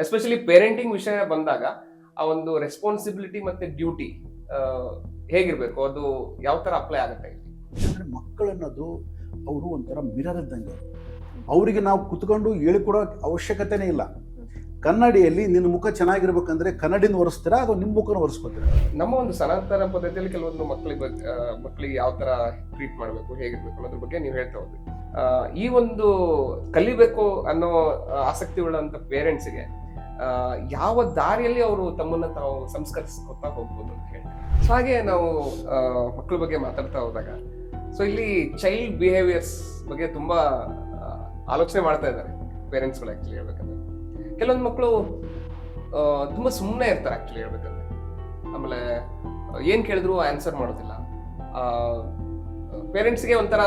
Especially parenting ವಿಷಯ ಬಂದಾಗ ಆ ಒಂದು ರೆಸ್ಪಾನ್ಸಿಬಿಲಿಟಿ ಮತ್ತೆ ಡ್ಯೂಟಿ ಹೇಗಿರ್ಬೇಕು, ಅದು ಯಾವ ತರ ಅಪ್ಲೈ ಆಗುತ್ತೆ ಇಲ್ಲಿ? ಯಾಕಂದ್ರೆ ಮಕ್ಕಳನ್ನೋದು ಅವರು ಒಂಥರ ಮಿರರ್ ಇದ್ದಂಗೆ. ಅವರಿಗೆ ನಾವು ಕುತ್ಕೊಂಡು ಹೇಳಿಕೊಡೋ ಅವಶ್ಯಕತೆನೇ ಇಲ್ಲ. ಕನ್ನಡಿಯಲ್ಲಿ ನಿನ್ನ ಮುಖ ಚೆನ್ನಾಗಿರ್ಬೇಕಂದ್ರೆ ಕನ್ನಡಿನ ಒರೆಸ್ತೀರಾ ಅಥವಾ ನಿಮ್ಮ ಮುಖನ ಒರೆಸ್ಕೊತೀರಾ? ನಮ್ಮ ಒಂದು ಸನಾತನ ಪದ್ಧತಿಯಲ್ಲಿ ಕೆಲವೊಂದು ಮಕ್ಕಳಿಗೆ ಯಾವ ತರ ಟ್ರೀಟ್ ಮಾಡಬೇಕು, ಹೇಗಿರ್ಬೇಕು ಅನ್ನೋದ್ರ ಬಗ್ಗೆ ನೀವು ಹೇಳ್ತಾ ಹೋದ್ರಿ. ಈ ಒಂದು ಕಲಿಬೇಕು ಅನ್ನೋ ಆಸಕ್ತಿ ಉಳ್ಳಂತ ಪೇರೆಂಟ್ಸ್ಗೆ ಯಾವ ದಾರಿಯಲ್ಲಿ ಅವರು ತಮ್ಮನ್ನ ತಾವು ಸಂಸ್ಕರಿಸ್ಕೊತಾ ಹೋಗ್ಬೋದು ಅಂತ ಹೇಳಿ. ಸೊ ಹಾಗೆ ನಾವು ಮಕ್ಕಳ ಬಗ್ಗೆ ಮಾತಾಡ್ತಾ ಹೋದಾಗ ಸೊ ಇಲ್ಲಿ ಚೈಲ್ಡ್ ಬಿಹೇವಿಯರ್ಸ್ ಬಗ್ಗೆ ತುಂಬಾ ಆಲೋಚನೆ ಮಾಡ್ತಾ ಇದ್ದಾರೆ ಪೇರೆಂಟ್ಸ್ಗಳು. ಆಕ್ಚುಲಿ ಹೇಳ್ಬೇಕಂದ್ರೆ ಕೆಲವೊಂದು ಮಕ್ಕಳು ತುಂಬಾ ಸುಮ್ಮನೆ ಇರ್ತಾರೆ ಆಕ್ಚುಲಿ ಹೇಳ್ಬೇಕಂದ್ರೆ. ಆಮೇಲೆ ಏನ್ ಕೇಳಿದ್ರು ಆನ್ಸರ್ ಮಾಡೋದಿಲ್ಲ. ಪೇರೆಂಟ್ಸ್ಗೆ ಒಂಥರ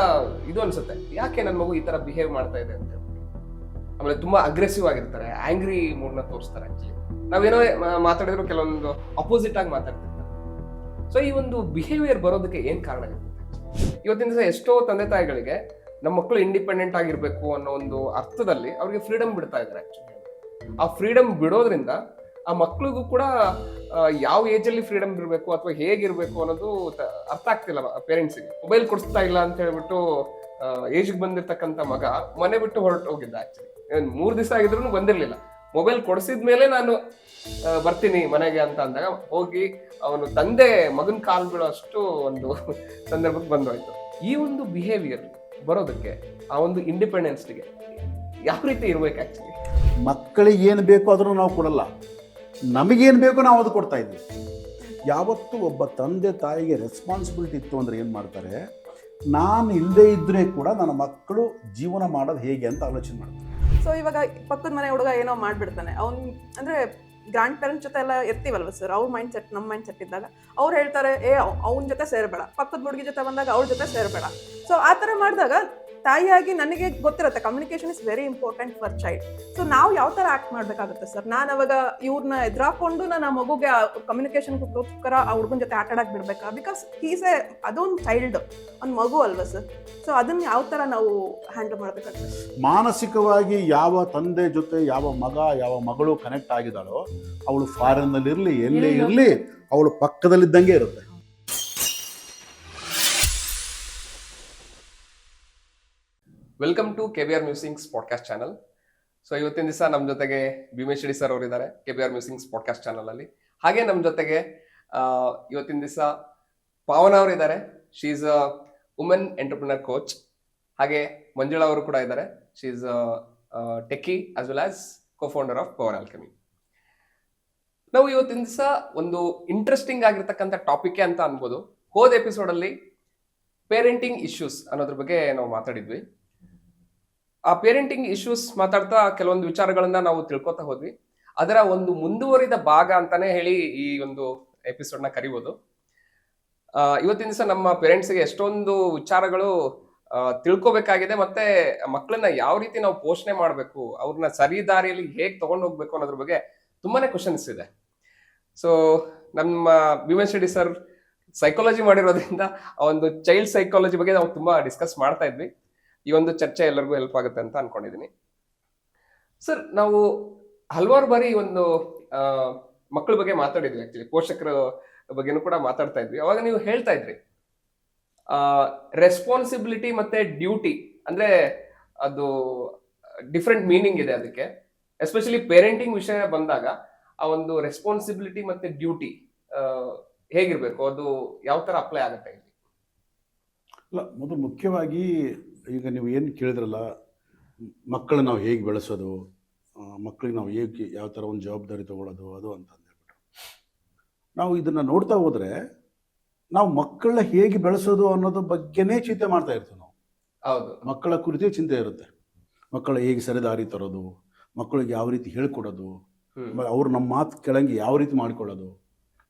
ಇದು ಅನ್ಸುತ್ತೆ, ಯಾಕೆ ನನ್ನ ಮಗು ಈ ತರ ಬಿಹೇವ್ ಮಾಡ್ತಾ ಇದೆ ಅಂತ. ಆಮೇಲೆ ತುಂಬಾ ಅಗ್ರೆಸಿವ್ ಆಗಿರ್ತಾರೆ, ಆಂಗ್ರಿ ಮೂಡ್ನ ತೋರಿಸ್ತಾರೆ. ಆಕ್ಚುಲಿ ನಾವೇನೋ ಮಾತಾಡಿದ್ರು ಕೆಲವೊಂದು ಅಪೋಸಿಟ್ ಆಗಿ ಮಾತಾಡ್ತಿರ್ತಾರೆ. ಸೊ ಈ ಒಂದು ಬಿಹೇವಿಯರ್ ಬರೋದಕ್ಕೆ ಏನ್ ಕಾರಣ ಇರುತ್ತೆ? ಇವತ್ತಿನ ದಿವಸ ಎಷ್ಟೋ ತಂದೆ ತಾಯಿಗಳಿಗೆ ನಮ್ಮ ಮಕ್ಕಳು ಇಂಡಿಪೆಂಡೆಂಟ್ ಆಗಿರ್ಬೇಕು ಅನ್ನೋ ಒಂದು ಅರ್ಥದಲ್ಲಿ ಅವ್ರಿಗೆ ಫ್ರೀಡಮ್ ಬಿಡ್ತಾ ಇದ್ದಾರೆ. ಆಕ್ಚುಲಿ ಆ ಫ್ರೀಡಮ್ ಬಿಡೋದ್ರಿಂದ ಆ ಮಕ್ಳಿಗೂ ಕೂಡ ಯಾವ ಏಜ್ ಅಲ್ಲಿ ಫ್ರೀಡಮ್ ಇರಬೇಕು ಅಥವಾ ಹೇಗಿರ್ಬೇಕು ಅನ್ನೋದು ಅರ್ಥ ಆಗ್ತಿಲ್ಲ ಪೇರೆಂಟ್ಸ್ಗೆ. ಮೊಬೈಲ್ ಕೊಡಿಸ್ತಾ ಇಲ್ಲ ಅಂತ ಹೇಳ್ಬಿಟ್ಟು ಏಜ್ಗೆ ಬಂದಿರ್ತಕ್ಕಂಥ ಮಗ ಮನೆ ಬಿಟ್ಟು ಹೊರಟು ಹೋಗಿದ್ದ. ಆಕ್ಚುಲಿ 3 ದಿವಸ ಆಗಿದ್ರು ಬಂದಿರ್ಲಿಲ್ಲ. ಮೊಬೈಲ್ ಕೊಡಿಸಿದ್ಮೇಲೆ ನಾನು ಬರ್ತೀನಿ ಮನೆಗೆ ಅಂತ ಅಂದಾಗ ಹೋಗಿ ಅವನು ತಂದೆ ಮಗನ್ ಕಾಲ್ ಬೀಳೋ ಅಷ್ಟು ಒಂದು ಸಂದರ್ಭಕ್ಕೆ ಬಂದೋಯ್ತು. ಈ ಒಂದು ಬಿಹೇವಿಯರ್ ಬರೋದಕ್ಕೆ ಆ ಒಂದು ಇಂಡಿಪೆಂಡೆನ್ಸ್ಗೆ ಯಾವ ರೀತಿ ಇರ್ಬೇಕು? ಆಕ್ಚುಲಿ ಮಕ್ಕಳಿಗೆ ಏನು ಬೇಕೋ ಅದನ್ನು ನಾವು ಕೊಡಲ್ಲ, ನಮಗೇನು ಬೇಕೋ ನಾವು ಅದು ಕೊಡ್ತಾ ಇದ್ವಿ. ಯಾವತ್ತು ಒಬ್ಬ ತಂದೆ ತಾಯಿಗೆ ರೆಸ್ಪಾನ್ಸಿಬಿಲಿಟಿ ಇತ್ತು ಅಂದರೆ ಏನು ಮಾಡ್ತಾರೆ, ನಾನು ಇಲ್ಲದೇ ಇದ್ದರೆ ಕೂಡ ನನ್ನ ಮಕ್ಕಳು ಜೀವನ ಮಾಡೋದು ಹೇಗೆ ಅಂತ ಆಲೋಚನೆ ಮಾಡ್ತಾರೆ. ಸೊ ಇವಾಗ ಪಕ್ಕದ ಮನೆ ಹುಡುಗ ಏನೋ ಮಾಡ್ಬಿಡ್ತಾನೆ, ಅವ್ನು ಅಂದರೆ ಗ್ರ್ಯಾಂಡ್ ಪೇರೆಂಟ್ಸ್ ಜೊತೆ ಎಲ್ಲ ಇರ್ತೀವಲ್ವ ಸರ್, ಅವ್ರ ಮೈಂಡ್ ಸೆಟ್ ನಮ್ಮ ಮೈಂಡ್ ಸೆಟ್ ಇದ್ದಾಗ ಅವ್ರು ಹೇಳ್ತಾರೆ ಅವ್ನ ಜೊತೆ ಸೇರಬೇಡ, ಪಕ್ಕದ ಹುಡುಗಿ ಜೊತೆ ಬಂದಾಗ ಅವ್ರ ಜೊತೆ ಸೇರಬೇಡ. ಸೊ ಆ ಥರ ಮಾಡಿದಾಗ ತಾಯಿಯಾಗಿ ನನಗೆ ಗೊತ್ತಿರುತ್ತೆ communication is very important for child. So ನಾವು ಯಾವ ಥರ ಆ್ಯಕ್ಟ್ ಮಾಡಬೇಕಾಗುತ್ತೆ ಸರ್? ನಾನು ಅವಾಗ ಇವ್ರನ್ನ ಎದುರಾಕೊಂಡು ನಾನು ಆ ಮಗುಗೆ ಕಮ್ಯುನಿಕೇಶನ್ಗೋಸ್ಕರ ಆ ಹುಡುಗನ ಜೊತೆ ಆಟ ಆಡಕ್ಕೆ ಬಿಡ್ಬೇಕಾ? ಬಿಕಾಸ್ ಹೀಸ್ ಅದೊಂದು ಚೈಲ್ಡ್, ಒಂದು ಮಗು ಅಲ್ವಾ ಸರ್? ಸೊ ಅದನ್ನು ಯಾವ ಥರ ನಾವು ಹ್ಯಾಂಡಲ್ ಮಾಡಬೇಕಾಗುತ್ತೆ? ಮಾನಸಿಕವಾಗಿ ಯಾವ ತಂದೆ ಜೊತೆ ಯಾವ ಮಗ ಯಾವ ಮಗಳು ಕನೆಕ್ಟ್ ಆಗಿದ್ದಾಳೋ ಅವಳು ಫಾರಿನ್ನಲ್ಲಿರಲಿ ಎಲ್ಲೇ ಇರಲಿ ಅವಳು ಪಕ್ಕದಲ್ಲಿದ್ದಂಗೆ ಇರುತ್ತೆ. Welcome to KBR musings podcast channel. So ಇವತ್ತಿನ ದಿವಸ ನಮ್ಮ ಜೊತೆಗೆ ಭೀಮೇಶ್ ರೆಡ್ಡಿ ಸರ್ ಅವರಿದ್ದಾರೆ KBR ಮ್ಯೂಸಿಂಗ್ಸ್ ಪಾಡ್ಕಾಸ್ಟ್ ಚಾನಲ್ ಅಲ್ಲಿ. ಹಾಗೆ ನಮ್ಮ ಜೊತೆಗೆ ಇವತ್ತಿನ ದಿವಸ ಪಾವನ ಅವರಿದ್ದಾರೆ, she is a women entrepreneur coach. ಹಾಗೆ ಮಂಜುಳಾ ಅವರು ಕೂಡ ಇದ್ದಾರೆ, she is techie as well as co-founder of Power Alchemy. ನಾವು ಇವತ್ತಿನ ದಿವಸ ಒಂದು ಇಂಟ್ರೆಸ್ಟಿಂಗ್ ಆಗಿರ್ತಕ್ಕಂಥ ಟಾಪಿಕ್ ಅಂತ ಅನ್ಬೋದು. ಹೋದ ಎಪಿಸೋಡ್ ಅಲ್ಲಿ ಪೇರೆಂಟಿಂಗ್ ಇಶ್ಯೂಸ್ ಅನ್ನೋದ್ರ ಬಗ್ಗೆ ನಾವು ಮಾತಾಡಿದ್ವಿ. ಆ ಪೇರೆಂಟಿಂಗ್ ಇಶ್ಯೂಸ್ ಮಾತಾಡ್ತಾ ಕೆಲವೊಂದು ವಿಚಾರಗಳನ್ನ ನಾವು ತಿಳ್ಕೊತಾ ಹೋದ್ವಿ. ಅದರ ಒಂದು ಮುಂದುವರಿದ ಭಾಗ ಅಂತಾನೆ ಹೇಳಿ ಈ ಒಂದು ಎಪಿಸೋಡ್ ನ ಕರಿಬೋದು. ಇವತ್ತಿನ ದಿವಸ ನಮ್ಮ ಪೇರೆಂಟ್ಸ್ಗೆ ಎಷ್ಟೊಂದು ವಿಚಾರಗಳು ತಿಳ್ಕೊಬೇಕಾಗಿದೆ, ಮತ್ತೆ ಮಕ್ಕಳನ್ನ ಯಾವ ರೀತಿ ನಾವು ಪೋಷಣೆ ಮಾಡಬೇಕು, ಅವ್ರನ್ನ ಸರಿ ದಾರಿಯಲ್ಲಿ ಹೇಗೆ ತಗೊಂಡು ಹೋಗ್ಬೇಕು ಅನ್ನೋದ್ರ ಬಗ್ಗೆ ತುಂಬಾನೇ ಕ್ವಶನ್ಸ್ ಇದೆ. ಸೊ ನಮ್ಮ ಭೀಮೇಶ್ ರೆಡ್ಡಿ ಸರ್ ಸೈಕಾಲಜಿ ಮಾಡಿರೋದ್ರಿಂದ ಆ ಒಂದು ಚೈಲ್ಡ್ ಸೈಕಾಲಜಿ ಬಗ್ಗೆ ನಾವು ತುಂಬಾ ಡಿಸ್ಕಸ್ ಮಾಡ್ತಾ ಇದ್ವಿ. ಈ ಒಂದು ಚರ್ಚೆ ಎಲ್ಲರಿಗೂ ಹೆಲ್ಪ್ ಆಗುತ್ತೆ ಅಂತ ಅನ್ಕೊಂಡಿದ್ದೀನಿ. ಸರ್, ನಾವು ಹಲವಾರು ಬಾರಿ ಒಂದು ಮಕ್ಕಳ ಬಗ್ಗೆ ಮಾತಾಡಿದ್ವಿ, ಆಕ್ಚುಲಿ ಪೋಷಕರ ಬಗ್ಗೆನೂ ಕೂಡ ಮಾತಾಡ್ತಾ ಇದ್ವಿ. ಅವಾಗ ನೀವು ಹೇಳ್ತಾ ಇದ್ರಿ ರೆಸ್ಪಾನ್ಸಿಬಿಲಿಟಿ ಮತ್ತೆ ಡ್ಯೂಟಿ ಅಂದ್ರೆ ಅದು ಡಿಫ್ರೆಂಟ್ ಮೀನಿಂಗ್ ಇದೆ ಅದಕ್ಕೆ. ಎಸ್ಪೆಷಲಿ ಪೇರೆಂಟಿಂಗ್ ವಿಷಯ ಬಂದಾಗ ಆ ಒಂದು ರೆಸ್ಪಾನ್ಸಿಬಿಲಿಟಿ ಮತ್ತೆ ಡ್ಯೂಟಿ ಹೇಗಿರ್ಬೇಕು, ಅದು ಯಾವ ತರ ಅಪ್ಲೈ ಆಗುತ್ತೆ ಇಲ್ಲಿ? ಅಲ್ಲ, ಮೊದಲು ಮುಖ್ಯವಾಗಿ ಈಗ ನೀವು ಏನು ಕೇಳಿದ್ರಲ್ಲ, ಮಕ್ಕಳನ್ನ ನಾವು ಹೇಗೆ ಬೆಳೆಸೋದು, ಮಕ್ಕಳಿಗೆ ನಾವು ಹೇಗೆ ಯಾವ ಥರ ಒಂದು ಜವಾಬ್ದಾರಿ ತೊಗೊಳ್ಳೋದು ಅದು ಅಂತ ಅಂದ್ಬಿಟ್ಟು ನಾವು ಇದನ್ನು ನೋಡ್ತಾ ಹೋದರೆ ನಾವು ಮಕ್ಕಳನ್ನ ಹೇಗೆ ಬೆಳೆಸೋದು ಅನ್ನೋದ್ರ ಬಗ್ಗೆನೇ ಚಿಂತೆ ಮಾಡ್ತಾ ಇರ್ತೀವಿ ನಾವು. ಹೌದು, ಮಕ್ಕಳ ಕುರಿತೇ ಚಿಂತೆ ಇರುತ್ತೆ. ಮಕ್ಕಳ ಹೇಗೆ ಸರಿದಾರಿ ತರೋದು, ಮಕ್ಕಳಿಗೆ ಯಾವ ರೀತಿ ಹೇಳ್ಕೊಡೋದು, ಅವ್ರು ನಮ್ಮ ಮಾತು ಕೆಳಂಗೆ ಯಾವ ರೀತಿ ಮಾಡ್ಕೊಳ್ಳೋದು.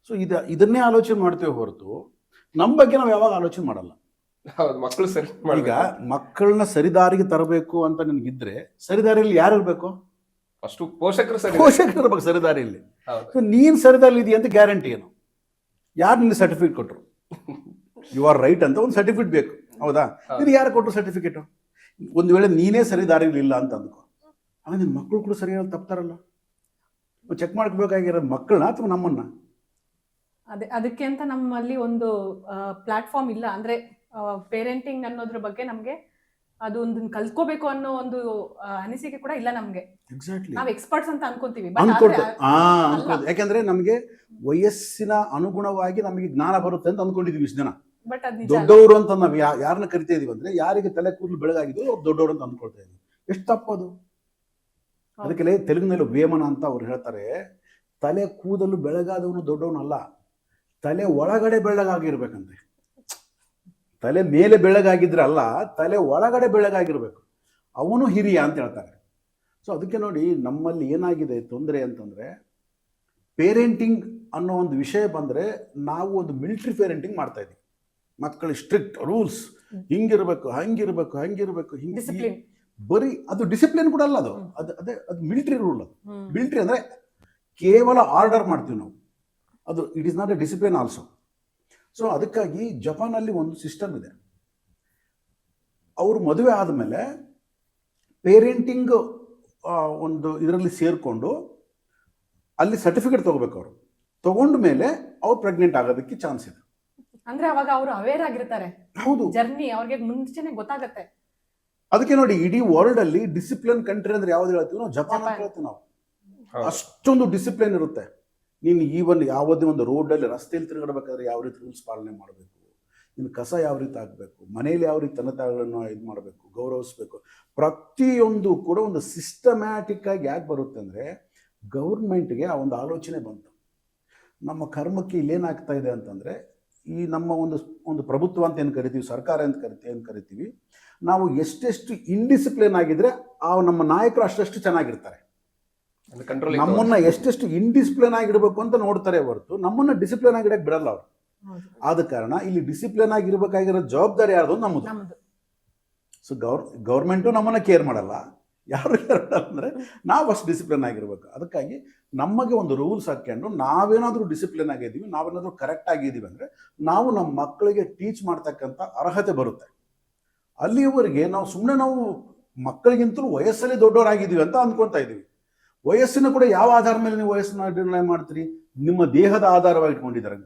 ಸೊ ಇದನ್ನೇ ಆಲೋಚನೆ ಮಾಡ್ತೇವೆ ಹೊರತು ನಮ್ಮ ಬಗ್ಗೆ ನಾವು ಯಾವಾಗ ಆಲೋಚನೆ ಮಾಡಲ್ಲ. ಹೌದು, ಮಕ್ಕಳು ಸರಿ. ಈಗ ಮಕ್ಕಳನ್ನ ಸರಿದಾರಿಗೆ ತರಬೇಕು ಅಂತ ನಿನಗಿದ್ರೆ ಸರಿದಾರಿಯಲ್ಲಿ ಯಾರು ಇರಬೇಕು? ಅಷ್ಟು ಪೋಷಕರು ಇರ್ಬೇಕು ಸರಿದಾರಿಯಲ್ಲಿ. ನೀನು ಸರಿದಾರಿ ಇದೆಯಾ ಅಂತ ಗ್ಯಾರಂಟಿ ಏನು? ಯಾರು ನಿನ್ನ ಸರ್ಟಿಫಿಕೇಟ್ ಕೊಟ್ಟರು? ಯು ಆರ್ ರೈಟ್ ಅಂತ ಒಂದು ಸರ್ಟಿಫಿಕೇಟ್ ಬೇಕು, ಹೌದಾ? ನಿನಗೆ ಯಾರು ಕೊಟ್ಟರು ಸರ್ಟಿಫಿಕೇಟು? ಒಂದು ವೇಳೆ ನೀನೇ ಸರಿದಾರಿಲಿ ಇಲ್ಲ ಅಂತ ಅಂದ್ಕೊ, ಆಗ ನಿನ್ನ ಮಕ್ಕಳು ಕೂಡ ಸರಿಯಾಗಿ ತಪ್ತಾರಲ್ಲ. ಚೆಕ್ ಮಾಡ್ಕೋಬೇಕಾಗಿರೋದು ಮಕ್ಕಳನ್ನ ಅಥವಾ ನಮ್ಮನ್ನ? ಅದಕ್ಕೆ ಅಂತ ನಮ್ಮಲ್ಲಿ ಒಂದು ಪ್ಲಾಟ್ಫಾರ್ಮ್ ಇಲ್ಲ. ಅಂದ್ರೆ ಪೇರೆಂಟಿಂಗ್ ಅನ್ನೋದ್ರ ಬಗ್ಗೆ ನಮ್ಗೆ ಅದು ಒಂದು ಕಲ್ತ್ಕೋಬೇಕು ಅನ್ನೋ ಒಂದು ಅನಿಸಿಕೆ ಕೂಡ ಇಲ್ಲ ನಮ್ಗೆ. ಎಕ್ಸಾಕ್ಟ್ಲಿ ನಾವ್ ಎಕ್ಸ್ಪರ್ಟ್ಸ್ ಅಂತ ಅನ್ಕೊಂತೀವಿ. ಅನ್ಕೊಳ್ತೇವೆ. ಯಾಕಂದ್ರೆ ನಮಗೆ ವಯಸ್ಸಿನ ಅನುಗುಣವಾಗಿ ನಮಗೆ ಜ್ಞಾನ ಬರುತ್ತೆ ಅಂತ ಅನ್ಕೊಂಡಿದ್ವಿ ಇಷ್ಟು ಜನ. ಬಟ್ ಅದ್ ನಿಜ ದೊಡ್ಡವರು ಅಂತ ನಾವು ಯಾರನ್ನ ಕರಿತಾ ಇದೀವಿ ಅಂದ್ರೆ ಯಾರಿಗೆ ತಲೆ ಕೂದಲು ಬೆಳಗಾಗಿದ್ದು ಅವ್ರು ದೊಡ್ಡವರು ಅಂತ ಅನ್ಕೊಳ್ತಾ ಇದೀವಿ. ಎಷ್ಟು ತಪ್ಪದು. ಅದಕ್ಕೆ ತೆಲುಗಿನಲ್ಲಿ ವೇಮನ ಅಂತ ಅವ್ರು ಹೇಳ್ತಾರೆ, ತಲೆ ಕೂದಲು ಬೆಳಗಾದವನು ದೊಡ್ಡವನಲ್ಲ, ತಲೆ ಒಳಗಡೆ ಬೆಳಗಾಗಿರ್ಬೇಕಂತೆ. ತಲೆ ಮೇಲೆ ಬೆಳಗಾಗಿದ್ರೆ ಅಲ್ಲ, ತಲೆ ಒಳಗಡೆ ಬೆಳಗಾಗಿರ್ಬೇಕು, ಅವನು ಹಿರಿಯ ಅಂತ ಹೇಳ್ತಾರೆ. ಸೊ ಅದಕ್ಕೆ ನೋಡಿ ನಮ್ಮಲ್ಲಿ ಏನಾಗಿದೆ ತೊಂದರೆ ಅಂತಂದ್ರೆ, ಪೇರೆಂಟಿಂಗ್ ಅನ್ನೋ ಒಂದು ವಿಷಯ ಬಂದ್ರೆ ನಾವು ಒಂದು ಮಿಲಿಟರಿ ಪೇರೆಂಟಿಂಗ್ ಮಾಡ್ತಾ ಇದ್ದೀವಿ. ಮಕ್ಕಳು ಸ್ಟ್ರಿಕ್ಟ್ ರೂಲ್ಸ್, ಹಿಂಗಿರ್ಬೇಕು ಹಂಗಿರ್ಬೇಕು ಹಂಗಿರ್ಬೇಕು ಡಿಸಿಪ್ಲಿನ್. ಬರೀ ಅದು ಡಿಸಿಪ್ಲಿನ್ ಕೂಡ ಅಲ್ಲ, ಅದು ಮಿಲಿಟರಿ ರೂಲ್. ಅದು ಮಿಲಿಟರಿ ಅಂದ್ರೆ ಕೇವಲ ಆರ್ಡರ್ ಮಾಡ್ತೀವಿ ನಾವು, ಅದು it is not A discipline also. So ಅದಕ್ಕಾಗಿ ಜಪಾನಲ್ಲಿ ಒಂದು ಸಿಸ್ಟಮ್ ಇದೆ. ಅವರು ಮದುವೆ ಆದಮೇಲೆ ಪೇರೆಂಟಿಂಗ್ ಒಂದು ಇದರಲ್ಲಿ ಸೇರಿಕೊಂಡು ಅಲ್ಲಿ ಸರ್ಟಿಫಿಕೇಟ್ ತಗೋಬೇಕು. ಅವರು ತಗೊಂಡ ಮೇಲೆ ಅವ್ರು ಪ್ರೆಗ್ನೆಂಟ್ ಆಗೋದಕ್ಕೆ ಚಾನ್ಸ್ ಇದೆ. ಅಂದ್ರೆ ಅವಾಗ ಅವರು ಅವೇರ್ ಆಗಿರ್ತಾರೆ. ಹೌದು, ಜರ್ನಿ ಅವ್ರಿಗೆ ಮುಂಚೆನೆ ಗೊತ್ತಾಗತ್ತೆ. ಅದಕ್ಕೆ ನೋಡಿ ಇಡೀ ವರ್ಲ್ಡ್ ಅಲ್ಲಿ ಡಿಸಿಪ್ಲಿನ್ ಕಂಟ್ರಿ ಅಂದ್ರೆ ಯಾವ್ದು ಹೇಳ್ತೀವಿ ನಾವು? ಜಪಾನ್ ಅಂತ ಹೇಳ್ತೀವಿ ನಾವು. ಅಷ್ಟೊಂದು ಡಿಸಿಪ್ಲಿನ್ ಇರುತ್ತೆ. ನೀನು ಈವನ್ ಯಾವುದೇ ಒಂದು ರೋಡಲ್ಲಿ ರಸ್ತೆಯಲ್ಲಿ ತಿರುಗಾಡಬೇಕಾದ್ರೆ ಯಾವ ರೀತಿ ರೂಲ್ಸ್ ಪಾಲನೆ ಮಾಡಬೇಕು, ನೀನು ಕಸ ಯಾವ ರೀತಿ ಹಾಕಬೇಕು, ಮನೆಯಲ್ಲಿ ಯಾವ ರೀತಿ ತನ್ನತಾಗಳನ್ನು ಇದು ಮಾಡಬೇಕು, ಗೌರವಿಸ್ಬೇಕು, ಪ್ರತಿಯೊಂದು ಕೂಡ ಒಂದು ಸಿಸ್ಟಮ್ಯಾಟಿಕ್ ಆಗಿ ಯಾಕೆ ಬರುತ್ತೆ ಅಂದರೆ ಗೌರ್ಮೆಂಟ್ಗೆ ಆ ಒಂದು ಆಲೋಚನೆ ಬಂತು. ನಮ್ಮ ಕರ್ಮಕ್ಕೆ ಇಲ್ಲೇನಾಗ್ತಾ ಇದೆ ಅಂತಂದರೆ, ಈ ನಮ್ಮ ಒಂದು ಪ್ರಭುತ್ವ ಅಂತ ಏನು ಕರಿತೀವಿ, ಸರ್ಕಾರ ಅಂತ ಏನು ಕರಿತೀವಿ, ನಾವು ಎಷ್ಟೆಷ್ಟು ಇಂಡಿಸಿಪ್ಲಿನ್ ಆಗಿದ್ರೆ ಆ ನಮ್ಮ ನಾಯಕರು ಅಷ್ಟೆಷ್ಟು ಚೆನ್ನಾಗಿರ್ತಾರೆ. ನಮ್ಮನ್ನ ಎಷ್ಟೆಷ್ಟು ಇಂಡಿಸಿಪ್ಲಿನ್ ಆಗಿರ್ಬೇಕು ಅಂತ ನೋಡ್ತಾರೆ ಹೊರತು ನಮ್ಮನ್ನ ಡಿಸಿಪ್ಲಿನ್ ಆಗಿಡಕ್ಕೆ ಬಿಡಲ್ಲ ಅವರು. ಆದ ಕಾರಣ ಇಲ್ಲಿ ಡಿಸಿಪ್ಲಿನ್ ಆಗಿರ್ಬೇಕಾಗಿರೋ ಜವಾಬ್ದಾರಿ ಯಾರ್ದು? ನಮ್ಮದು. ಸೊ ಗೌರ್ಮೆಂಟು ನಮ್ಮನ್ನ ಕೇರ್ ಮಾಡಲ್ಲ. ಯಾರು ಕೇರ್ ಮಾಡಲ್ಲ ಅಂದರೆ ನಾವು ಅಷ್ಟು ಡಿಸಿಪ್ಲಿನ್ ಆಗಿರ್ಬೇಕು. ಅದಕ್ಕಾಗಿ ನಮಗೆ ಒಂದು ರೂಲ್ಸ್ ಹಾಕ್ಕೊಂಡು ನಾವೇನಾದರೂ ಡಿಸಿಪ್ಲಿನ್ ಆಗಿದ್ದೀವಿ, ನಾವೇನಾದರೂ ಕರೆಕ್ಟ್ ಆಗಿದ್ದೀವಿ ಅಂದರೆ ನಾವು ನಮ್ಮ ಮಕ್ಕಳಿಗೆ ಟೀಚ್ ಮಾಡ್ತಕ್ಕಂಥ ಅರ್ಹತೆ ಬರುತ್ತೆ. ಅಲ್ಲಿಯವರೆಗೆ ನಾವು ಸುಮ್ಮನೆ ನಾವು ಮಕ್ಕಳಿಗಿಂತಲೂ ವಯಸ್ಸಲ್ಲಿ ದೊಡ್ಡವರಾಗಿದ್ದೀವಿ ಅಂತ ಅಂದ್ಕೊತಾ ಇದ್ದೀವಿ. ವಯಸ್ಸಿನ ಕೂಡ ಯಾವ ಆಧಾರ ಮೇಲೆ ನೀವು ವಯಸ್ಸನ್ನ ನಿರ್ಣಯ ಮಾಡ್ತೀರಿ? ನಿಮ್ಮ ದೇಹದ ಆಧಾರವಾಗಿ ಇಟ್ಕೊಂಡಿದ್ದಾರೆ.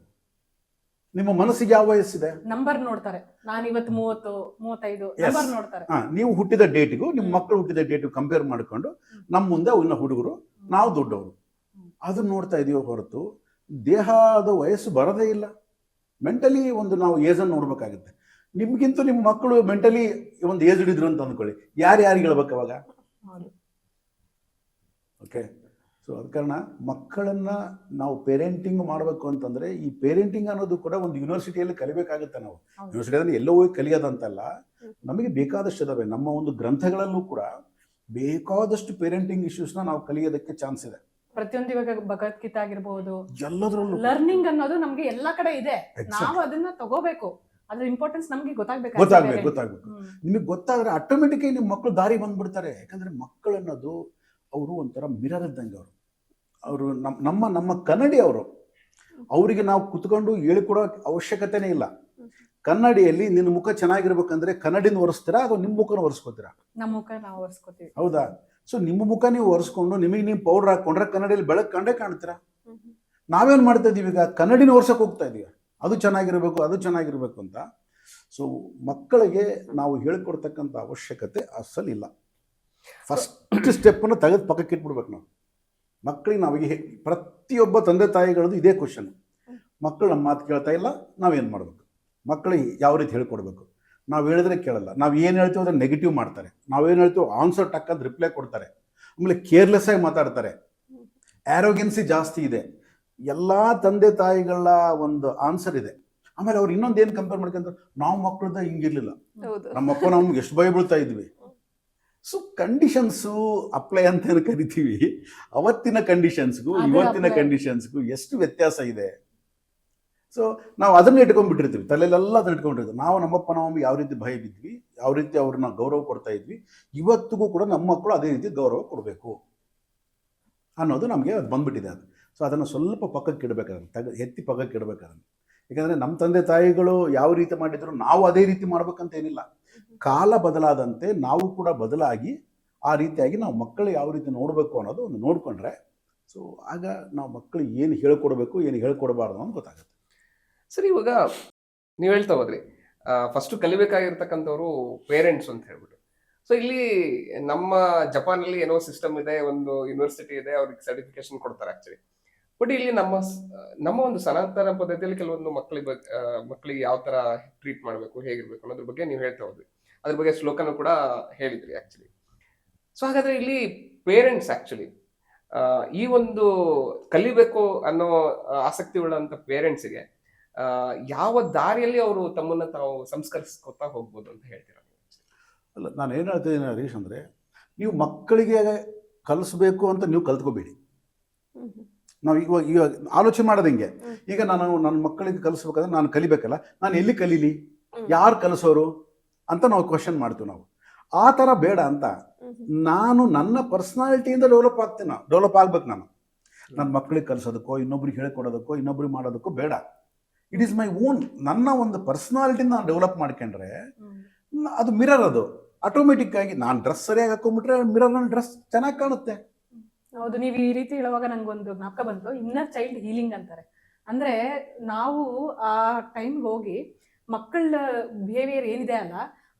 ನಿಮ್ಮ ಮನಸ್ಸಿಗೆ ಯಾವ ವಯಸ್ಸಿದೆ? ನಂಬರ್ ನೋಡ್ತಾರೆ. ನಾನು ಇವತ್ತು 30, 35 ನಂಬರ್ ನೋಡ್ತಾರೆ. ನೀವು ಹುಟ್ಟಿದ ಡೇಟಿಗೂ ನಿಮ್ಮ ಮಕ್ಕಳು ಹುಟ್ಟಿದ ಡೇಟಿಗೂ ಕಂಪೇರ್ ಮಾಡಿಕೊಂಡು ನಮ್ಮ ಮುಂದೆ ಇನ್ನು ಹುಡುಗರು, ನಾವು ದೊಡ್ಡವರು, ಅದನ್ನ ನೋಡ್ತಾ ಇದೀವಿ ಹೊರತು ದೇಹದ ವಯಸ್ಸು ಬರೋದೇ ಇಲ್ಲ. ಮೆಂಟಲಿ ಒಂದು ನಾವು ಏಜನ್ನು ನೋಡ್ಬೇಕಾಗುತ್ತೆ. ನಿಮ್ಗಿಂತೂ ನಿಮ್ಮ ಮಕ್ಕಳು ಮೆಂಟಲಿ ಒಂದು ಏಜ್ ಹಿಡಿದ್ರು ಅಂತ ಅಂದ್ಕೊಳ್ಳಿ, ಯಾರಿಗೆ ಹೇಳ್ಬೇಕು ಅವಾಗ? ಓಕೆ. ಸೊ ಅದ ಕಾರಣ ಮಕ್ಕಳನ್ನ ನಾವು ಪೇರೆಂಟಿಂಗ್ ಮಾಡಬೇಕು ಅಂತಂದ್ರೆ, ಈ ಪೇರೆಂಟಿಂಗ್ ಅನ್ನೋದು ಕೂಡ ಒಂದು ಯೂನಿವರ್ಸಿಟಿಯಲ್ಲಿ ಕಲಿಬೇಕಾಗುತ್ತೆ. ನಾವು ಯೂನಿವರ್ಸಿಟಿಯಲ್ಲಿ ಎಲ್ಲೋ ಹೋಗಿ ಕಲಿಯೋದಂತಲ್ಲ, ನಮಗೆ ಬೇಕಾದಷ್ಟು ಇದಾವೆ. ನಮ್ಮ ಒಂದು ಗ್ರಂಥಗಳಲ್ಲೂ ಕೂಡ ಬೇಕಾದಷ್ಟು ಪೇರೆಂಟಿಂಗ್ ಇಶ್ಯೂಸ್ನ ನಾವು ಕಲಿಯೋದಕ್ಕೆ ಚಾನ್ಸ್ ಇದೆ. ಪ್ರತಿಯೊಂದು ಇವಾಗ ಭಗವದ್ಗೀತೆ ಆಗಿರ್ಬೋದು, ಎಲ್ಲದರಲ್ಲೂ ಲರ್ನಿಂಗ್ ಅನ್ನೋದು ನಮ್ಗೆ ಎಲ್ಲಾ ಕಡೆ ಇದೆ. ನಾವು ಅದನ್ನ ತಗೋಬೇಕು. ಅದ್ರ ಇಂಪಾರ್ಟೆನ್ಸ್ ನಮ್ಗೆ ಗೊತ್ತಾಗ್ಬೇಕು. ನಿಮಗೆ ಗೊತ್ತಾದ್ರೆ ಆಟೋಮೆಟಿಕ್ ನಿಮ್ಮ ಮಕ್ಕಳು ದಾರಿ ಬಂದ್ಬಿಡ್ತಾರೆ. ಯಾಕಂದ್ರೆ ಮಕ್ಕಳು ಅನ್ನೋದು ಅವರು ಒಂಥರ ಮಿರರ್ ಇದ್ದಂಗೆ. ಅವರು ನಮ್ಮ ಕನ್ನಡಿ. ಅವರಿಗೆ ನಾವು ಕುತ್ಕೊಂಡು ಹೇಳಿಕೊಡೋ ಅವಶ್ಯಕತೆನೇ ಇಲ್ಲ. ಕನ್ನಡಿಯಲ್ಲಿ ನಿನ್ನ ಮುಖ ಚೆನ್ನಾಗಿರ್ಬೇಕಂದ್ರೆ ಕನ್ನಡಿನ ಒರೆಸ್ತೀರಾ ಅಥವಾ ನಿಮ್ಮ ಮುಖನ ಒರೆಸ್ಕೋತೀರಾ? ನಮ್ಮ ಮುಖ ನಾವು ಒರೆಸ್ಕೋತೀವಿ. ಹೌದಾ? ಸೊ ನಿಮ್ಮ ಮುಖ ನೀವು ಒರೆಸ್ಕೊಂಡು ನಿಮಗೆ ನೀವು ಪೌಡರ್ ಹಾಕೊಂಡ್ರೆ ಕನ್ನಡಿಯಲ್ಲಿ ಬೆಳಕು ಕಂಡೇ ಕಾಣ್ತೀರಾ. ನಾವೇನು ಮಾಡ್ತಾ ಇದೀವಿ ಈಗ? ಕನ್ನಡಿನ ಒರೆಸಕ್ಕೆ ಹೋಗ್ತಾ ಇದೀವಿ. ಅದು ಚೆನ್ನಾಗಿರ್ಬೇಕು ಅಂತ. ಸೊ ಮಕ್ಕಳಿಗೆ ನಾವು ಹೇಳಿಕೊಡ್ತಕ್ಕಂಥ ಅವಶ್ಯಕತೆ ಅಸಲು ಇಲ್ಲ. ಫಸ್ಟ್ ಸ್ಟೆಪ್ಪನ್ನು ತೆಗೆದು ಪಕ್ಕಕ್ಕೆ ಇಟ್ಬಿಡ್ಬೇಕು ನಾವು. ಮಕ್ಕಳಿಗೆ ನಾವೀಗ ಪ್ರತಿಯೊಬ್ಬ ತಂದೆ ತಾಯಿಗಳದ್ದು ಇದೇ ಕ್ವಶನ್. ಮಕ್ಕಳು ನಮ್ಮ ಮಾತು ಕೇಳ್ತಾ ಇಲ್ಲ, ನಾವೇನು ಮಾಡಬೇಕು? ಮಕ್ಕಳಿಗೆ ಯಾವ ರೀತಿ ಹೇಳ್ಕೊಡ್ಬೇಕು? ನಾವು ಹೇಳಿದ್ರೆ ಕೇಳಲ್ಲ. ನಾವು ಏನು ಹೇಳ್ತೀವಿ ಅದನ್ನು ನೆಗೆಟಿವ್ ಮಾಡ್ತಾರೆ. ನಾವೇನು ಹೇಳ್ತೀವಿ ಆನ್ಸರ್ ಟಕ್ಕಂತ ರಿಪ್ಲೈ ಕೊಡ್ತಾರೆ. ಆಮೇಲೆ ಕೇರ್ಲೆಸ್ ಆಗಿ ಮಾತಾಡ್ತಾರೆ. ಆ್ಯರೋಗೆನ್ಸಿ ಜಾಸ್ತಿ ಇದೆ. ಎಲ್ಲ ತಂದೆ ತಾಯಿಗಳ ಒಂದು ಆನ್ಸರ್ ಇದೆ. ಆಮೇಲೆ ಅವ್ರು ಇನ್ನೊಂದು ಏನು ಕಂಪೇರ್ ಮಾಡ್ಕೊಂತಾರೆ, ನಾವು ಮಕ್ಕಳದ ಹಿಂಗಿರ್ಲಿಲ್ಲ, ನಮ್ಮಪ್ಪ ನಮ್ಗೆ ಎಷ್ಟು ಭಯ ಬೀಳ್ತಾ ಇದ್ವಿ. ಸೊ ಕಂಡೀಷನ್ಸು ಅಪ್ಲೈ ಅಂತ ಏನು ಕರಿತೀವಿ, ಅವತ್ತಿನ ಕಂಡೀಷನ್ಸ್ಗೂ ಇವತ್ತಿನ ಕಂಡೀಷನ್ಸ್ಗೂ ಎಷ್ಟು ವ್ಯತ್ಯಾಸ ಇದೆ. ಸೊ ನಾವು ಅದನ್ನ ಇಟ್ಕೊಂಡ್ಬಿಟ್ಟಿರ್ತೀವಿ, ತಲೆಯಲ್ಲೆಲ್ಲ ಅದನ್ನ ಇಟ್ಕೊಂಡಿರ್ತೀವಿ. ನಾವು ನಮ್ಮಪ್ಪ ನಮ್ಮಮ್ಮ ಯಾವ ರೀತಿ ಭಯ ಬಿದ್ವಿ, ಯಾವ ರೀತಿ ಅವ್ರನ್ನ ಗೌರವ ಕೊಡ್ತಾ ಇದ್ವಿ, ಇವತ್ತಿಗೂ ಕೂಡ ನಮ್ಮ ಮಕ್ಕಳು ಅದೇ ರೀತಿ ಗೌರವ ಕೊಡಬೇಕು ಅನ್ನೋದು ನಮಗೆ ಅದು ಬಂದ್ಬಿಟ್ಟಿದೆ. ಅದು ಸೊ ಅದನ್ನು ಸ್ವಲ್ಪ ಪಕ್ಕಕ್ಕೆ ಇಡಬೇಕಾದ್ರೆ, ಎತ್ತಿ ಪಕ್ಕಕ್ಕೆ ಇಡಬೇಕಾದ್ರೆ. ಯಾಕಂದರೆ ನಮ್ಮ ತಂದೆ ತಾಯಿಗಳು ಯಾವ ರೀತಿ ಮಾಡಿದ್ರು ನಾವು ಅದೇ ರೀತಿ ಮಾಡ್ಬೇಕಂತ ಏನಿಲ್ಲ. ಕಾಲ ಬದಲಾದಂತೆ ನಾವು ಕೂಡ ಬದಲಾಗಿ ಆ ರೀತಿಯಾಗಿ ನಾವು ಮಕ್ಕಳು ಯಾವ ರೀತಿ ನೋಡಬೇಕು ಅನ್ನೋದು ಒಂದು ನೋಡಿಕೊಂಡ್ರೆ ಸೊ ಆಗ ನಾವು ಮಕ್ಕಳಿಗೆ ಏನು ಹೇಳ್ಕೊಡ್ಬೇಕು ಏನು ಹೇಳ್ಕೊಡ್ಬಾರ್ದು ಅಂತ ಗೊತ್ತಾಗುತ್ತೆ. ಸರಿ, ಇವಾಗ ನೀವು ಹೇಳ್ತಾ ಹೋದ್ರಿ ಫಸ್ಟ್ ಕಲಿಬೇಕಾಗಿರ್ತಕ್ಕಂಥವ್ರು ಪೇರೆಂಟ್ಸ್ ಅಂತ ಹೇಳ್ಬಿಟ್ಟು. ಸೊ ಇಲ್ಲಿ ನಮ್ಮ ಜಪಾನಲ್ಲಿ ಏನೋ ಸಿಸ್ಟಮ್ ಇದೆ, ಒಂದು ಯೂನಿವರ್ಸಿಟಿ ಇದೆ, ಅವ್ರಿಗೆ ಸರ್ಟಿಫಿಕೇಶನ್ ಕೊಡ್ತಾರೆ ಆಕ್ಚುಲಿ. ಬಟ್ ಇಲ್ಲಿ ನಮ್ಮ ಒಂದು ಸನಾತನ ಪದ್ಧತಿಯಲ್ಲಿ ಕೆಲವೊಂದು ಮಕ್ಕಳಿಗೆ ಯಾವ ತರ ಟ್ರೀಟ್ ಮಾಡಬೇಕು, ಹೇಗಿರ್ಬೇಕು ಅನ್ನೋದ್ರ ಬಗ್ಗೆ ನೀವು ಹೇಳ್ತಾ ಹೋದ್ರಿ. ಅದ್ರ ಬಗ್ಗೆ ಶ್ಲೋಕನು ಕೂಡ ಹೇಳಿದ್ರಿ ಆಕ್ಚುಲಿ. ಸೊ ಹಾಗಾದ್ರೆ ಇಲ್ಲಿ ಪೇರೆಂಟ್ಸ್ ಆಕ್ಚುಲಿ ಈ ಒಂದು ಕಲಿಬೇಕು ಅನ್ನೋ ಆಸಕ್ತಿ ಉಳ್ಳಂತ ಪೇರೆಂಟ್ಸ್ಗೆ ಯಾವ ದಾರಿಯಲ್ಲಿ ಅವರು ತಮ್ಮನ್ನ ತಾವು ಸಂಸ್ಕರಿಸ್ಕೊತಾ ಹೋಗ್ಬೋದು ಅಂತ ಹೇಳ್ತೀರಾ? ಅಲ್ಲ, ನಾನು ಏನು ಹೇಳ್ತಿದ್ದೀನಿ ಹರೀಶ್ ಅಂದರೆ, ನೀವು ಮಕ್ಕಳಿಗೆ ಕಲಿಸ್ಬೇಕು ಅಂತ ನೀವು ಕಲ್ತ್ಕೋಬೇಡಿ. ನಾವು ಇವಾಗ ಆಲೋಚನೆ ಮಾಡೋದು ಹಿಂಗೆ, ಈಗ ನಾನು ನನ್ನ ಮಕ್ಕಳಿಗೆ ಕಲಿಸ್ಬೇಕಾದ್ರೆ ನಾನು ಕಲಿಬೇಕಲ್ಲ, ನಾನು ಎಲ್ಲಿ ಕಲೀಲಿ, ಯಾರು ಕಲಿಸೋರು ಅಂತ ನಾವು ಕ್ವಶನ್ ಮಾಡ್ತೀವಿ. ನಾವು ಆ ಥರ ಬೇಡ ಅಂತ ನಾನು ನನ್ನ ಪರ್ಸ್ನಾಲಿಟಿಯಿಂದ ಡೆವಲಪ್ ಆಗ್ಬೇಕು. ನಾನು ನನ್ನ ಮಕ್ಕಳಿಗೆ ಕಲಿಸೋದಕ್ಕೋ ಇನ್ನೊಬ್ರಿಗೆ ಹೇಳ್ಕೊಡೋದಕ್ಕೋ ಇನ್ನೊಬ್ರಿಗೆ ಮಾಡೋದಕ್ಕೋ ಬೇಡ. ಇಟ್ ಈಸ್ ಮೈ ಓನ್, ನನ್ನ ಒಂದು ಪರ್ಸ್ನಾಲಿಟಿನ ನಾನು ಡೆವಲಪ್ ಮಾಡ್ಕೊಂಡ್ರೆ ಅದು ಮಿರರ್, ಅದು ಆಟೋಮೆಟಿಕ್ ಆಗಿ ನಾನು ಡ್ರೆಸ್ ಸರಿಯಾಗಿ ಹಾಕೊಂಡ್ಬಿಟ್ರೆ ಮಿರರ್ ನನ್ನ ಡ್ರೆಸ್ ಚೆನ್ನಾಗಿ ಕಾಣುತ್ತೆ. ಹೌದು, ನೀವು ಈ ರೀತಿ ಹೇಳುವಾಗ ನಂಗೊಂದು ಜ್ಞಾಪಕ ಬಂತು. ಇನ್ನರ್ ಚೈಲ್ಡ್ ಹೀಲಿಂಗ್ ಅಂತಾರೆ. ಅಂದ್ರೆ ನಾವು ಆ ಟೈಮ್ಗೆ ಹೋಗಿ ಮಕ್ಕಳ ಬಿಹೇವಿಯರ್ ಏನಿದೆ ಅಲ್ಲ,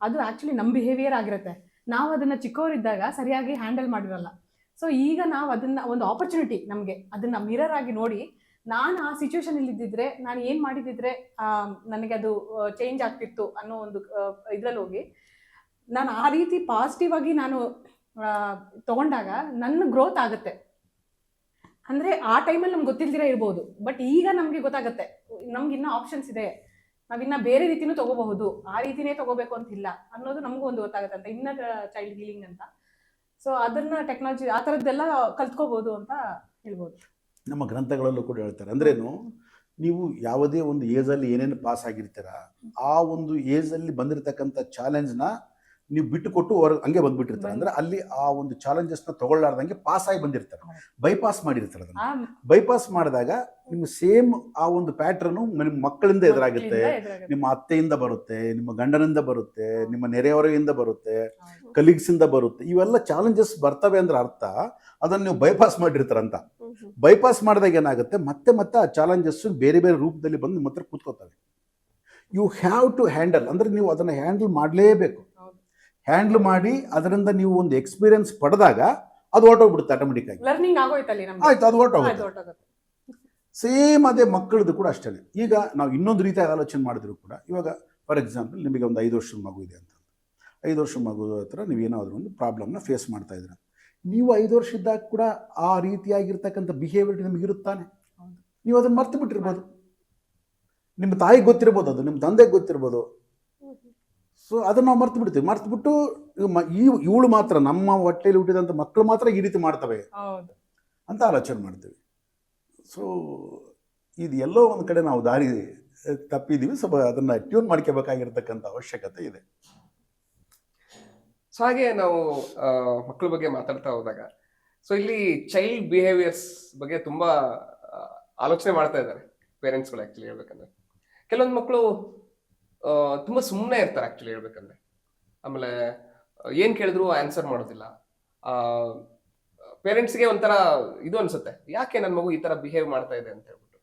ಅದು ಆಕ್ಚುಲಿ ನಮ್ಮ ಬಿಹೇವಿಯರ್ ಆಗಿರುತ್ತೆ. ನಾವು ಅದನ್ನ ಚಿಕ್ಕವರಿದ್ದಾಗ ಸರಿಯಾಗಿ ಹ್ಯಾಂಡಲ್ ಮಾಡಿರಲ್ಲ. ಸೊ ಈಗ ನಾವು ಅದನ್ನ ಒಂದು ಆಪರ್ಚುನಿಟಿ, ನಮಗೆ ಅದನ್ನ ಮಿರರ್ ಆಗಿ ನೋಡಿ, ನಾನು ಆ ಸಿಚುವೇಶನ್ ಅಲ್ಲಿ ಇದ್ದಿದ್ರೆ ನಾನು ಏನ್ ಮಾಡಿದಿದ್ರೆ ನನಗೆ ಅದು ಚೇಂಜ್ ಆಗ್ತಿತ್ತು ಅನ್ನೋ ಒಂದು ಇದ್ರಲ್ಲಿ ಹೋಗಿ ನಾನು ಆ ರೀತಿ ಪಾಸಿಟಿವ್ ಆಗಿ ನಾನು ತಗೊಂಡಾಗ ನನ್ನ ಗ್ರೋತ್ ಆಗುತ್ತೆ. ಅಂದ್ರೆ ಆ ಟೈಮಲ್ಲಿ ನಮ್ಗೆ ಗೊತ್ತಿಲ್ದಿರ ಇರ್ಬೋದು, ಬಟ್ ಈಗ ನಮ್ಗೆ ಗೊತ್ತಾಗುತ್ತೆ ನಮ್ಗೆ ಇನ್ನ ಆಪ್ಷನ್ಸ್ ಇದೆ, ನಾವಿನ್ನ ಬೇರೆ ರೀತಿನೂ ತಗೋಬಹುದು, ಆ ರೀತಿನೇ ತಗೋಬೇಕು ಅಂತಿಲ್ಲ ಅನ್ನೋದು ನಮಗೂ ಒಂದು ಗೊತ್ತಾಗುತ್ತೆ ಅಂತ, ಇನ್ನರ್ ಚೈಲ್ಡ್ ಹೀಲಿಂಗ್ ಅಂತ. ಸೊ ಅದನ್ನ ಟೆಕ್ನಾಲಜಿ ಆ ಥರದ್ದೆಲ್ಲ ಕಲ್ತ್ಕೋಬಹುದು ಅಂತ ಹೇಳ್ಬೋದು. ನಮ್ಮ ಗ್ರಂಥಗಳಲ್ಲೂ ಕೂಡ ಹೇಳ್ತಾರೆ. ಅಂದ್ರೇನು, ನೀವು ಯಾವುದೇ ಒಂದು ಏಜಲ್ಲಿ ಏನೇನು ಪಾಸ್ ಆಗಿರ್ತೀರ, ಆ ಒಂದು ಏಜಲ್ಲಿ ಬಂದಿರತಕ್ಕಂಥ ಚಾಲೆಂಜ್ನ ನೀವು ಬಿಟ್ಟು ಕೊಟ್ಟು ಅವ್ರು ಹಂಗೆ ಬಂದ್ಬಿಟ್ಟಿರ್ತಾರೆ. ಅಂದ್ರೆ ಅಲ್ಲಿ ಆ ಒಂದು ಚಾಲೆಂಜಸ್ನ ತಗೊಳ್ಳಾರ್ದಂಗೆ ಪಾಸ್ ಆಗಿ ಬಂದಿರ್ತಾರೆ, ಬೈಪಾಸ್ ಮಾಡಿರ್ತಾರೆ. ಅದನ್ನ ಬೈಪಾಸ್ ಮಾಡಿದಾಗ ನಿಮ್ಮ ಸೇಮ್ ಆ ಒಂದು ಪ್ಯಾಟ್ರನು ನಿಮ್ಮ ಮಕ್ಕಳಿಂದ ಎದುರಾಗುತ್ತೆ, ನಿಮ್ಮ ಅತ್ತೆಯಿಂದ ಬರುತ್ತೆ, ನಿಮ್ಮ ಗಂಡನಿಂದ ಬರುತ್ತೆ, ನಿಮ್ಮ ನೆರೆಯವರಿಂದ ಬರುತ್ತೆ, ಕಲೀಗ್ಸಿಂದ ಬರುತ್ತೆ. ಇವೆಲ್ಲ ಚಾಲೆಂಜಸ್ ಬರ್ತವೆ ಅಂದ್ರೆ ಅರ್ಥ ಅದನ್ನು ನೀವು ಬೈಪಾಸ್ ಮಾಡಿರ್ತಾರಂತ. ಬೈಪಾಸ್ ಮಾಡಿದಾಗ ಏನಾಗುತ್ತೆ, ಮತ್ತೆ ಮತ್ತೆ ಆ ಚಾಲೆಂಜಸ್ ಬೇರೆ ಬೇರೆ ರೂಪದಲ್ಲಿ ಬಂದು ನಿಮ್ಮ ಹತ್ರ ಕೂತ್ಕೋತವೆ. ಯು ಹ್ಯಾವ್ ಟು ಹ್ಯಾಂಡಲ್, ಅಂದ್ರೆ ನೀವು ಅದನ್ನು ಹ್ಯಾಂಡಲ್ ಮಾಡಲೇಬೇಕು. ಹ್ಯಾಂಡಲ್ ಮಾಡಿ ಅದರಿಂದ ನೀವು ಒಂದು ಎಕ್ಸ್ಪೀರಿಯನ್ಸ್ ಪಡೆದಾಗ ಅದು ಹೊರಟೋಗ್ಬಿಡುತ್ತೆ ಆಟೋಮೆಟಿಕ್ ಆಗಿ. ಲರ್ನಿಂಗ್ ಆಗೋಯ್ತಲ್ಲಿ ನಮ್ಗೆ. ಆಯ್ತು, ಅದು ಹೊರಟೋಗುತ್ತೆ. ಸೇಮ್ ಅದೇ ಮಕ್ಕಳದು ಕೂಡ ಅಷ್ಟೇ. ಈಗ ನಾವು ಇನ್ನೊಂದು ರೀತಿಯಾಗಿ ಆಲೋಚನೆ ಮಾಡಿದ್ರು ಕೂಡ, ಇವಾಗ ಫಾರ್ ಎಕ್ಸಾಂಪಲ್ ನಿಮಗೆ ಒಂದು 5 ವರ್ಷದ ಮಗು ಇದೆ ಅಂತ, 5 ವರ್ಷದ ಮಗು ಹತ್ರ ನೀವು ಏನಾದರೂ ಒಂದು ಪ್ರಾಬ್ಲಮ್ನ ಫೇಸ್ ಮಾಡ್ತಾ ಇದ್ದೀರ. ನೀವು 5 ವರ್ಷ ಇದ್ದಾಗ ಕೂಡ ಆ ರೀತಿಯಾಗಿರ್ತಕ್ಕಂಥ ಬಿಹೇವಿಯರ್ ನಿಮಗೆ ಇರುತ್ತಾನೆ. ನೀವು ಅದನ್ನು ಮರ್ತು ಬಿಟ್ಟಿರ್ಬೋದು, ನಿಮ್ಮ ತಾಯಿಗೆ ಗೊತ್ತಿರ್ಬೋದು, ಅದು ನಿಮ್ಮ ತಂದೆಗೆ ಗೊತ್ತಿರ್ಬೋದು. ಸೊ ಅದನ್ನು ನಾವು ಮರ್ತು ಬಿಡ್ತೀವಿ. ಮರ್ತು ಇವಳು ಮಾತ್ರ, ನಮ್ಮ ಹೊಟ್ಟೆಯಲ್ಲಿ ಹುಟ್ಟಿದಂಥ ಮಕ್ಕಳು ಮಾತ್ರ ಈ ರೀತಿ ಮಾಡ್ತವೆ ಅಂತ ಆಲೋಚನೆ ಮಾಡ್ತೀವಿ. ಸೊ ಇದು ಎಲ್ಲೋ ಒಂದು ಕಡೆ ನಾವು ದಾರಿ ತಪ್ಪಿದ್ದೀವಿ. ಸ್ವಲ್ಪ ಅದನ್ನು ಟ್ಯೂನ್ ಮಾಡ್ಕೋಬೇಕಾಗಿರ್ತಕ್ಕಂಥ ಅವಶ್ಯಕತೆ ಇದೆ. ಸೊ ಹಾಗೆ ನಾವು ಮಕ್ಕಳ ಬಗ್ಗೆ ಮಾತಾಡ್ತಾ ಹೋದಾಗ, ಸೊ ಇಲ್ಲಿ ಚೈಲ್ಡ್ ಬಿಹೇವಿಯರ್ಸ್ ಬಗ್ಗೆ ತುಂಬಾ ಆಲೋಚನೆ ಮಾಡ್ತಾ ಇದ್ದಾರೆ ಪೇರೆಂಟ್ಸ್ಗಳು. ಆಕ್ಚುಲಿ ಹೇಳ್ಬೇಕಂದ್ರೆ ಕೆಲವೊಂದು ಮಕ್ಕಳು ತುಂಬಾ ಸುಮ್ಮನೆ ಇರ್ತಾರೆ ಆಕ್ಚುಲಿ ಹೇಳ್ಬೇಕಂದ್ರೆ. ಆಮೇಲೆ ಏನ್ ಕೇಳಿದ್ರು ಆನ್ಸರ್ ಮಾಡೋದಿಲ್ಲ. ಪೇರೆಂಟ್ಸ್ಗೆ ಒಂಥರ ಇದು ಅನ್ಸುತ್ತೆ, ಯಾಕೆ ನನ್ನ ಮಗು ಈ ತರ ಬಿಹೇವ್ ಮಾಡ್ತಾ ಇದೆ ಅಂತ ಹೇಳ್ಬಿಟ್ಟು.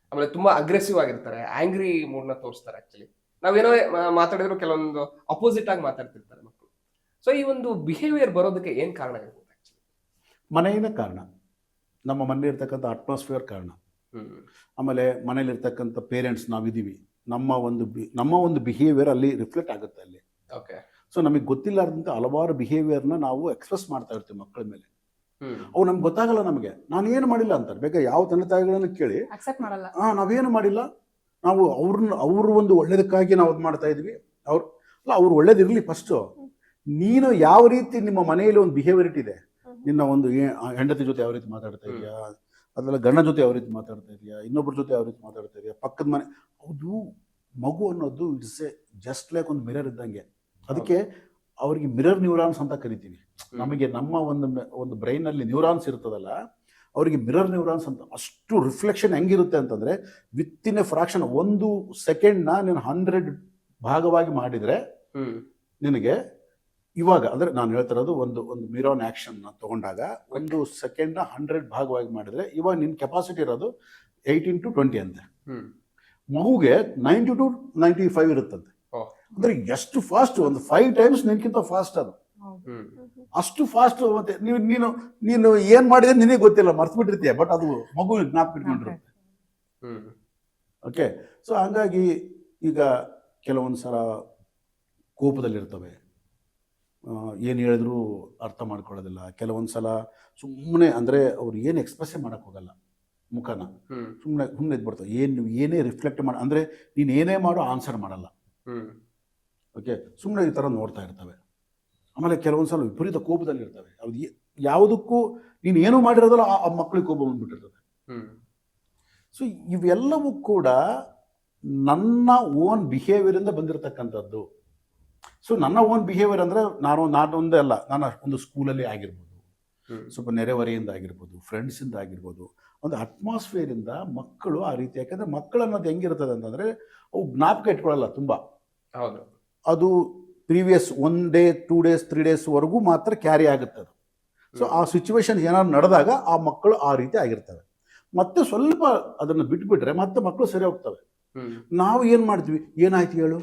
ಆಮೇಲೆ ತುಂಬಾ ಅಗ್ರೆಸಿವ್ ಆಗಿರ್ತಾರೆ, ಆಂಗ್ರಿ ಮೂಡ್ನ ತೋರಿಸ್ತಾರೆ. ಆಕ್ಚುಲಿ ನಾವೇನೋ ಮಾತಾಡಿದ್ರು ಕೆಲವೊಂದು ಅಪೋಸಿಟ್ ಆಗಿ ಮಾತಾಡ್ತಿರ್ತಾರೆ ಮಕ್ಕಳು. ಸೊ ಈ ಒಂದು ಬಿಹೇವಿಯರ್ ಬರೋದಕ್ಕೆ ಏನ್ ಕಾರಣ ಇರ್ಬೋದು? ಆಕ್ಚುಲಿ ಮನೆಯಿಂದ ಕಾರಣ, ನಮ್ಮ ಮನೇಲಿ ಇರ್ತಕ್ಕಂಥ ಅಟ್ಮಾಸ್ಫಿಯರ್ ಕಾರಣ. ಆಮೇಲೆ ಮನೇಲಿರ್ತಕ್ಕಂಥ ಪೇರೆಂಟ್ಸ್ ನಾವಿದ್ದೀವಿ, ನಮ್ಮ ಒಂದು ಬಿಹೇವಿಯರ್ ಅಲ್ಲಿ ರಿಫ್ಲೆಕ್ಟ್ ಆಗುತ್ತೆ ಅಲ್ಲಿ. ಓಕೆ. ಸೊ ನಮಗೆ ಗೊತ್ತಿಲ್ಲಾರ್ದಂತೆ ಹಲವಾರು ಬಿಹೇವಿಯರ್ನ ನಾವು ಎಕ್ಸ್ಪ್ರೆಸ್ ಮಾಡ್ತಾ ಇರ್ತೀವಿ ಮಕ್ಕಳ ಮೇಲೆ. ಅವು ನಮ್ಗೆ ಗೊತ್ತಾಗಲ್ಲ. ನಮಗೆ ನಾನು ಏನು ಮಾಡಿಲ್ಲ ಅಂತಾರೆ. ಬೇಕಾ ಯಾವ ತಂದೆ ತಾಯಿಗಳನ್ನು ಕೇಳಿ, ಅಕ್ಸೆಪ್ಟ್ ಮಾಡಲ್ಲ. ನಾವೇನು ಮಾಡಿಲ್ಲ, ನಾವು ಅವ್ರ ಒಂದು ಒಳ್ಳೇದಕ್ಕಾಗಿ ನಾವು ಅದು ಮಾಡ್ತಾ ಇದ್ವಿ. ಅವ್ರು ಒಳ್ಳೇದಿರಲಿ ಫಸ್ಟು. ನೀನು ಯಾವ ರೀತಿ ನಿಮ್ಮ ಮನೆಯಲ್ಲಿ ಒಂದು ಬಿಹೇವಿಯರ್ ಇಟ್ಟಿದೆ, ನಿನ್ನ ಒಂದು ಹೆಂಡತಿ ಜೊತೆ ಯಾವ ರೀತಿ ಮಾತಾಡ್ತಾ ಇದೆಯಾ, ಅದೆಲ್ಲ ಗಂಡ ಜೊತೆ ಯಾವ ರೀತಿ ಮಾತಾಡ್ತಾ ಇದೆಯಾ, ಇನ್ನೊಬ್ಬರ ಜೊತೆ ಯಾವ ರೀತಿ ಮಾತಾಡ್ತಾ ಇದೆಯಾ, ಪಕ್ಕದ ಮನೆ, ಅದು ಮಗು ಅನ್ನೋದು ಇಟ್ಸ್ ಎ ಜಸ್ಟ್ ಲೈಕ್ ಒಂದು ಮಿರರ್ ಇದ್ದಂಗೆ. ಅದಕ್ಕೆ ಅವರಿಗೆ ಮಿರರ್ ನ್ಯೂರಾನ್ಸ್ ಅಂತ ಕರಿತೀವಿ. ನಮಗೆ ನಮ್ಮ ಒಂದು ಬ್ರೈನಲ್ಲಿ ನ್ಯೂರಾನ್ಸ್ ಇರ್ತದಲ್ಲ, ಅವರಿಗೆ ಮಿರರ್ ನ್ಯೂರಾನ್ಸ್ ಅಂತ. ಅಷ್ಟು ರಿಫ್ಲೆಕ್ಷನ್ ಹೆಂಗಿರುತ್ತೆ ಅಂತಂದರೆ, ವಿತ್ತಿನ್ ಎ ಫ್ರಾಕ್ಷನ್ 1 ಸೆಕೆಂಡ್ನ ನೀನು 100 ಭಾಗವಾಗಿ ಮಾಡಿದರೆ ನಿನಗೆ ಇವಾಗ ಅಂದರೆ ನಾನು ಹೇಳ್ತಿರೋದು ಒಂದು ಮಿರಾನ್ ಆ್ಯಕ್ಷನ್ನ ತೊಗೊಂಡಾಗ ಒಂದು ಸೆಕೆಂಡ್ನ 100 ಭಾಗವಾಗಿ ಮಾಡಿದರೆ ಇವಾಗ ನಿನ್ನ ಕೆಪಾಸಿಟಿ ಇರೋದು 18 to 20 ಅಂತೆ. ಹ್ಮ್ ಮಗುಗೆ 90 to 95 ಇರುತ್ತಂತೆ. ಓಹ್. ಅಂದರೆ ಎಷ್ಟು ಫಾಸ್ಟ್, ಒಂದು 5 times ನಿನ್ಕಿಂತ ಫಾಸ್ಟ್ ಅದು. ಹ್ಮ್ ಅಷ್ಟು ಫಾಸ್ಟ್. ಮತ್ತೆ ನೀನು ಏನು ಮಾಡಿದ್ರೆ ನಿನಗೆ ಗೊತ್ತಿಲ್ಲ, ಮರ್ತು ಬಿಟ್ಟಿರ್ತೀಯ, ಬಟ್ ಅದು ಮಗು ಜ್ಞಾಪಕ ಇಟ್ಕೊಂಡಿರುತ್ತೆ. ಹ್ಮ್ ಓಕೆ. ಸೊ ಹಂಗಾಗಿ ಈಗ ಕೆಲವೊಂದು ಸಲ ಕೋಪದಲ್ಲಿರ್ತವೆ, ಏನು ಹೇಳಿದ್ರು ಅರ್ಥ ಮಾಡ್ಕೊಳ್ಳೋದಿಲ್ಲ. ಕೆಲವೊಂದು ಸಲ ಸುಮ್ಮನೆ ಅಂದರೆ ಅವ್ರು ಏನು ಎಕ್ಸ್ಪ್ರೆಸ್ಸೇ ಮಾಡೋಕ್ಕೆ ಹೋಗಲ್ಲ, ಮುಖನ ಹ್ಮ್ ಸುಮ್ಮನೆ ಇದ್ಬಿಡ್ತಾವೆ. ನೀವು ಏನೇ ರಿಫ್ಲೆಕ್ಟ್ ಮಾಡಿ ಅಂದರೆ ನೀನು ಏನೇ ಮಾಡೋ ಆನ್ಸರ್ ಮಾಡಲ್ಲ. ಹ್ಮ್ ಓಕೆ, ಸುಮ್ಮನೆ ಈ ಥರ ನೋಡ್ತಾ ಇರ್ತವೆ. ಆಮೇಲೆ ಕೆಲವೊಂದು ಸಲ ವಿಪರೀತ ಕೋಪದಲ್ಲಿರ್ತವೆ. ಅದು ಯಾವುದಕ್ಕೂ ನೀನು ಏನೂ ಮಾಡಿರೋದಲ್ಲ ಆ ಮಕ್ಕಳಿಗೆ ಕೋಪ ಬಂದ್ಬಿಟ್ಟಿರ್ತದೆ. ಹ್ಮ್ ಸೊ ಇವೆಲ್ಲವೂ ಕೂಡ ನನ್ನ ಓನ್ ಬಿಹೇವಿಯರಿಂದ ಬಂದಿರತಕ್ಕಂಥದ್ದು. ಸೊ ನನ್ನ ಓನ್ ಬಿಹೇವಿಯರ್ ಅಂದರೆ ನಾನೊಂದೇ ಅಲ್ಲ, ನಾನು ಒಂದು ಸ್ಕೂಲಲ್ಲಿ ಆಗಿರ್ಬೋದು, ಹ್ಮ್ ಸ್ವಲ್ಪ ನೆರೆಹೊರೆಯಿಂದ ಆಗಿರ್ಬೋದು, ಫ್ರೆಂಡ್ಸಿಂದ ಆಗಿರ್ಬೋದು, ಒಂದು ಅಟ್ಮಾಸ್ಫಿಯರಿಂದ ಮಕ್ಕಳು ಆ ರೀತಿ. ಯಾಕಂದರೆ ಮಕ್ಕಳು ಅನ್ನೋದು ಹೆಂಗಿರ್ತದೆ ಅಂತಂದರೆ ಅವು ಜ್ಞಾಪಕ ಇಟ್ಕೊಳ್ಳಲ್ಲ ತುಂಬ. ಹೌದು. ಅದು ಪ್ರೀವಿಯಸ್ 1 day 2 days 3 daysವರೆಗೂ ಮಾತ್ರ ಕ್ಯಾರಿ ಆಗುತ್ತೆ ಅದು. ಸೊ ಆ ಸಿಚುವೇಶನ್ ಏನಾದ್ರು ನಡೆದಾಗ ಆ ಮಕ್ಕಳು ಆ ರೀತಿ ಆಗಿರ್ತವೆ. ಮತ್ತೆ ಸ್ವಲ್ಪ ಅದನ್ನು ಬಿಟ್ಬಿಟ್ರೆ ಮತ್ತೆ ಮಕ್ಕಳು ಸರಿ ಹೋಗ್ತವೆ. ಹ್ಮ್ ನಾವು ಏನು ಮಾಡ್ತೀವಿ, ಏನಾಯ್ತು ಹೇಳು,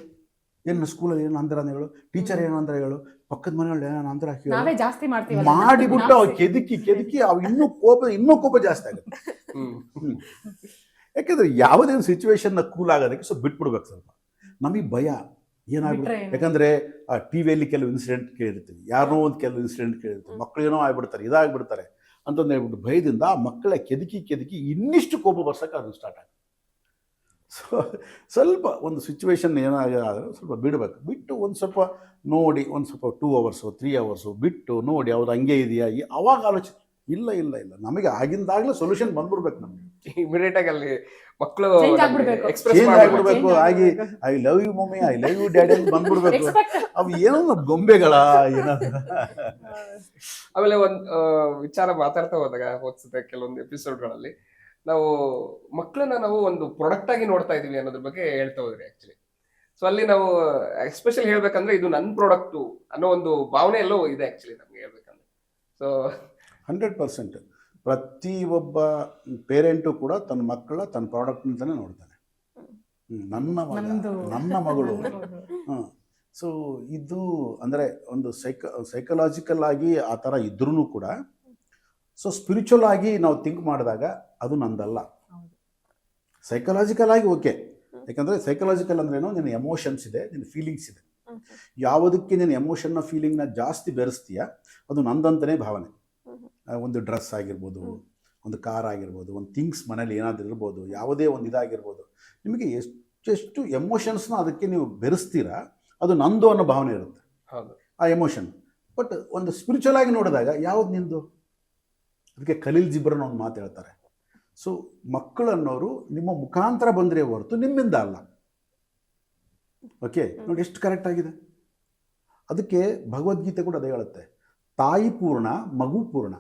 ಏನು ಸ್ಕೂಲಲ್ಲಿ ಏನು ಅಂದ್ರ ಹೇಳು, ಟೀಚರ್ ಏನು ಅಂದ್ರೆ ಹೇಳು, ಪಕ್ಕದ ಮನೆಯೊಳಗೆ ಏನು ಅಂದ್ರ ನಾವೇ ಜಾಸ್ತಿ ಮಾಡ್ತೀವಿ ಮಾಡಿಬಿಟ್ಟು ಅವ್ ಕೆದಕಿ ಅವ್ ಇನ್ನೂ ಕೋಪ ಜಾಸ್ತಿ ಆಗುತ್ತೆ. ಹ್ಮ್ ಯಾಕಂದ್ರೆ ಯಾವುದೇ ಸಿಚುವೇಶನ್ನ ಕೂಲ್ ಆಗೋದಕ್ಕೆ ಸ್ವಲ್ಪ ಬಿಟ್ಬಿಡ್ಬೇಕು. ಸ್ವಲ್ಪ ನಮಗೆ ಭಯ ಏನಾಗ್ಬಿಡುತ್ತೆ. ಯಾಕಂದ್ರೆ ಆ ಟಿವಿಯಲ್ಲಿ ಕೆಲವು ಇನ್ಸಿಡೆಂಟ್ ಕೇಳಿರ್ತೀವಿ, ಯಾರನ್ನೋ ಒಂದು ಕೆಲವು ಇನ್ಸಿಡೆಂಟ್ ಕೇಳಿರ್ತೀವಿ, ಮಕ್ಕಳು ಏನೋ ಆಗ್ಬಿಡ್ತಾರೆ, ಇದಾಗ್ಬಿಡ್ತಾರೆ ಅಂತಂದು ಹೇಳ್ಬಿಟ್ಟು ಭಯದಿಂದ ಆ ಮಕ್ಕಳ ಕೆದಕಿ ಇನ್ನಿಷ್ಟು ಕೋಪ ಬರ್ಸಕ್ಕೆ ಅದನ್ನು ಸ್ಟಾರ್ಟ್ ಆಗುತ್ತೆ. ಸೊ ಸ್ವಲ್ಪ ಒಂದು ಸಿಚುವೇಶನ್ ಏನಾದರೂ ಸ್ವಲ್ಪ ಬಿಟ್ಟು ಒಂದು ಸ್ವಲ್ಪ ನೋಡಿ, ಒಂದು ಸ್ವಲ್ಪ 2 hours 3 hours ಬಿಟ್ಟು ನೋಡಿ ಅವ್ರು ಹಂಗೆ ಇದೆಯಾ, ಅವಾಗ ಆಲೋಚನೆ ಇಲ್ಲ ನಮಗೆ ಆಗಿಂದಾಗಲೇ ಸೊಲ್ಯೂಷನ್ ಬಂದ್ಬಿಡ್ಬೇಕು. ನಮಗೆ ಇಮಿಡಿಯೇಟ್ ಆಗಿ ಅಲ್ಲಿ ಮಕ್ಕಳು Change ಆಗ್ಬಿಡ್ಬೇಕು. ಎಕ್ಸ್ಪ್ರೆಸ್ ಚೇಂಜ್ ಮಾಡ್ಬಿಡ್ಬೇಕು. ಆಗ್ಬಿಡ್ಬೇಕು. ಆಗಿ I love you mummy, I love you daddy ಅಂತ ಬಂದ್ಬಿಡ್ಬೇಕು. ಅವು ಏನೋ ಗೊಂಬೆಗಳ ಏನಾದ್ರು. ಆಮೇಲೆ ಒಂದ್ ವಿಚಾರ ಮಾತಾಡ್ತಾ ಹೋದಾಗ ಹೋದ್ಸತೆ ಕೆಲವೊಂದು ಎಪಿಸೋಡ್ಗಳಲ್ಲಿ ನಾವು ಮಕ್ಕಳನ್ನ ನಾವು ಒಂದು ಪ್ರಾಡಕ್ಟ್ ಆಗಿ ನೋಡ್ತಾ ಇದೀವಿ ಅನ್ನೋದ್ರ ಬಗ್ಗೆ ಹೇಳ್ತಾ ಹೋದ್ರಿ ಆಕ್ಚುಲಿ. ಸೊ ಅಲ್ಲಿ ನಾವು ಎಸ್ಪೆಷಲಿ ಹೇಳ್ಬೇಕಂದ್ರೆ ಇದು ನನ್ನ ಪ್ರಾಡಕ್ಟ್ ಅನ್ನೋ ಒಂದು ಭಾವನೆ ಎಲ್ಲೋ ಇದೆ ಆಕ್ಚುಲಿ ನಮ್ಗೆ ಹೇಳ್ಬೇಕಂದ್ರೆ. ಸೊ 100% ಪ್ರತಿಯೊಬ್ಬ ಪೇರೆಂಟು ಕೂಡ ತನ್ನ ಮಕ್ಕಳ ತನ್ನ ಪ್ರಾಡಕ್ಟ್ ಅಂತಾನೆ ನೋಡ್ತಾನೆ. ನನ್ನ ಮಗ, ನನ್ನ ಮಗಳು. ಸೊ ಇದು ಅಂದರೆ ಒಂದು ಸೈಕಲಾಜಿಕಲ್ ಆಗಿ ಆ ಥರ ಇದ್ರೂ ಕೂಡ, ಸೊ ಸ್ಪಿರಿಚುವಲ್ ಆಗಿ ನಾವು ಥಿಂಕ್ ಮಾಡಿದಾಗ ಅದು ನಂದಲ್ಲ. ಸೈಕಲಾಜಿಕಲ್ ಆಗಿ ಓಕೆ, ಯಾಕಂದರೆ ಸೈಕಲಾಜಿಕಲ್ ಅಂದ್ರೇನು, ನಿನ್ನ ಎಮೋಷನ್ಸ್ ಇದೆ, ನಿನ್ನ ಫೀಲಿಂಗ್ಸ್ ಇದೆ. ಯಾವುದಕ್ಕೆ ನೀನು ಎಮೋಷನ್ನ ಫೀಲಿಂಗ್ನ ಜಾಸ್ತಿ ಬೆರೆಸ್ತೀಯ ಅದು ನಂದಂತನೇ ಭಾವನೆ. ಒಂದು ಡ್ರೆಸ್ ಆಗಿರ್ಬೋದು, ಒಂದು ಕಾರ್ ಆಗಿರ್ಬೋದು, ಒಂದು ಥಿಂಗ್ಸ್ ಮನೇಲಿ ಏನಾದರೂ ಇರ್ಬೋದು, ಯಾವುದೇ ಒಂದು ಇದಾಗಿರ್ಬೋದು, ನಿಮಗೆ ಎಷ್ಟು ಎಮೋಷನ್ಸ್ನ ಅದಕ್ಕೆ ನೀವು ಬೆರೆಸ್ತೀರಾ ಅದು ನಂದು ಅನ್ನೋ ಭಾವನೆ ಇರುತ್ತೆ ಆ ಎಮೋಷನ್. ಬಟ್ ಒಂದು ಸ್ಪಿರಿಚುವಲ್ ಆಗಿ ನೋಡಿದಾಗ ಯಾವ್ದು ನಿಂದು, ಅದಕ್ಕೆ ಖಲೀಲ್ ಜಿಬ್ರನ್ ಒಂದು ಮಾತು ಹೇಳ್ತಾರೆ. ಸೊ ಮಕ್ಕಳು ಅನ್ನೋರು ನಿಮ್ಮ ಮುಖಾಂತರ ಬಂದರೆ ಹೊರತು ನಿಮ್ಮಿಂದ ಅಲ್ಲ. ಓಕೆ, ನೋಡಿ ಎಷ್ಟು ಕರೆಕ್ಟ್ ಆಗಿದೆ. ಅದಕ್ಕೆ ಭಗವದ್ಗೀತೆ ಕೂಡ ಅದೇ ಹೇಳುತ್ತೆ, ತಾಯಿ ಪೂರ್ಣ ಮಗು ಪೂರ್ಣ.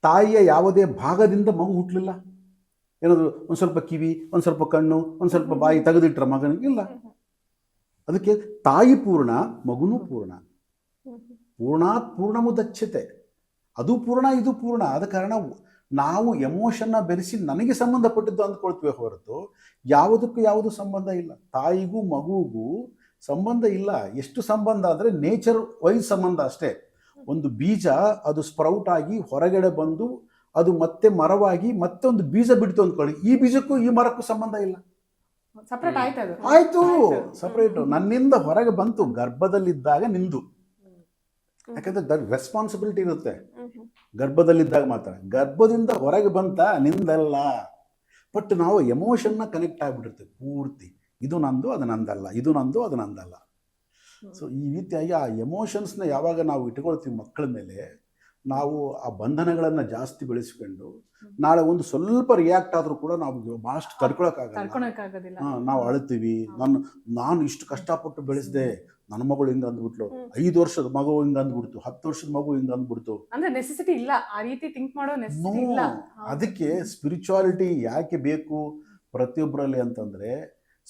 ತಾಯಿಯ ಯಾವುದೇ ಭಾಗದಿಂದ ಮಗು ಹುಟ್ಟಲಿಲ್ಲ. ಏನಾದರೂ ಒಂದು ಸ್ವಲ್ಪ ಕಿವಿ, ಒಂದು ಸ್ವಲ್ಪ ಕಣ್ಣು, ಒಂದು ಸ್ವಲ್ಪ ಬಾಯಿ ತೆಗೆದಿಟ್ರ ಮಗನಿಗೆ ಇಲ್ಲ. ಅದಕ್ಕೆ ತಾಯಿ ಪೂರ್ಣ ಮಗುನೂ ಪೂರ್ಣ. ಪೂರ್ಣಾತ್ ಪೂರ್ಣಮುದಚ್ಯತೆ. ಅದು ಪೂರ್ಣ ಇದು ಪೂರ್ಣ. ಆದ ಕಾರಣ ನಾವು ಎಮೋಷನ್ನ ಬೆರೆಸಿ ನನಗೆ ಸಂಬಂಧಪಟ್ಟಿದ್ದು ಅಂದ್ಕೊಳ್ತೀವಿ ಹೊರತು ಯಾವುದಕ್ಕೂ ಯಾವುದು ಸಂಬಂಧ ಇಲ್ಲ. ತಾಯಿಗೂ ಮಗುವಿಗೂ ಸಂಬಂಧ ಇಲ್ಲ. ಎಷ್ಟು ಸಂಬಂಧ ಅಂದರೆ ನೇಚರ್ ವೈಸ್ ಸಂಬಂಧ ಅಷ್ಟೇ. ಒಂದು ಬೀಜ ಅದು ಸ್ಪ್ರೌಟ್ ಆಗಿ ಹೊರಗಡೆ ಬಂದು ಅದು ಮತ್ತೆ ಮರವಾಗಿ ಮತ್ತೆ ಒಂದು ಬೀಜ ಬಿಡ್ತು ಅಂದ್ಕೊಳ್ಳಿ, ಈ ಬೀಜಕ್ಕೂ ಈ ಮರಕ್ಕೂ ಸಂಬಂಧ ಇಲ್ಲ. ಸಪ್ರೇಟ್ ಆಯ್ತು, ಸಪ್ರೇಟ್. ನನ್ನಿಂದ ಹೊರಗೆ ಬಂತು ಗರ್ಭದಲ್ಲಿದ್ದಾಗ ನಿಂದು. ಯಾಕಂದ್ರೆ ರೆಸ್ಪಾನ್ಸಿಬಿಲಿಟಿ ಇರುತ್ತೆ ಗರ್ಭದಲ್ಲಿದ್ದಾಗ ಮಾತ್ರ. ಗರ್ಭದಿಂದ ಹೊರಗೆ ಬಂತ ನಿಂದಲ್ಲ. ಬಟ್ ನಾವು ಎಮೋಷನ್ನ ಕನೆಕ್ಟ್ ಆಗಿಬಿಟ್ಟಿರ್ತೀವಿ ಪೂರ್ತಿ. ಇದು ನಂದು ಅದು ನಂದಲ್ಲ, ಇದು ನಂದು ಅದು ನಂದಲ್ಲ. ಸೊ ಈ ರೀತಿಯಾಗಿ ಆ ಎಮೋಷನ್ಸ್ನ ಯಾವಾಗ ನಾವು ಇಟ್ಕೊಳ್ತೀವಿ ಮಕ್ಕಳ ಮೇಲೆ, ನಾವು ಆ ಬಂಧನಗಳನ್ನು ಜಾಸ್ತಿ ಬೆಳೆಸ್ಕೊಂಡು ನಾಳೆ ಒಂದು ಸ್ವಲ್ಪ ರಿಯಾಕ್ಟ್ ಆದರೂ ಕೂಡ ನಾವು ಭಾಳಷ್ಟು ತಡ್ಕೊಳಕ್ಕಾಗಲ್ಲ. ನಾವು ಅಳ್ತೀವಿ. ನಾನು ಇಷ್ಟು ಕಷ್ಟಪಟ್ಟು ಬೆಳೆಸಿದೆ, ನನ್ನ ಮಗಳು ಹಿಂಗೆ ಅಂದ್ಬಿಟ್ಲು, 5 ವರ್ಷದ ಮಗು ಹಿಂಗೆ ಅಂದ್ಬಿಡ್ತು, 10 ವರ್ಷದ ಮಗು ಹಿಂಗೆ ಅಂದ್ಬಿಡ್ತು. ಅಂದ್ರೆ ನೆಸೆಸಿಟಿ ಇಲ್ಲ, ಆ ರೀತಿ ಥಿಂಕ್ ಮಾಡೋ ನೆಸೆಸಿಟಿ ಇಲ್ಲ. ಅದಕ್ಕೆ ಸ್ಪಿರಿಚುವಾಲಿಟಿ ಯಾಕೆ ಬೇಕು ಪ್ರತಿಯೊಬ್ಬರಲ್ಲಿ ಅಂತಂದರೆ,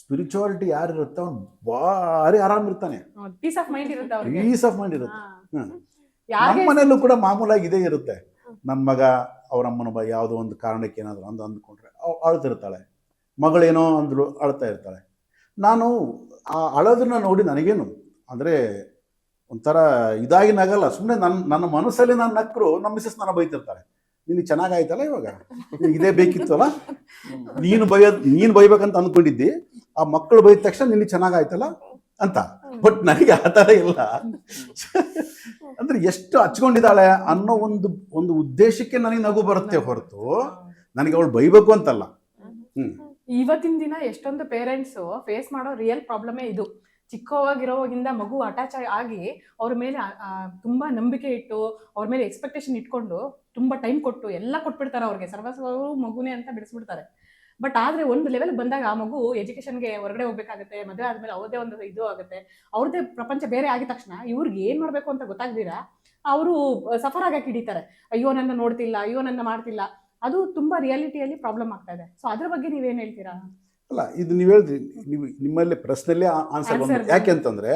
ಸ್ಪಿರಿಚುವಾಲಿಟಿ ಯಾರಿರುತ್ತೆ ಅವ್ನು ಭಾರಿ ಆರಾಮಿರ್ತಾನೆ, ಪೀಸ್ ಆಫ್ ಮೈಂಡ್ ಇರುತ್ತೆ ಅವ್ರಿಗೆ. ಪೀಸ್ ಆಫ್ ಮೈಂಡ್ ಇರುತ್ತೆ. ನಮ್ಮ ಯಾರಿಗೆ ಮನೆಯಲ್ಲೂ ಕೂಡ ಮಾಮೂಲಾಗಿ ಇದೇ ಇರುತ್ತೆ. ನನ್ನ ಮಗ ಅವ್ರ ಅಮ್ಮನ ಯಾವುದೋ ಒಂದು ಕಾರಣಕ್ಕೆ ಏನಾದರೂ ಅಂದ್ಕೊಂಡ್ರೆ ಅಳ್ತಿರ್ತಾಳೆ, ಮಗಳೇನೋ ಅಂದ್ರು ಅಳ್ತಾ ಇರ್ತಾಳೆ. ನಾನು ಆ ಅಳೋದನ್ನ ನೋಡಿ ನನಗೇನು ಅಂದರೆ ಒಂಥರ ಇದಾಗಿ ನಗಲ್ಲ, ಸುಮ್ಮನೆ ನನ್ನ ಮನಸ್ಸಲ್ಲಿ ನಾನು ನಕ್ಕರು ನಮ್ಮ ಮಿಸಸ್ ನನ್ನ ಬೈತಿರ್ತಾಳೆ, ನಿನಗೆ ಚೆನ್ನಾಗಾಯ್ತಲ್ಲ ಇವಾಗ, ಇದೇ ಬೇಕಿತ್ತಲ್ಲ, ನೀನು ಬೈಬೇಕಂತ ಅಂದ್ಕೊಂಡಿದ್ದಿ, ಆ ಮಕ್ಕಳು ಬೈದ ತಕ್ಷಣ ನಿನಗೆ ಚೆನ್ನಾಗಾಯ್ತಲ್ಲ ಅಂತ. ಬಟ್ ನನಗೆ ಆ ಥರ ಇಲ್ಲ. ಅಂದ್ರೆ ಎಷ್ಟು ಹಚ್ಕೊಂಡಿದ್ದಾಳೆ ಅನ್ನೋ ಒಂದು ಉದ್ದೇಶಕ್ಕೆ ನನಗೆ ನಗು ಬರುತ್ತೆ ಹೊರತು ನನಗೆ ಅವಳು ಬೈಬೇಕು ಅಂತಲ್ಲ. ಇವತ್ತಿನ ದಿನ ಎಷ್ಟೊಂದು ಪೇರೆಂಟ್ಸ್ ಫೇಸ್ ಮಾಡೋ ರಿಯಲ್ ಪ್ರಾಬ್ಲಮೇ ಇದು. ಚಿಕ್ಕವಾಗಿರೋವಾಗಿಂದ ಮಗು ಅಟ್ಯಾಚ್ ಆಗಿ ಅವ್ರ ಮೇಲೆ ತುಂಬಾ ನಂಬಿಕೆ ಇಟ್ಟು ಅವ್ರ ಮೇಲೆ ಎಕ್ಸ್ಪೆಕ್ಟೇಷನ್ ಇಟ್ಕೊಂಡು ತುಂಬಾ ಟೈಮ್ ಕೊಟ್ಟು ಎಲ್ಲ ಕೊಟ್ಬಿಡ್ತಾರೆ ಅವ್ರಿಗೆ, ಸರ್ವಸ್ವವು ಮಗುನೇ ಅಂತ ಬಿಡಿಸ್ಬಿಡ್ತಾರೆ. ಬಟ್ ಆದ್ರೆ ಒಂದು ಲೆವೆಲ್ ಬಂದಾಗ ಆ ಮಗು ಎಜುಕೇಶನ್ಗೆ ಹೊರಗಡೆ ಹೋಗ್ಬೇಕಾಗುತ್ತೆ, ಮದುವೆ ಆದ್ಮೇಲೆ ಅವ್ರದೇ ಒಂದು ಇದು ಆಗುತ್ತೆ, ಅವ್ರದ್ದೇ ಪ್ರಪಂಚ ಬೇರೆ ಆಗಿದ ತಕ್ಷಣ ಇವ್ರಿಗೆ ಏನ್ ಮಾಡ್ಬೇಕು ಅಂತ ಗೊತ್ತಾಗ್ದಿರಾ ಅವರು ಸಫರ್ ಆಗಕ್ಕೆ ಹಿಡಿತಾರೆ. ಅಯ್ಯೋ ನನ್ನ ನೋಡ್ತಿಲ್ಲ, ಅಯ್ಯೋ ನನ್ನ ಮಾಡ್ತಿಲ್ಲ. ಅದು ತುಂಬಾ ರಿಯಾಲಿಟಿಯಲ್ಲಿ ಪ್ರಾಬ್ಲಮ್ ಆಗ್ತಾ ಇದೆ. ಸೊ ಅದ್ರ ಬಗ್ಗೆ ನೀವೇನ್ ಹೇಳ್ತೀರಾ? ಅಲ್ಲ, ಇದು ನೀವು ಹೇಳಿದ್ರಿ, ನೀವು ನಿಮ್ಮಲ್ಲಿ ಪ್ರಶ್ನೆಲ್ಲೇ ಆನ್ಸರ್ ಬಂದ್ಬಿಟ್ಟು. ಯಾಕೆ ಅಂತಂದ್ರೆ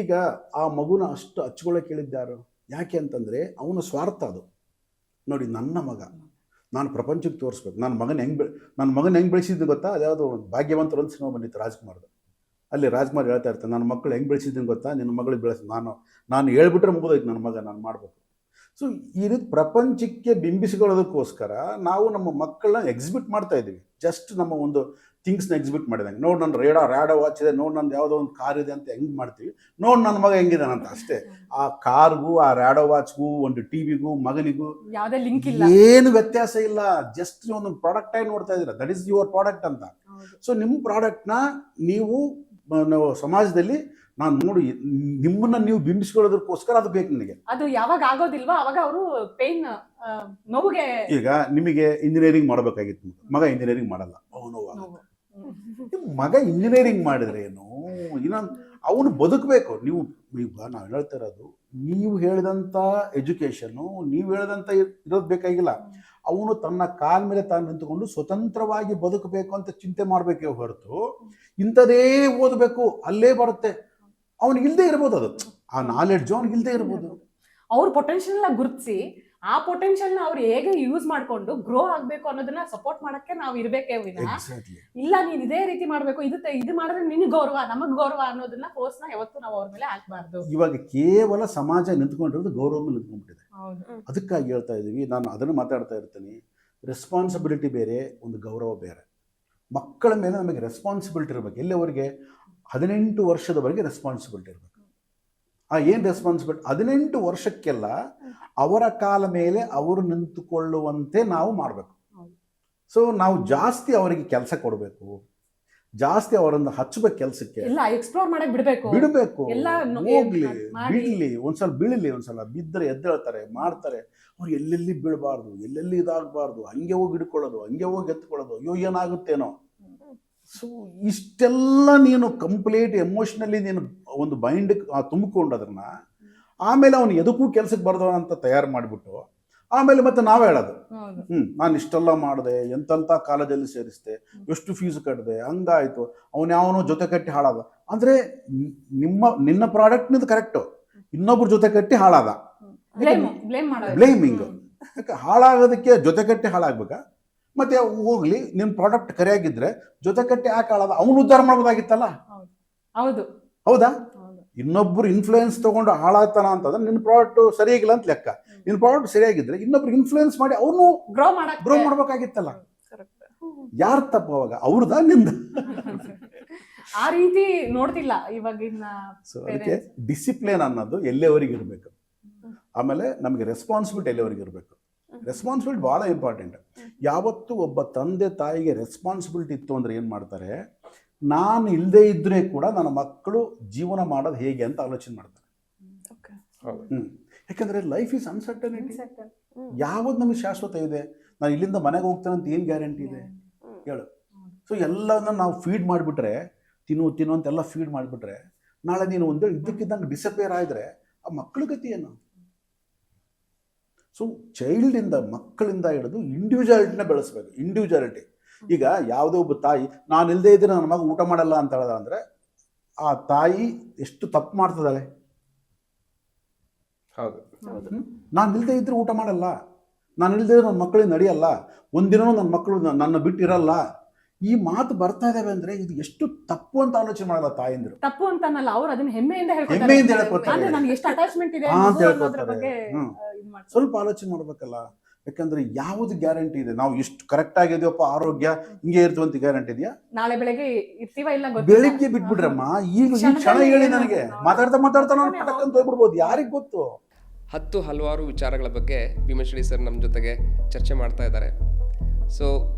ಈಗ ಆ ಮಗುನ ಅಷ್ಟು ಹಚ್ಕೊಳ್ಳೋಕೆ ಹೇಳಿದ್ದಾರು ಯಾಕೆ ಅಂತಂದ್ರೆ ಅವನ ಸ್ವಾರ್ಥ ಅದು. ನೋಡಿ, ನನ್ನ ಮಗ ನಾನು ಪ್ರಪಂಚಕ್ಕೆ ತೋರಿಸ್ಬೇಕು, ನನ್ನ ಮಗನ ಹೆಂಗೆ ಬೆಳೆಸಿದ್ದು ಗೊತ್ತಾ? ಅದ್ಯಾವುದೋ ಭಾಗ್ಯವಂತರು ಅಂತ ಸಿನಿಮಾ ಬಂದಿತ್ತು ರಾಜ್ಕುಮಾರ್ದು. ಅಲ್ಲಿ ರಾಜ್ಕುಮಾರ್ ಹೇಳ್ತಾ ಇರ್ತಾರೆ, ನನ್ನ ಮಕ್ಕಳು ಹೆಂಗೆ ಬೆಳೆಸಿದ್ದೀನಿ ಗೊತ್ತಾ, ನಿನ್ನ ಮಗಳಿಗೆ ಬೆಳೆಸಿ ನಾನು ಹೇಳ್ಬಿಟ್ರೆ ಮುಗಿದೋಯ್ತು, ನನ್ನ ಮಗ ನಾನು ಮಾಡಬೇಕು. ಸೊ ಈ ರೀತಿ ಪ್ರಪಂಚಕ್ಕೆ ಬಿಂಬಿಸಿಕೊಳ್ಳೋದಕ್ಕೋಸ್ಕರ ನಾವು ನಮ್ಮ ಮಕ್ಕಳನ್ನ ಎಕ್ಸಿಬಿಟ್ ಮಾಡ್ತಾ ಇದ್ದೀವಿ. ಜಸ್ಟ್ ನಮ್ಮ ಒಂದು ಥಿಂಗ್ಸ್ನ ಎಕ್ಸಿಬಿಟ್ ಮಾಡಿದಂಗೆ. ನೋಡಿ, ನನ್ನ ರ್ಯಾಡೋ ವಾಚ್ ಇದೆ, ನೋಡಿ ನಂದು ಯಾವುದೋ ಒಂದು ಕಾರ್ ಇದೆ ಅಂತ ಹೆಂಗೆ ಮಾಡ್ತೀವಿ, ನೋಡಿ ನನ್ನ ಮಗ ಹೆಂಗಿದಾನಂತ ಅಷ್ಟೇ. ಆ ಕಾರ್ಗೂ ಆ ರ್ಯಾಡೋ ವಾಚ್ಗೂ ಒಂದು ಟಿವಿಗೂ ಮಗನಿಗೂ ಯಾವುದೇ ಲಿಂಕ್ ಇಲ್ಲ, ಏನು ವ್ಯತ್ಯಾಸ ಇಲ್ಲ. ಜಸ್ಟ್ ಒಂದು ಪ್ರಾಡಕ್ಟ್ ಆಗಿ ನೋಡ್ತಾ ಇದ್ದೀರಾ, ದಟ್ ಈಸ್ ಯುವರ್ ಪ್ರಾಡಕ್ಟ್ ಅಂತ. ಸೊ ನಿಮ್ಮ ಪ್ರಾಡಕ್ಟ್ನ ನೀವು ಸಮಾಜದಲ್ಲಿ ನಾನು ನೋಡಿ ನಿಮ್ಮನ್ನ ನೀವು ಬಿಂಬಿಸ್ಕೊಳ್ಳೋದಕ್ಕೋಸ್ಕರ ಅದು ಬೇಕು ನನಗೆ. ಅದು ಯಾವಾಗ ಆಗೋದಿಲ್ವಾ ಅವಾಗ ಅವರು ಪೇನ್ ನೋವಿಗೆ. ಈಗ ನಿಮಗೆ ಇಂಜಿನಿಯರಿಂಗ್ ಮಾಡಬೇಕಾಗಿತ್ತು, ಮಗ ಇಂಜಿನಿಯರಿಂಗ್ ಮಾಡಲ್ಲ, ಮಗ ಇಂಜಿನಿಯರಿಂಗ್ ಮಾಡಿದ್ರೆ ಏನು, ಇನ್ನೊಂದು ಅವನು ಬದುಕಬೇಕು. ನಾವು ಹೇಳ್ತಾ ಇರೋದು, ನೀವು ಹೇಳಿದಂಥ ಎಜುಕೇಶನ್ನು ನೀವು ಹೇಳಿದಂಥ ಇರೋದು ಬೇಕಾಗಿಲ್ಲ. ಅವನು ತನ್ನ ಕಾಲ ಮೇಲೆ ತಾನು ನಿಂತುಕೊಂಡು ಸ್ವತಂತ್ರವಾಗಿ ಬದುಕಬೇಕು ಅಂತ ಚಿಂತೆ ಮಾಡಬೇಕೇ ಹೊರತು ಇಂಥದೇ ಓದಬೇಕು ಅಲ್ಲೇ ಬರುತ್ತೆ ಅವನಿಗೆ ಇಲ್ಲದೆ ಇರ್ಬೋದು. ಅದು ಆ ನಾಲೆಡ್ಜ್ ಅವನಿಗೆ ಇಲ್ಲದೆ ಇರ್ಬೋದು. ಅವ್ರ ಪೊಟೆನ್ಷಿಯಲ್ನ ಗುರುತಿಸಿ ಆ ಪೊಟೆನ್ಷಿಯಲ್ನ ಅವ್ರು ಹೇಗೆ ಯೂಸ್ ಮಾಡ್ಕೊಂಡು ಗ್ರೋ ಆಗ್ಬೇಕು ಅನ್ನೋದನ್ನ ಸಪೋರ್ಟ್ ಮಾಡಕ್ಕೆ ನಾವು ಇರ್ಬೇಕೇ ವಿನಃ ಇಲ್ಲ ನೀನ್ ಇದೇ ರೀತಿ ಮಾಡ್ಬೇಕು, ಇದು ಮಾಡಿದ್ರೆ ನಿನಗೆ ಗೌರವ ನಮಗ್ ಗೌರವ ಅನ್ನೋದನ್ನ ಫೋರ್ಸ್ನ ಯಾವತ್ತೂ ನಾವು ಅವ್ರ ಮೇಲೆ ಹಾಕ್ಬಾರ್ದು. ಇವಾಗ ಕೇವಲ ಸಮಾಜ ನಿಂತ್ಕೊಂಡಿರೋದು ಗೌರವ ಮೇಲೆ ನಿಂತ್ಕೊಂಡ್ಬಿಟ್ಟಿದೆ. ಅದಕ್ಕಾಗಿ ಹೇಳ್ತಾ ಇದೀವಿ, ನಾನು ಅದನ್ನು ಮಾತಾಡ್ತಾ ಇರ್ತೀನಿ. ರೆಸ್ಪಾನ್ಸಿಬಿಲಿಟಿ ಬೇರೆ, ಒಂದು ಗೌರವ ಬೇರೆ. ಮಕ್ಕಳ ಮೇಲೆ ನಮಗೆ ರೆಸ್ಪಾನ್ಸಿಬಿಲಿಟಿ ಇರಬೇಕು. ಎಲ್ಲಿವರೆಗೆ? 18 ವರ್ಷದವರೆಗೆ ರೆಸ್ಪಾನ್ಸಿಬಿಲಿಟಿ ಇರಬೇಕು. ಏನು ರೆಸ್ಪಾನ್ಸಿಬಿಲಿಟಿ? 18 ವರ್ಷಕ್ಕೆಲ್ಲ ಅವರ ಕಾಲ ಮೇಲೆ ಅವರು ನಿಂತುಕೊಳ್ಳುವಂತೆ ನಾವು ಮಾಡಬೇಕು. ಸೊ ನಾವು ಜಾಸ್ತಿ ಅವರಿಗೆ ಕೆಲಸ ಕೊಡಬೇಕು, ಜಾಸ್ತಿ ಅವರನ್ನು ಹಚ್ಚಬೇಕು ಕೆಲಸಕ್ಕೆ, ಎಲ್ಲ ಎಕ್ಸ್ಪ್ಲೋರ್ ಮಾಡಕ್ ಬಿಡಬೇಕು. ಹೋಗ್ಲಿ, ಬಿಡ್ಲಿ, ಒಂದ್ಸಲ ಬೀಳಲಿ, ಒಂದ್ಸಲ ಬಿದ್ದರೆ ಎದ್ದೇಳ್ತಾರೆ, ಮಾಡ್ತಾರೆ. ಅವ್ರು ಎಲ್ಲೆಲ್ಲಿ ಬೀಳಬಾರ್ದು, ಎಲ್ಲೆಲ್ಲಿ ಇದಾಗಬಾರ್ದು, ಹಂಗೆ ಹೋಗಿ ಹಿಡ್ಕೊಳ್ಳೋದು, ಹಂಗೆ ಹೋಗಿ ಎತ್ಕೊಳ್ಳೋದು, ಅಯ್ಯೋ ಏನಾಗುತ್ತೇನೋ. ಸೊ ಇಷ್ಟೆಲ್ಲ ನೀನು ಕಂಪ್ಲೀಟ್ ಎಮೋಷ್ನಲಿ ನೀನು ಒಂದು ಮೈಂಡ್ ತುಂಬಿಕೊಂಡು ಅದನ್ನ ಆಮೇಲೆ ಅವನು ಎದಕ್ಕೂ ಕೆಲಸಕ್ಕೆ ಬರ್ದವ ಅಂತ ತಯಾರು ಮಾಡಿಬಿಟ್ಟು ಆಮೇಲೆ ಮತ್ತೆ ನಾವೇ ಹೇಳೋದು, ನಾನು ಇಷ್ಟೆಲ್ಲ ಮಾಡಿದೆ, ಎಂತೆಂಥ ಕಾಲೇಜಲ್ಲಿ ಸೇರಿಸ್ದೆ, ಎಷ್ಟು ಫೀಸ್ ಕಟ್ಟಿದೆ, ಹಂಗಾಯ್ತು, ಅವನ್ಯಾವನೋ ಜೊತೆ ಕಟ್ಟಿ ಹಾಳಾದ ಅಂದ್ರೆ ನಿನ್ನ ಪ್ರಾಡಕ್ಟ್ನಿಂದ ಕರೆಕ್ಟು, ಇನ್ನೊಬ್ರ ಜೊತೆ ಕಟ್ಟಿ ಹಾಳಾದ. ಬ್ಲೇಮಿಂಗ್. ಯಾಕೆ ಹಾಳಾಗೋದಕ್ಕೆ ಜೊತೆ ಕಟ್ಟಿ ಹಾಳಾಗ್ಬೇಕಾ? ಮತ್ತೆ ಹೋಗ್ಲಿ, ನಿನ್ನ ಪ್ರಾಡಕ್ಟ್ ಕರೆಯಾಗಿದ್ರೆ ಜೊತೆ ಕಟ್ಟಿ ಯಾಕೆ ಹಾಳಾದ? ಅವನು ಉದ್ಧಾರ ಮಾಡ್ಬೋದಾಗಿತ್ತಲ್ಲ. ಹೌದಾ? ಇನ್ನೊಬ್ರು ಇನ್ಫ್ಲೂಯೆನ್ಸ್ ತಗೊಂಡು ಹಾಳಾಗ್ತಾನ ಅಂತಂದ್ರೆ ನಿನ್ನ ಪ್ರಾಡಕ್ಟ್ ಸರಿಯಾಗಿಲ್ಲ ಅಂತ ಲೆಕ್ಕ. ನಿನ್ನ ಪ್ರಾಡಕ್ಟ್ ಸರಿಯಾಗಿದ್ರೆ ಇನ್ನೊಬ್ರು ಇನ್ಫ್ಲೂಯೆನ್ಸ್ ಮಾಡಿ ಅವನು ಗ್ರೋ ಮಾಡ್ಬೇಕಾಗಿತ್ತಲ್ಲ. ಯಾರು ತಪ್ಪು ಅವಾಗ? ಅವ್ರದಾ ನಿಂದ? ಆ ರೀತಿ ನೋಡ್ತಿಲ್ಲ ಇವಾಗಿನ. ಸೊ ಅದಕ್ಕೆ ಡಿಸಿಪ್ಲಿನ್ ಅನ್ನೋದು ಎಲ್ಲಿವರೆಗೆ ಇರಬೇಕು, ಆಮೇಲೆ ನಮಗೆ ರೆಸ್ಪಾನ್ಸಿಬಿಲಿಟಿ ಎಲ್ಲಿವರೆಗೆ ಇರಬೇಕು. ರೆಸ್ಪಾನ್ಸಿಬಿಲಿಟಿ ಭಾಳ ಇಂಪಾರ್ಟೆಂಟ್. ಯಾವತ್ತು ಒಬ್ಬ ತಂದೆ ತಾಯಿಗೆ ರೆಸ್ಪಾನ್ಸಿಬಿಲಿಟಿ ಇತ್ತು ಅಂದರೆ ಏನು ಮಾಡ್ತಾರೆ, ನಾನು ಇಲ್ಲದೆ ಇದ್ದರೆ ಕೂಡ ನನ್ನ ಮಕ್ಕಳು ಜೀವನ ಮಾಡೋದು ಹೇಗೆ ಅಂತ ಆಲೋಚನೆ ಮಾಡ್ತಾರೆ. ಯಾಕಂದರೆ ಲೈಫ್ ಈಸ್ ಅನ್ಸರ್ಟನಿಟಿ. ಯಾವತ್ತು ನಮಗೆ ಶಾಶ್ವತ ಇದೆ? ನಾನು ಇಲ್ಲಿಂದ ಮನೆಗೆ ಹೋಗ್ತೇನೆ ಅಂತ ಏನು ಗ್ಯಾರಂಟಿ ಇದೆ ಹೇಳು? ಸೊ ಎಲ್ಲವನ್ನ ನಾವು ಫೀಡ್ ಮಾಡಿಬಿಟ್ರೆ, ತಿನ್ನು ಅಂತೆಲ್ಲ ಫೀಡ್ ಮಾಡಿಬಿಟ್ರೆ, ನಾಳೆ ನೀನು ಒಂದು ಇದ್ದಕ್ಕಿದ್ದಂಗೆ ಡಿಸಪೇರ್ ಆದರೆ ಆ ಮಕ್ಕಳ ಗತಿ ಏನು? ಸೊ ಚೈಲ್ಡಿಂದ, ಮಕ್ಕಳಿಂದ ಹಿಡಿದು ಇಂಡಿವಿಜುವಾಲಿಟಿನ ಬೆಳೆಸ್ಬೇಕು. ಇಂಡಿವಿಜುವಾಲಿಟಿ ಈಗ ಯಾವುದೋ ಒಬ್ಬ ತಾಯಿ ನಾನು ಇಲ್ಲದೆ ಇದ್ರೆ ನನ್ನ ಮಗ ಊಟ ಮಾಡಲ್ಲ ಅಂತ ಹೇಳ್ದ ಅಂದ್ರೆ ಆ ತಾಯಿ ಎಷ್ಟು ತಪ್ಪು ಮಾಡ್ತಿದ್ದಾಳೆ. ಹೌದು. ನಾನು ಇಲ್ಲದೆ ಇದ್ರೆ ಊಟ ಮಾಡಲ್ಲ, ನಾನು ಇಲ್ಲದೆ ನನ್ನ ಮಕ್ಕಳಿಗೆ ನಡೆಯಲ್ಲ, ಒಂದಿನೂ ನನ್ನ ಮಕ್ಕಳು ನನ್ನ ಬಿಟ್ಟಿರಲ್ಲ, ಈ ಮಾತು ಬರ್ತಾ ಇದಾವೆ ಅಂದ್ರೆ ಇದು ಎಷ್ಟು ತಪ್ಪು ಅಂತ ಆಲೋಚನೆ ಮಾಡಲ್ಲ ತಾಯಂದಿರು. ತಪ್ಪು ಅಂತ ಅನ್ನಲ್ಲ, ಅವ್ರು ಅದನ್ನ ಹೆಮ್ಮೆಯಿಂದ ಹೆಮ್ಮೆಯಿಂದ ಹೇಳ್ಕೊತಾರೆ. ಅಂದ್ರೆ ನನ್ಗೆ ಎಷ್ಟು ಅಟ್ಯಾಚ್ಮೆಂಟ್ ಇದೆ ಅಂತ ಮಗು ಅನ್ನೋದ್ರ ಹೇಳ್ಕೊತಾರೆ. ಬಗ್ಗೆ ಇದ್ ಮಾಡ್ತಾರೆ. ಸ್ವಲ್ಪ ಆಲೋಚನೆ ಮಾಡ್ಬೇಕಲ್ಲ. ಯಾಕಂದ್ರೆ ಯಾವ್ದು ಗ್ಯಾರಂಟಿ ಇದೆ ನಾವು ಎಷ್ಟು ಕರೆಕ್ಟ್ ಆಗಿದೆಯಪ್ಪ, ಆರೋಗ್ಯ ಹಿಂಗೆ ಇರ್ತೀವಿ ಅಂತ ಗ್ಯಾರಂಟಿ ಇದೆಯಾ? ನಾಳೆ ಬೆಳಗ್ಗೆ ಇರ್ತೀವ ಇಲ್ಲ ಗೊತ್ತಿಲ್ಲ. ಬೆಳಿಗ್ಗೆ ಬಿಟ್ಬಿಡ್ರಮ್ಮ, ಈಗ ಈ ಕ್ಷಣ ಹೇಳಿ ನನಗೆ, ಮಾತಾಡ್ತಾ ನಾನು ಪಟಕ್ಕಂತ ಹೋಗ್ಬಿಡ್ಬೋದು, ಯಾರಿಗ್ ಗೊತ್ತು. ಹಲವಾರು ವಿಚಾರಗಳ ಬಗ್ಗೆ ಭೀಮೇಶ್ವರಿ ಸರ್ ನಮ್ಮ ಜೊತೆಗೆ ಚರ್ಚೆ ಮಾಡ್ತಾ ಇದ್ದಾರೆ. ಸೊ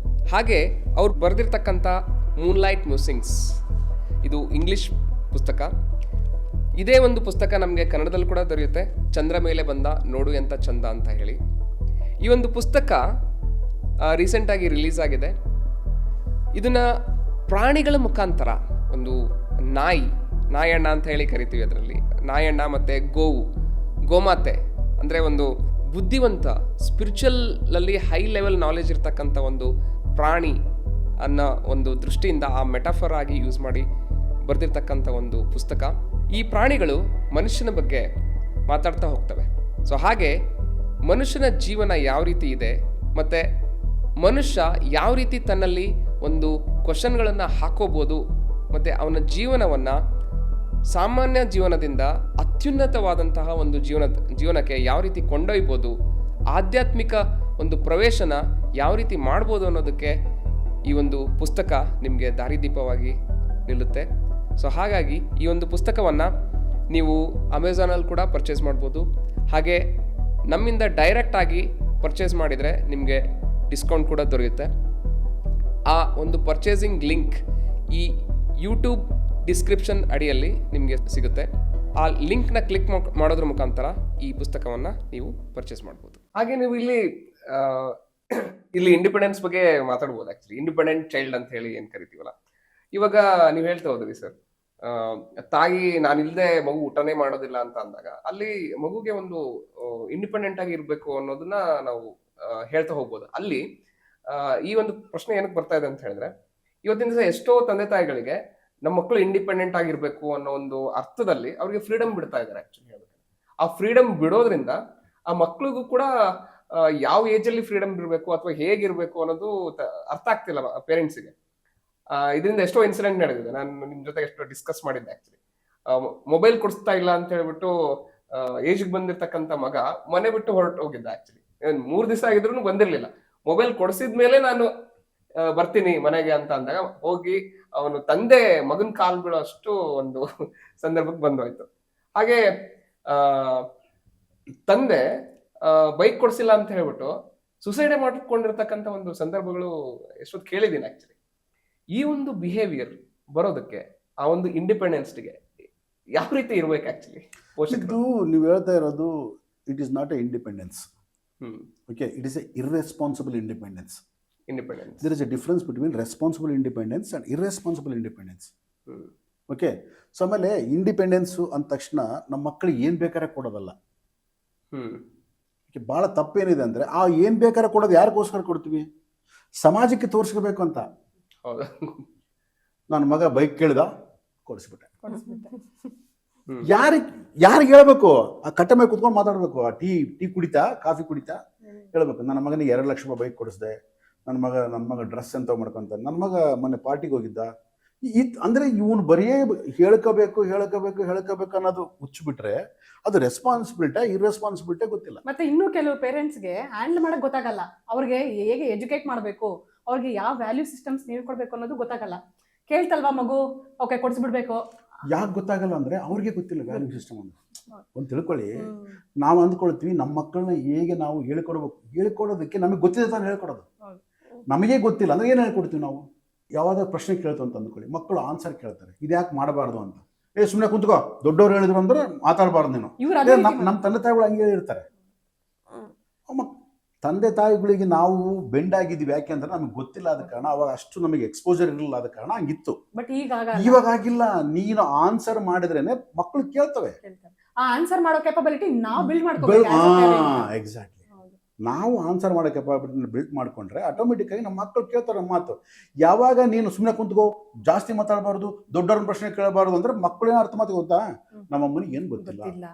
ಹಾಗೆ ಅವ್ರು ಬರೆದಿರ್ತಕ್ಕಂಥ ಮೂನ್ಲೈಟ್ ಮ್ಯೂಸಿಂಗ್ಸ್, ಇದು ಇಂಗ್ಲಿಷ್ ಪುಸ್ತಕ. ಇದೇ ಒಂದು ಪುಸ್ತಕ ನಮಗೆ ಕನ್ನಡದಲ್ಲಿ ಕೂಡ ದೊರೆಯುತ್ತೆ, ಚಂದ್ರ ಮೇಲೆ ಬಂದ ನೋಡು ಎಂತ ಚಂದ ಅಂತ ಹೇಳಿ. ಈ ಒಂದು ಪುಸ್ತಕ ರೀಸೆಂಟಾಗಿ ರಿಲೀಸ್ ಆಗಿದೆ. ಇದನ್ನು ಪ್ರಾಣಿಗಳ ಮುಖಾಂತರ, ಒಂದು ನಾಯಣ್ಣ ಅಂತ ಹೇಳಿ ಕರಿತೀವಿ, ಅದರಲ್ಲಿ ನಾಯಣ್ಣ ಮತ್ತು ಗೋಮಾತೆ ಅಂದರೆ ಒಂದು ಬುದ್ಧಿವಂತ, ಸ್ಪಿರಿಚುವಲಲ್ಲಿ ಹೈ ಲೆವೆಲ್ ನಾಲೆಜ್ ಇರ್ತಕ್ಕಂಥ ಒಂದು ಪ್ರಾಣಿ ಅನ್ನೋ ಒಂದು ದೃಷ್ಟಿಯಿಂದ ಆ ಮೆಟಾಫರ್ ಆಗಿ ಯೂಸ್ ಮಾಡಿ ಬರೆದಿರ್ತಕ್ಕಂಥ ಒಂದು ಪುಸ್ತಕ. ಈ ಪ್ರಾಣಿಗಳು ಮನುಷ್ಯನ ಬಗ್ಗೆ ಮಾತಾಡ್ತಾ ಹೋಗ್ತವೆ. ಸೊ ಹಾಗೆ ಮನುಷ್ಯನ ಜೀವನ ಯಾವ ರೀತಿ ಇದೆ ಮತ್ತು ಮನುಷ್ಯ ಯಾವ ರೀತಿ ತನ್ನಲ್ಲಿ ಒಂದು ಕ್ವಶನ್ಗಳನ್ನು ಹಾಕೋಬೋದು ಮತ್ತು ಅವನ ಜೀವನವನ್ನು ಸಾಮಾನ್ಯ ಜೀವನದಿಂದ ಅತ್ಯುನ್ನತವಾದಂತಹ ಒಂದು ಜೀವನಕ್ಕೆ ಯಾವ ರೀತಿ ಕೊಂಡೊಯ್ಬೋದು, ಆಧ್ಯಾತ್ಮಿಕ ಒಂದು ಪ್ರವೇಶನ ಯಾವ ರೀತಿ ಮಾಡ್ಬೋದು ಅನ್ನೋದಕ್ಕೆ ಈ ಒಂದು ಪುಸ್ತಕ ನಿಮಗೆ ದಾರಿದೀಪವಾಗಿ ನಿಲ್ಲುತ್ತೆ. ಸೊ ಹಾಗಾಗಿ ಈ ಒಂದು ಪುಸ್ತಕವನ್ನು ನೀವು ಅಮೆಝಾನಲ್ಲಿ ಕೂಡ ಪರ್ಚೇಸ್ ಮಾಡ್ಬೋದು. ಹಾಗೆ ನಮ್ಮಿಂದ ಡೈರೆಕ್ಟಾಗಿ ಪರ್ಚೇಸ್ ಮಾಡಿದರೆ ನಿಮಗೆ ಡಿಸ್ಕೌಂಟ್ ಕೂಡ ದೊರೆಯುತ್ತೆ. ಆ ಒಂದು ಪರ್ಚೇಸಿಂಗ್ ಲಿಂಕ್ ಈ ಯೂಟ್ಯೂಬ್ ಡಿಸ್ಕ್ರಿಪ್ಷನ್ ಅಡಿಯಲ್ಲಿ ನಿಮಗೆ ಸಿಗುತ್ತೆ. ಆ ಲಿಂಕ್ನ ಕ್ಲಿಕ್ ಮಾಡೋದ್ರ ಮುಖಾಂತರ ಈ ಪುಸ್ತಕವನ್ನು ನೀವು ಪರ್ಚೇಸ್ ಮಾಡ್ಬೋದು. ಹಾಗೆ ನೀವು ಇಲ್ಲಿ ಇಂಡಿಪೆಂಡೆನ್ಸ್ ಬಗ್ಗೆ ಮಾತಾಡ್ಬೋದು. ಆ್ಯಕ್ಚುಲಿ ಇಂಡಿಪೆಂಡೆಂಟ್ ಚೈಲ್ಡ್ ಅಂತ ಹೇಳಿ ಏನು ಕರಿತೀವಲ್ಲ, ಇವಾಗ ನೀವು ಹೇಳ್ತಾ ಹೋದ್ರಿ ಸರ್, ತಾಯಿ ನಾನಿಲ್ಲದೆ ಮಗು ಊಟನೇ ಮಾಡೋದಿಲ್ಲ ಅಂತ ಅಂದಾಗ ಅಲ್ಲಿ ಮಗುಗೆ ಒಂದು ಇಂಡಿಪೆಂಡೆಂಟ್ ಆಗಿ ಇರಬೇಕು ಅನ್ನೋದನ್ನ ನಾವು ಹೇಳ್ತಾ ಹೋಗ್ಬೋದು. ಅಲ್ಲಿ ಈ ಒಂದು ಪ್ರಶ್ನೆ ಏನಕ್ಕೆ ಬರ್ತಾ ಇದೆ ಅಂತ ಹೇಳಿದ್ರೆ, ಇವತ್ತಿನ ದಿವಸ ಎಷ್ಟೋ ತಂದೆ ತಾಯಿಗಳಿಗೆ ನಮ್ಮ ಮಕ್ಕಳು ಇಂಡಿಪೆಂಡೆಂಟ್ ಆಗಿರ್ಬೇಕು ಅನ್ನೋ ಒಂದು ಅರ್ಥದಲ್ಲಿ ಅವ್ರಿಗೆ ಫ್ರೀಡಮ್ ಬಿಡ್ತಾ ಇದ್ದಾರೆ. ಆಕ್ಚುಲಿ ಹೇಳ್ಬೇಕು, ಆ ಫ್ರೀಡಮ್ ಬಿಡೋದ್ರಿಂದ ಆ ಮಕ್ಳಿಗೂ ಕೂಡ ಯಾವ ಏಜ್ ಅಲ್ಲಿ ಫ್ರೀಡಮ್ ಇರಬೇಕು ಅಥವಾ ಹೇಗಿರ್ಬೇಕು ಅನ್ನೋದು ಅರ್ಥ ಆಗ್ತಿಲ್ಲ ಪೇರೆಂಟ್ಸಿಗೆ. ಇದರಿಂದ ಎಷ್ಟೋ ಇನ್ಸಿಡೆಂಟ್ ನಡೆದಿದೆ. ನಾನು ನಿಮ್ ಜೊತೆ ಎಷ್ಟೋ ಡಿಸ್ಕಸ್ ಮಾಡಿದ್ದೆ. ಆಕ್ಚುಲಿ ಮೊಬೈಲ್ ಕೊಡಿಸ್ತಾ ಇಲ್ಲ ಅಂತ ಹೇಳ್ಬಿಟ್ಟು ಏಜ್ಗೆ ಬಂದಿರ್ತಕ್ಕಂಥ ಮಗ ಮನೆ ಬಿಟ್ಟು ಹೊರಟು ಹೋಗಿದ್ದ. ಆಕ್ಚುಲಿ 3 ದಿವಸ ಆಗಿದ್ರು ಬಂದಿರ್ಲಿಲ್ಲ. ಮೊಬೈಲ್ ಕೊಡಿಸಿದ್ಮೇಲೆ ನಾನು ಬರ್ತೀನಿ ಮನೆಗೆ ಅಂತ ಅಂದಾಗ ಹೋಗಿ ಅವನು ತಂದೆ ಮಗನ್ ಕಾಲ್ ಬೀಳೋ ಅಷ್ಟು ಒಂದು ಸಂದರ್ಭಕ್ಕೆ ಬಂದೋಯ್ತು. ಹಾಗೆ ತಂದೆ ಬೈಕ್ ಕೊಡ್ಸಿಲ್ಲ ಅಂತ ಹೇಳ್ಬಿಟ್ಟು ಸುಸೈಡ್ ಮಾಡ್ಕೊಂಡಿರ್ತಕ್ಕಂಥ ಒಂದು ಸಂದರ್ಭಗಳು ಎಷ್ಟೊತ್ತು ಕೇಳಿದ್ದೀನಿ. ಆಕ್ಚುಲಿ ಈ ಒಂದು ಬಿಹೇವಿಯರ್ ಬರೋದಕ್ಕೆ, ಆ ಒಂದು ಇಂಡಿಪೆಂಡೆನ್ಸ್ಗೆ ಯಾವ ರೀತಿ ಇರ್ಬೇಕು ಆಕ್ಚುಲಿ ಇದು ನೀವು ಹೇಳ್ತಾ ಇರೋದು, it is not A independence. Okay, it is A irresponsible independence. There is a difference between responsible independence and irresponsible independence. Okay, so ಆಮೇಲೆ ಇಂಡಿಪೆಂಡೆನ್ಸು ಅಂದ ತಕ್ಷಣ ನಮ್ಮ ಮಕ್ಕಳಿಗೆ ಏನು ಬೇಕಾದ್ರೆ ಕೊಡೋದಲ್ಲ. ಭಾಳ ತಪ್ಪೇನಿದೆ ಅಂದರೆ, ಆ ಏನು ಬೇಕಾದ್ರೆ ಕೊಡೋದು ಯಾರಿಗೋಸ್ಕರ ಕೊಡ್ತೀವಿ? ಸಮಾಜಕ್ಕೆ ತೋರಿಸ್ಕೋಬೇಕು ಅಂತ. ನನ್ನ ಮಗ ಬೈಕ್ ಕೇಳಿದ, ಕೊಡಿಸ್ಬಿಟ್ಟೆ. ಯಾರಿಗೆ ಹೇಳ್ಬೇಕು? ಆ ಕಟ್ಟ ಮೇಲೆ ಕುತ್ಕೊಂಡು ಮಾತಾಡಬೇಕು. ಆ ಟೀ ಕುಡಿತಾ, ಕಾಫಿ ಕುಡಿತಾ ಹೇಳ್ಬೇಕು, ನನ್ನ ಮಗನಿಗೆ 2 ಲಕ್ಷ ರೂಪಾಯಿ ಬೈಕ್ ಕೊಡಿಸ್ದೆ, ನನ್ನ ಮಗ ಡ್ರೆಸ್ ಎಂತ ಮಾಡ್ಕೊಂತ, ನನ್ನ ಮಗ ಮೊನ್ನೆ ಪಾರ್ಟಿಗೆ ಹೋಗಿದ್ದ. ಅಂದ್ರೆ ಇವನು ಬರೀ ಹೇಳ್ಕೋಬೇಕು ಅನ್ನೋದು ಹುಚ್ಚಿಬಿಟ್ರೆ ಅದು ರೆಸ್ಪಾನ್ಸಿಬಿಲಿಟಿ ಇರ್ರೆಸ್ಪಾನ್ಸಿಬಿಲಿಟಿ ಗೊತ್ತಿಲ್ಲ. ಮತ್ತೆ ಇನ್ನೂ ಕೆಲವು ಪೇರೆಂಟ್ಸ್ಗೆ ಹ್ಯಾಂಡಲ್ ಮಾಡಕ್ ಗೊತ್ತಾಗಲ್ಲ. ಅವ್ರಿಗೆ ಹೇಗೆ ಎಜುಕೇಟ್ ಮಾಡಬೇಕು, ಅವ್ರಿಗೆ ಯಾವ ವ್ಯಾಲ್ಯೂ ಸಿಸ್ಟಮ್ಸ್ ನೀಡ್ಕೊಡ್ಬೇಕು ಅನ್ನೋದು ಗೊತ್ತಾಗಲ್ಲ. ಕೇಳ್ತಲ್ವಾ ಮಗು, ಓಕೆ ಕೊಡಿಸ್ಬಿಡ್ಬೇಕು. ಯಾಕೆ ಗೊತ್ತಾಗಲ್ಲ ಅಂದ್ರೆ ಅವ್ರಿಗೆ ಗೊತ್ತಿಲ್ಲ ವ್ಯಾಲ್ಯೂ ಸಿಸ್ಟಮ್ ಅಂತ. ಒಂದು ತಿಳ್ಕೊಳ್ಳಿ, ನಾವು ಅಂದ್ಕೊಳ್ತೀವಿ ನಮ್ಮ ಮಕ್ಕಳನ್ನ ಹೇಗೆ ನಾವು ಹೇಳ್ಕೊಡೋದಕ್ಕೆ ನಮಗೆ ಗೊತ್ತಿದೆ ತಾನು ಹೇಳ್ಕೊಡೋದು. ನಮಗೆ ಗೊತ್ತಿಲ್ಲ ಅಂದ್ರೆ ಏನು ಹೇಳ್ಕೊಡ್ತೀವಿ ನಾವು? ಯಾವಾಗ ಪ್ರಶ್ನೆ ಕೇಳ್ತು ಅಂತ ಅಂದ್ಕೊಳ್ಳಿ, ಮಕ್ಕಳು ಆನ್ಸರ್ ಕೇಳ್ತಾರೆ, ಇದ್ಯಾಕೆ ಮಾಡಬಾರ್ದು ಅಂತ. ಸುಮ್ಮನೆ ಕುಂತ್ಕೋ, ದೊಡ್ಡವ್ರು ಹೇಳಿದ್ರು ಅಂದ್ರೆ ಮಾತಾಡಬಾರ್ದು ನೀನು. ನಮ್ಮ ತಂದೆ ತಾಯಿಗಳು ಹಂಗೆ ಇರ್ತಾರೆ. ತಂದೆ ತಾಯಿಗಳಿಗೆ ನಾವು ಬೆಂಡ್ ಆಗಿದ್ದೀವಿ ಯಾಕೆ ಅಂದ್ರೆ ನಮಗೆ ಗೊತ್ತಿಲ್ಲ ಆದ ಕಾರಣ, ಅವಾಗ ಅಷ್ಟು ನಮಗೆ ಎಕ್ಸ್ಪೋಜರ್ ಇರಲಿಲ್ಲ ಆದ ಕಾರಣ ಹಂಗಿತ್ತು. ಬಟ್ ಇವಾಗ ಆಗಿಲ್ಲ. ನೀನು ಆನ್ಸರ್ ಮಾಡಿದ್ರೇನೆ ಮಕ್ಕಳು ಕೇಳ್ತವೆ. ಆ ಆನ್ಸರ್ ಮಾಡೋ ಕೆಪಬಿಲಿಟಿ ನಾವು ಬಿಲ್ಡ್ ಮಾಡ್ಕೋಬೇಕು. ಎಕ್ಸಾಕ್ಟ್ಲಿ. ನಾವು ಆನ್ಸರ್ ಮಾಡೋ ಕೆಪಾಬಿಲಿಟಿನ ಬಿಲ್ಡ್ ಮಾಡ್ಕೊಂಡ್ರೆ ಆಟೋಮೆಟಿಕ್ಕಾಗಿ ನಮ್ಮ ಮಕ್ಕಳು ಕೇಳ್ತಾರೆ ನಮ್ಮ ಮಾತು. ಯಾವಾಗ ನೀನು ಸುಮ್ಮನೆ ಕುಂತ್ಕೋ, ಜಾಸ್ತಿ ಮಾತಾಡಬಾರ್ದು, ದೊಡ್ಡವ್ರನ್ನ ಪ್ರಶ್ನೆ ಕೇಳಬಾರ್ದು ಅಂದ್ರೆ ಮಕ್ಕಳು ಏನೋ ಅರ್ಥ ಮಾತು ಗೊತ್ತಾ, ನಮ್ಮ ಅಮ್ಮನಿಗೆ ಏನು ಗೊತ್ತಿಲ್ಲ, ಗೊತ್ತಿಲ್ಲ.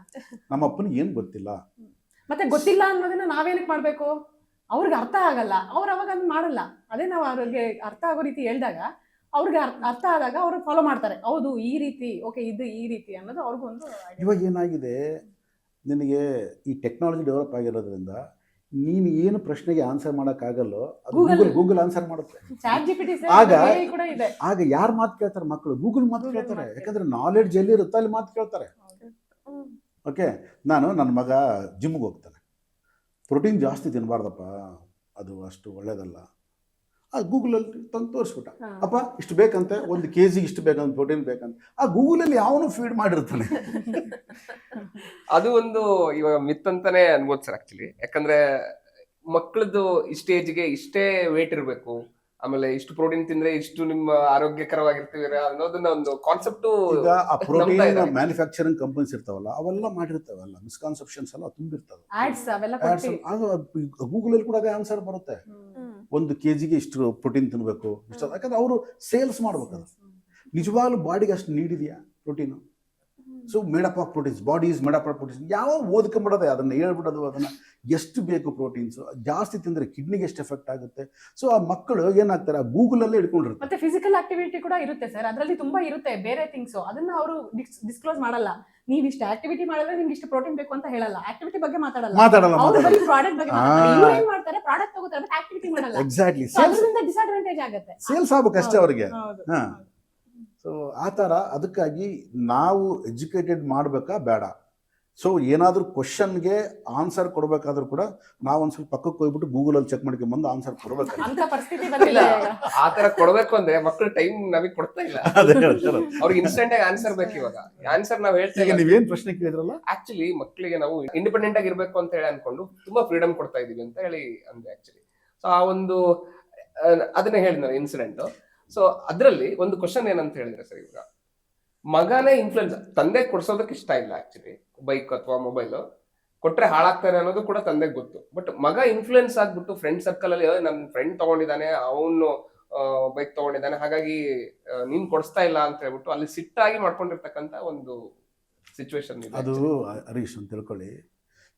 ನಮ್ಮ ಅಪ್ಪನಿಗೆ ಏನು ಗೊತ್ತಿಲ್ಲ. ಮತ್ತೆ ಗೊತ್ತಿಲ್ಲ ಅನ್ನೋದನ್ನ ನಾವೇನಕ್ಕೆ ಮಾಡ್ಬೇಕು, ಅವ್ರಿಗೆ ಅರ್ಥ ಆಗಲ್ಲ, ಅವ್ರು ಅವಾಗ ಅದನ್ನ ಮಾಡಲ್ಲ. ಅದೇ ನಾವು ಅವ್ರಿಗೆ ಅರ್ಥ ಆಗೋ ರೀತಿ ಹೇಳಿದಾಗ ಅವ್ರಿಗೆ ಅರ್ಥ ಆದಾಗ ಅವರು ಫಾಲೋ ಮಾಡ್ತಾರೆ. ಹೌದು ಈ ರೀತಿ, ಓಕೆ ಇದು ಈ ರೀತಿ ಅನ್ನೋದು ಅವ್ರಿಗೊಂದು idea. ಇವಾಗ ಏನಾಗಿದೆ, ನಿನಗೆ ಈ ಟೆಕ್ನಾಲಜಿ ಡೆವಲಪ್ ಆಗಿರೋದ್ರಿಂದ ನೀನು ಏನು ಪ್ರಶ್ನೆಗೆ ಆನ್ಸರ್ ಮಾಡೋಕ್ಕಾಗಲ್ಲೋ ಅದು ಗೂಗಲ್ ಆನ್ಸರ್ ಮಾಡುತ್ತೆ. Chat GPT ಕೂಡ ಇದೆ. ಆಗ ಯಾರು ಮಾತು ಕೇಳ್ತಾರೆ ಮಕ್ಕಳು? ಗೂಗಲ್ ಮಾತು ಕೇಳ್ತಾರೆ. ಯಾಕಂದ್ರೆ ನಾಲೆಡ್ಜ್ ಎಲ್ಲಿ ಇರುತ್ತೆ ಅಲ್ಲಿ ಮಾತು ಕೇಳ್ತಾರೆ. ಓಕೆ, ನನ್ನ ಮಗ ಜಿಮ್ಗೆ ಹೋಗ್ತಾನೆ, ಪ್ರೋಟೀನ್ ಜಾಸ್ತಿ ತಿನ್ನಬಾರ್ದಪ್ಪ, ಅದು ಅಷ್ಟು ಒಳ್ಳೇದಲ್ಲ. ಅದು ಗೂಗಲಲ್ಲಿ ತಂದು ತೋರಿಸ್ಬಿಟ್ಟ, ಅಪ್ಪ ಇಷ್ಟು ಬೇಕಂತೆ, 1 kg ಇಷ್ಟು ಬೇಕಂತ ಪ್ರೋಟೀನ್ ಬೇಕಂತ. ಆ ಗೂಗಲಲ್ಲಿ ಯಾವನು ಫೀಡ್ ಮಾಡಿರ್ತಾನೆ. ಅದು ಒಂದು ಇವಾಗ ಮಿತ್ ಅಂತಾನೆ ಅನ್ಬೋದು ಸರ್ ಆಕ್ಚುಲಿ. ಯಾಕಂದ್ರೆ ಮಕ್ಕಳದ್ದು ಇಷ್ಟೇ ಏಜ್ಗೆ ಇಷ್ಟೇ ವೇಟ್ ಇರಬೇಕು, ಆಮೇಲೆ ಇಷ್ಟು ಪ್ರೋಟೀನ್ ತಿಂದ್ರೆ ಇಷ್ಟು ನಿಮ್ಮ ಆರೋಗ್ಯಕರವಾಗಿರ್ತೀವಿ ಅನ್ನೋದನ್ನ ಒಂದು ಕಾನ್ಸೆಪ್ಟ್. ಈಗ ಆ ಪ್ರೋಟೀನ್ ಮ್ಯಾನುಫ್ಯಾಕ್ಚರಿಂಗ್ ಕಂಪನೀಸ್ ಇರ್ತಾವಲ್ಲ ಅವೆಲ್ಲ ಮಾಡಿರ್ತಾವಲ್ಲ, ಮಿಸ್ಕಾನ್ಸೆಪ್ಷನ್ಸ್ ಎಲ್ಲ ತುಂಬಿರ್ತಾವೆ. ಗೂಗಲಲ್ಲಿ ಕೂಡ ಅದೇ ಆನ್ಸರ್ ಬರುತ್ತೆ, 1 kg ಇಷ್ಟು ಪ್ರೋಟೀನ್ ತಿನ್ಬೇಕು ಇಷ್ಟ. ಯಾಕಂದ್ರೆ ಅವರು ಸೇಲ್ಸ್ ಮಾಡ್ಬೇಕಲ್ಲ. ನಿಜವಾಗ್ಲೂ ಬಾಡಿಗೆ ಅಷ್ಟು ನೀಡಿದೆಯಾ protein? So made up of proteins, body is made up of proteins. ಯಾವ ಓದ್ಕೊಂಬಿಡೋದೆ ಅದನ್ನು ಹೇಳ್ಬಿಡೋದು, ಅದನ್ನು ಎಷ್ಟು ಬೇಕು ಪ್ರೋಟೀನ್ಸು, ಜಾಸ್ತಿ ತಿಂದರೆ ಕಿಡ್ನಿಗೆ ಎಷ್ಟು ಎಫೆಕ್ಟ್ ಆಗುತ್ತೆ. ಸೊ ಆ ಮಕ್ಕಳು ಏನಾಗ್ತಾರೆ, ಆ ಗೂಗಲಲ್ಲೇ ಹಿಡ್ಕೊಂಡಿರ್ತಾರೆ. ಮತ್ತೆ ಫಿಸಿಕಲ್ ಆಕ್ಟಿವಿಟಿ ಕೂಡ ಇರುತ್ತೆ ಸರ್, ಅದರಲ್ಲಿ ತುಂಬಾ ಇರುತ್ತೆ ಬೇರೆ ಥಿಂಗ್ಸ್, ಅದನ್ನ ಅವರು ಡಿಸ್ಕ್ಲೋಸ್ ಮಾಡಲ್ಲ. ನೀವು ಇಷ್ಟು ಆಕ್ಟಿವಿಟಿ ಮಾಡಿದ್ರೆ ನಿಮ್ಗೆ ಇಷ್ಟು ಪ್ರೋಟೀನ್ ಬೇಕು ಅಂತ ಹೇಳಲ್ಲ, ಆಕ್ಟಿವಿಟಿ ಬಗ್ಗೆ ಮಾತಾಡಲ್ಲ. ಅವ್ರು ಬರೀ ಪ್ರಾಡಕ್ಟ್ ಬಗ್ಗೆ ಮಾತಾಡ್ತಾರೆ. ಇವ್ರು ಏನ್ ಮಾಡ್ತಾರೆ, ಪ್ರಾಡಕ್ಟ್ ತಗೋತಾರೆ ಬಟ್ ಆಕ್ಟಿವಿಟಿ ಮಾಡಲ್ಲ. ಎಕ್ಸಾಕ್ಟ್ಲಿ, ಅದರಿಂದ ಡಿಸ್ಅಡ್ವಾಂಟೇಜ್ ಆಗುತ್ತೆ. ಸೇಲ್ಸ್ ಆಗ್ಬೇಕಷ್ಟೇ ಅವ್ರಿಗೆ. ಹಾ, ಸೊ ಆ ಥರ. ಅದಕ್ಕಾಗಿ ನಾವು ಎಜುಕೇಟೆಡ್ ಮಾಡಬೇಕಾ ಬೇಡ? ಸೊ ಏನಾದರೂ ಕ್ವಶನ್ಗೆ ಆನ್ಸರ್ ಕೊಡಬೇಕಾದ್ರೂ ಕೂಡ ನಾವು ಒಂದು ಸ್ವಲ್ಪ ಪಕ್ಕಕ್ಕೆ ಹೋಗ್ಬಿಟ್ಟು ಗೂಗಲಲ್ಲಿ ಚೆಕ್ ಮಾಡ್ಕೊಂಡ್ಬಂದು ಆನ್ಸರ್ ಕೊಡ್ಬೇಕು. ಅಂತ ಪರಿಸ್ಥಿತಿ ಬಂದಿಲ್ಲ. ಆ ತರ ಕೊಡ್ಬೇಕು ಅಂದ್ರೆ ಮಕ್ಕಳು ಟೈಮ್ ನಮಗೆ ಕೊಡ್ತಾ ಇಲ್ಲ. ಅವ್ರಿಗೆ ಇನ್ಸ್ಟೆಂಟ್ ಆಗಿ ಆನ್ಸರ್ ಬೇಕು. ಇವಾಗ ಆನ್ಸರ್ ನಾವ್ ಹೇಳ್ತೇವೆ. ನೀವೇನ್ ಪ್ರಶ್ನೆ ಕೇಳಿದ್ರಲ್ಲ, ಆಕ್ಚುಲಿ ಮಕ್ಕಳಿಗೆ ನಾವು ಇಂಡಿಪೆಂಡೆಂಟ್ ಆಗಿ ಇರ್ಬೇಕು ಅಂತ ಹೇಳಿ ಅನ್ಕೊಂಡು ತುಂಬಾ ಫ್ರೀಡಮ್ ಕೊಡ್ತಾ ಇದೀವಿ ಅಂತ ಹೇಳಿ ಅಂದೆ ಆಕ್ಚುಲಿ. ಸೊ ಆ ಒಂದು ಅದನ್ನ ಹೇಳಿದ್ನ ಇನ್ಸಿಡೆಂಟ್. ಸೊ ಅದ್ರಲ್ಲಿ ಒಂದು ಕ್ವಶನ್ ಏನಂತ ಹೇಳಿದ್ರೆ ಸರ್, ಇವಾಗ ಮಗನೇ ಇನ್ಫ್ಲುಯೆನ್ಸ್, ತಂದೆ ಕೊಡ್ಸೋದಕ್ಕೆ ಇಷ್ಟ ಇಲ್ಲ ಆಕ್ಚುಲಿ. ಬೈಕ್ ಅಥವಾ ಮೊಬೈಲ್ ಕೊಟ್ರೆ ಹಾಳಾಗ್ತಾರೆ ಅನ್ನೋದು ಕೂಡ ತಂದೆಗೆ ಗೊತ್ತು. ಬಟ್ ಮಗ ಇನ್ಫ್ಲುಯೆನ್ಸ್ ಆಗ್ಬಿಟ್ಟು ಫ್ರೆಂಡ್ ಸರ್ಕಲ್ ಅಲ್ಲಿ ನನ್ನ ಫ್ರೆಂಡ್ ತಗೊಂಡಿದ್ದಾನೆ, ಅವನು ಬೈಕ್ ತಗೊಂಡಿದ್ದಾನೆ, ಹಾಗಾಗಿ ನೀನ್ ಕೊಡಿಸ್ತಾ ಇಲ್ಲ ಅಂತ ಹೇಳ್ಬಿಟ್ಟು ಅಲ್ಲಿ ಸಿಟ್ಟಾಗಿ ಮಾಡ್ಕೊಂಡಿರ್ತಕ್ಕಂಥ ಒಂದು ಸಿಚುವೇಶನ್ ಇದೆ. ಅದು ಹರೀಶ್ ಅಂತ ತಿಳ್ಕೊಳ್ಳಿ,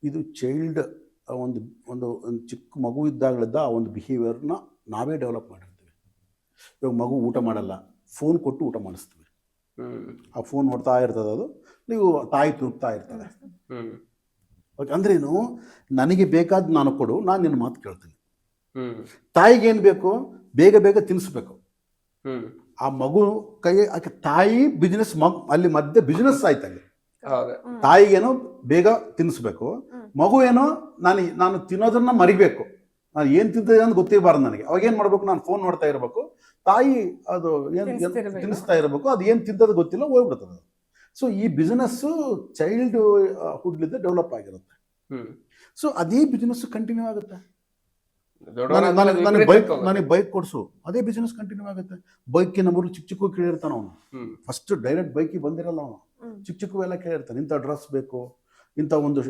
ಇದು ಚೈಲ್ಡ್ ಒಂದು ಒಂದು ಚಿಕ್ಕ ಮಗು ಇದ್ದಾಗಲಿದ್ದ ಆ ಒಂದು ಬಿಹೇವಿಯರ್ನ ನಾವೇ ಡೆವಲಪ್ ಮಾಡಿರ್ತೀವಿ. ಇವಾಗ ಮಗು ಊಟ ಮಾಡಲ್ಲ, ಫೋನ್ ಕೊಟ್ಟು ಊಟ ಮಾಡಿಸ್ತೀವಿ. ಆ ಫೋನ್ ನೋಡ್ತಾ ಇರ್ತದೆ, ಅದು ನೀವು ತಾಯಿ ತುರುಕ್ತಾ ಇರ್ತಾರೆ. ಅಂದ್ರೇನು, ನನಗೆ ಬೇಕಾದ ನಾನು ಕೊಡು, ನಾನು ನಿನ್ನ ಮಾತು ಕೇಳ್ತೀನಿ. ತಾಯಿಗೇನು ಬೇಕು, ಬೇಗ ಬೇಗ ತಿನ್ನಿಸ್ಬೇಕು. ಆ ಮಗು ಕೈ ತಾಯಿ ಬಿಸ್ನೆಸ್, ಅಲ್ಲಿ ಮಧ್ಯೆ ಬಿಸ್ನೆಸ್ ಆಯ್ತು. ಅಲ್ಲಿ ತಾಯಿಗೇನೋ ಬೇಗ ತಿನ್ನಿಸ್ಬೇಕು, ಮಗು ಏನೋ ನಾನು ತಿನ್ನೋದನ್ನ ಮರಿಬೇಕು. ನಾನು ಏನು ತಿಂತಿದ್ದೆ ಅಂತ ಗೊತ್ತಿರಬಾರ್ದು ನನಗೆ. ಅವಾಗ ಏನು ಮಾಡ್ಬೇಕು, ನಾನು ಫೋನ್ ನೋಡ್ತಾ ಇರಬೇಕು, ತಾಯಿ ಅದು ಏನು ತಿನ್ನಿಸ್ತಾ ಇರಬೇಕು, ಅದು ಏನು ತಿಂತದ್ದು ಗೊತ್ತಿಲ್ಲ, ಹೋಗ್ಬಿಡ್ತದೆ. ಸೊ ಈ ಬಿಸ್ನೆಸ್ಸು ಚೈಲ್ಡ್ ಹುಡ್ಲಿಂದ ಡೆವಲಪ್ ಆಗಿರುತ್ತೆ. ಸೊ ಅದೇ ಬಿಸ್ನೆಸ್ ಕಂಟಿನ್ಯೂ ಆಗುತ್ತೆ. ನನಗೆ ಬೈಕ್ ಕೊಡಿಸು, ಅದೇ ಬಿಸ್ನೆಸ್ ಕಂಟಿನ್ಯೂ ಆಗುತ್ತೆ. ಬೈಕಿನ ಮೊದಲು ಚಿಕ್ಕ ಚಿಕ್ಕ ಕೇಳಿರ್ತಾನೆ ಅವನು. ಫಸ್ಟ್ ಡೈರೆಕ್ಟ್ ಬೈಕಿಗೆ ಬಂದಿರಲ್ಲ ಅವನು, ಚಿಕ್ಕ ಚಿಕ್ಕವೆಲ್ಲ ಕೇಳಿರ್ತಾನೆ. ಇಂಥ ಡ್ರೆಸ್ ಬೇಕು, ಇಂಥ ಒಂದು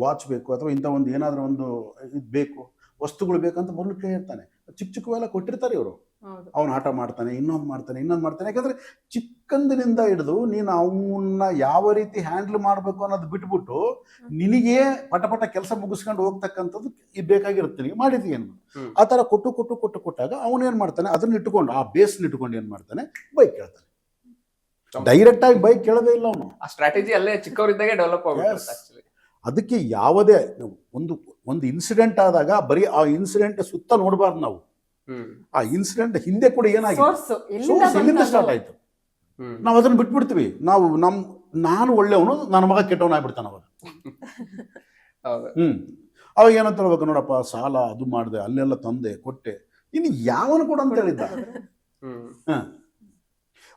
ವಾಚ್ ಬೇಕು, ಅಥವಾ ಇಂಥ ಒಂದು ಏನಾದರೂ ಒಂದು ಇದು ಬೇಕು, ವಸ್ತುಗಳು ಬೇಕಂತ ಮೊದಲು ಕೇಳಿರ್ತಾನೆ. ಚಿಕ್ಕ ಚಿಕ್ಕವೆಲ್ಲ ಕೊಟ್ಟಿರ್ತಾರೆ ಇವರು. ಅವನು ಆಟ ಮಾಡ್ತಾನೆ, ಇನ್ನೊಂದು ಮಾಡ್ತಾನೆ. ಯಾಕಂದ್ರೆ ಚಿಕ್ಕಂದಿನಿಂದ ಹಿಡಿದು ನೀನು ಅವನ್ನ ಯಾವ ರೀತಿ ಹ್ಯಾಂಡಲ್ ಮಾಡಬೇಕು ಅನ್ನೋದು ಬಿಟ್ಬಿಟ್ಟು ನಿನಗೆ ಪಟ ಕೆಲಸ ಮುಗಿಸ್ಕೊಂಡು ಹೋಗ್ತಕ್ಕಂಥದ್ದು ಬೇಕಾಗಿರುತ್ತೆ. ನೀವು ಮಾಡಿದೀನಿ ಆ ಥರ ಕೊಟ್ಟಾಗ ಅವನೇನು ಮಾಡ್ತಾನೆ, ಅದನ್ನ ಇಟ್ಕೊಂಡು, ಆ ಬೇಸ್ನ ಇಟ್ಕೊಂಡು ಏನು ಮಾಡ್ತಾನೆ, ಬೈಕ್ ಕೇಳ್ತಾನೆ. ಡೈರೆಕ್ಟ್ ಆಗಿ ಬೈಕ್ ಕೇಳೋದೇ ಇಲ್ಲ ಅವನು. ಆ ಸ್ಟ್ರಾಟಜಿ ಅಲ್ಲೇ ಚಿಕ್ಕವರಿದ್ದಾಗೆ ಡೆವಲಪ್ ಆಗುತ್ತೆ. ಅದಕ್ಕೆ ಯಾವುದೇ ಒಂದು ಇನ್ಸಿಡೆಂಟ್ ಆದಾಗ ಬರೀ ಆ ಇನ್ಸಿಡೆಂಟ್ ಸುತ್ತ ನೋಡಬಾರ್ದು ನಾವು. ಆ ಇನ್ಸಿಡೆಂಟ್ ಹಿಂದೆ ಕೂಡ ಏನಾಗಿದೆ, ಸ್ಟಾರ್ಟ್ ಆಯ್ತು, ನಾವು ಅದನ್ನ ಬಿಟ್ಬಿಡ್ತೀವಿ. ನಾನು ಒಳ್ಳೆಯವನು, ನನ್ನ ಮಗ ಕೆಟ್ಟವನಾಗ್ಬಿಡ್ತಾನ ಅವಾಗ. ಅವಾಗ ಏನಂತ ಹೇಳ್ಬೇಕು, ನೋಡಪ್ಪ ಸಾಲ ಅದು ಮಾಡಿದೆ, ಅಲ್ಲೆಲ್ಲ ತಂದೆ ಕೊಟ್ಟೆ, ಇನ್ನು ಯಾವನು ಕೂಡ ಅಂತ ಹೇಳಿದ್ದ.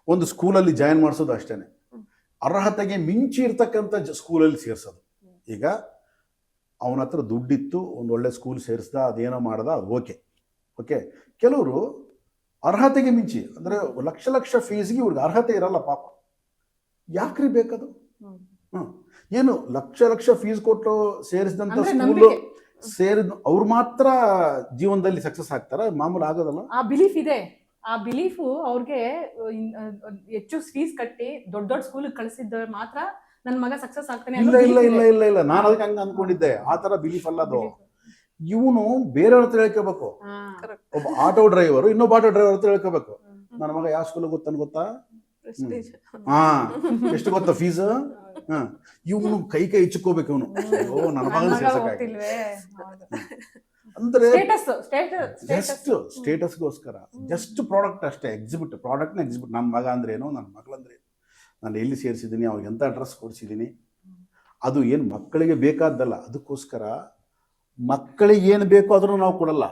ಒಂದು ಸ್ಕೂಲಲ್ಲಿ ಜಾಯಿನ್ ಮಾಡಿಸೋದು ಅಷ್ಟೇನೆ, ಅರ್ಹತೆಗೆ ಮಿಂಚಿ ಇರ್ತಕ್ಕಂಥ ಸ್ಕೂಲಲ್ಲಿ ಸೇರಿಸೋದು. ಈಗ ಅವನ ಹತ್ರ ದುಡ್ಡಿತ್ತು, ಒಂದು ಒಳ್ಳೆ ಸ್ಕೂಲ್ ಸೇರಿಸ್ದ, ಅದೇನೋ ಮಾಡ್ದ, ಅದು ಓಕೆ. ಕೆಲವರು ಅರ್ಹತೆಗೆ ಮಿಂಚಿ, ಅಂದರೆ ಲಕ್ಷ ಫೀಸ್ಗೆ ಇವ್ರಿಗೆ ಅರ್ಹತೆ ಇರಲ್ಲ ಪಾಪ. ಯಾಕ್ರಿ ಬೇಕದು? ಏನು ಲಕ್ಷ ಫೀಸ್ ಕೊಟ್ಟು ಸೇರಿಸಿದಂಥ ಸೇರಿದ ಅವ್ರು ಮಾತ್ರ ಜೀವನದಲ್ಲಿ ಸಕ್ಸಸ್ ಆಗ್ತಾರ, ಮಾಮೂಲು ಆಗೋದಲ್ಲ. ಆ ಬಿಲೀಫ್ ಇದೆ. ಆ ಬಿಲೀಫು ಅವ್ರಿಗೆ ಹೆಚ್ಚು ಫೀಸ್ ಕಟ್ಟಿ ದೊಡ್ಡ ದೊಡ್ಡ ಸ್ಕೂಲಿಗೆ ಕಳಿಸಿದ್ದವ್ರು ಮಾತ್ರ ನನ್ನ ಮಗ ಸಕ್ಸಸ್ ಆಗ್ತಾನೆ ಇಲ್ಲ ಇಲ್ಲ ಇಲ್ಲ ಇಲ್ಲ ಇಲ್ಲ ನಾನು ಅದಕ್ಕೆ ಹಂಗ ಅನ್ಕೊಂಡಿದ್ದೆ. ಆ ತರ ಬಿಲೀಫ್ ಅಲ್ಲ ಅದು. ಇವನು ಬೇರೆಯವ್ರ ಹತ್ರ ಹೇಳ್ಕೋಬೇಕು. ಒಬ್ಬ ಆಟೋ ಡ್ರೈವರು ಇನ್ನೊಬ್ಬ ಆಟೋ ಡ್ರೈವರ್ ಹತ್ರ ಹೇಳ್ಕೋಬೇಕು, ನನ್ನ ಮಗ ಯಾವ ಸ್ಕೂಲ್ ಗೊತ್ತಾ? ಹಾ, ಎಷ್ಟು ಗೊತ್ತಾ ಫೀಸ್? ಇವನು ಕೈ ಇಚ್ಕೋಬೇಕು ಇವನು. ಅಯ್ಯೋ ನನ್ನ ಮಗನ ಸೇರ್ಸಕ್ಕಾಗಿಲ್ಲ ಅಂದ್ರೆ ಜಸ್ಟ್ ಸ್ಟೇಟಸ್ಗೋಸ್ಕರ, ಜಸ್ಟ್ ಪ್ರಾಡಕ್ಟ್ ಅಷ್ಟೇ, ಎಕ್ಸಿಬಿಟ್ ನನ್ನ ಮಗ ಅಂದ್ರೆ ಏನು, ನನ್ನ ಮಗಳಂದ್ರೆ ನಾನು ಎಲ್ಲಿ ಸೇರಿಸಿದ್ದೀನಿ, ಅವ್ರಿಗೆ ಎಂಥ ಡ್ರೆಸ್ ಕೊಡಿಸಿದ್ದೀನಿ, ಅದು ಏನು ಮಕ್ಕಳಿಗೆ ಬೇಕಾದ್ದಲ್ಲ. ಅದಕ್ಕೋಸ್ಕರ ಮಕ್ಕಳಿಗೆ ಏನು ಬೇಕೋ ಅದನ್ನು ನಾವು ಕೊಡಲ್ಲ,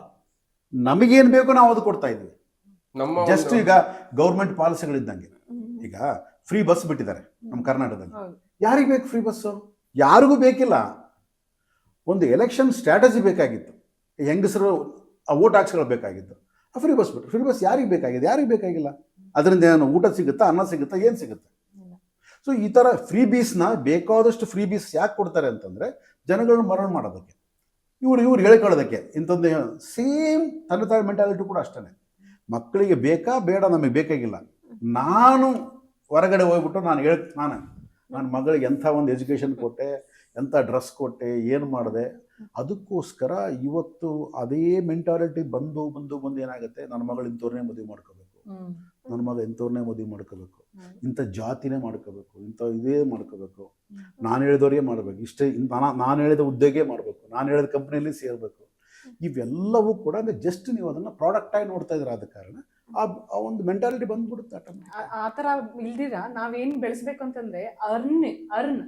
ನಮಗೇನು ಬೇಕೋ ನಾವು ಅದು ಕೊಡ್ತಾ ಇದ್ವಿ. ಜಸ್ಟ್ ಈಗ ಗೌರ್ಮೆಂಟ್ ಪಾಲಿಸಿಗಳಿದ್ದಂಗೆ, ಈಗ ಫ್ರೀ ಬಸ್ ಬಿಟ್ಟಿದ್ದಾರೆ ನಮ್ಮ ಕರ್ನಾಟಕದಲ್ಲಿ. ಯಾರಿಗೆ ಬೇಕು ಫ್ರೀ ಬಸ್ಸು? ಯಾರಿಗೂ ಬೇಕಿಲ್ಲ. ಒಂದು ಎಲೆಕ್ಷನ್ ಸ್ಟ್ರಾಟಜಿ ಬೇಕಾಗಿತ್ತು, ಹೆಂಗಸರು ವೋಟ್ ಹಾಕ್ಸ್ಗಳು ಬೇಕಾಗಿತ್ತು. ಫ್ರೀ ಬಸ್ ಬಿಟ್ಟು, ಫ್ರೀ ಬಸ್ ಯಾರಿಗೆ ಬೇಕಾಗಿದೆ? ಯಾರಿಗೆ ಬೇಕಾಗಿಲ್ಲ. ಅದರಿಂದ ಏನು ಊಟ ಸಿಗುತ್ತಾ, ಅನ್ನ ಸಿಗುತ್ತಾ, ಏನು ಸಿಗುತ್ತೆ? ಸೊ ಈ ಥರ ಫ್ರೀ ಬೀಸ್ನ ಬೇಕಾದಷ್ಟು ಫ್ರೀ ಬೀಸ್ ಯಾಕೆ ಕೊಡ್ತಾರೆ ಅಂತಂದರೆ ಜನಗಳನ್ನ ಮರಣ ಮಾಡೋದಕ್ಕೆ, ಇವ್ರು ಹೇಳ್ಕೊಳ್ಳೋದಕ್ಕೆ. ಇಂಥದ್ದು ಸೇಮ್ ತಂದೆ ತಾಯಿ ಮೆಂಟಾಲಿಟಿ ಕೂಡ ಅಷ್ಟೇ. ಮಕ್ಕಳಿಗೆ ಬೇಕಾ ಬೇಡ ನಮಗೆ ಬೇಕಾಗಿಲ್ಲ. ನಾನು ಹೊರಗಡೆ ಹೋಗ್ಬಿಟ್ಟು ನಾನು ಮಗಳಿಗೆ ಎಂಥ ಒಂದು ಎಜುಕೇಷನ್ ಕೊಟ್ಟೆ, ಎಂಥ ಡ್ರೆಸ್ ಕೊಟ್ಟೆ, ಏನು ಮಾಡಿದೆ. ಅದಕ್ಕೋಸ್ಕರ ಇವತ್ತು ಅದೇ ಮೆಂಟಾಲಿಟಿ ಬಂದು ಏನಾಗುತ್ತೆ, ನನ್ನ ಮಗಳು ಇಂಥವ್ರನ್ನೇ ಮದುವೆ ಮಾಡ್ಕೋಬೇಕು, ನನ್ನ ಮಗ ಇಂಥವ್ರನ್ನೇ ಮದುವೆ ಮಾಡ್ಕೋಬೇಕು, ಇಂಥ ಜಾತಿನೇ ಮಾಡ್ಕೋಬೇಕು, ಇದೇ ಮಾಡ್ಕೋಬೇಕು, ನಾನು ಹೇಳಿದವ್ರಿಗೆ ಮಾಡಬೇಕು, ಇಷ್ಟೇ, ನಾನು ಹೇಳಿದ ಹುದ್ದೆಗೆ ಮಾಡಬೇಕು, ನಾನು ಹೇಳಿದ ಕಂಪ್ನಿಯಲ್ಲಿ ಸೇರಬೇಕು. ಇವೆಲ್ಲವೂ ಕೂಡ ಅಂದರೆ ಜಸ್ಟ್ ನೀವು ಅದನ್ನು ಪ್ರಾಡಕ್ಟ್ ಆಗಿ ನೋಡ್ತಾ ಇದ್ದೀರ. ಆದ ಕಾರಣ ಆ ಒಂದು ಮೆಂಟಾಲಿಟಿ ಬಂದ್ಬಿಡುತ್ತೆ. ಆ ಥರ ಇಲ್ದಿರ ನಾವೇನು ಬೆಳೆಸ್ಬೇಕು ಅಂತಂದ್ರೆ ಅರ್ನ್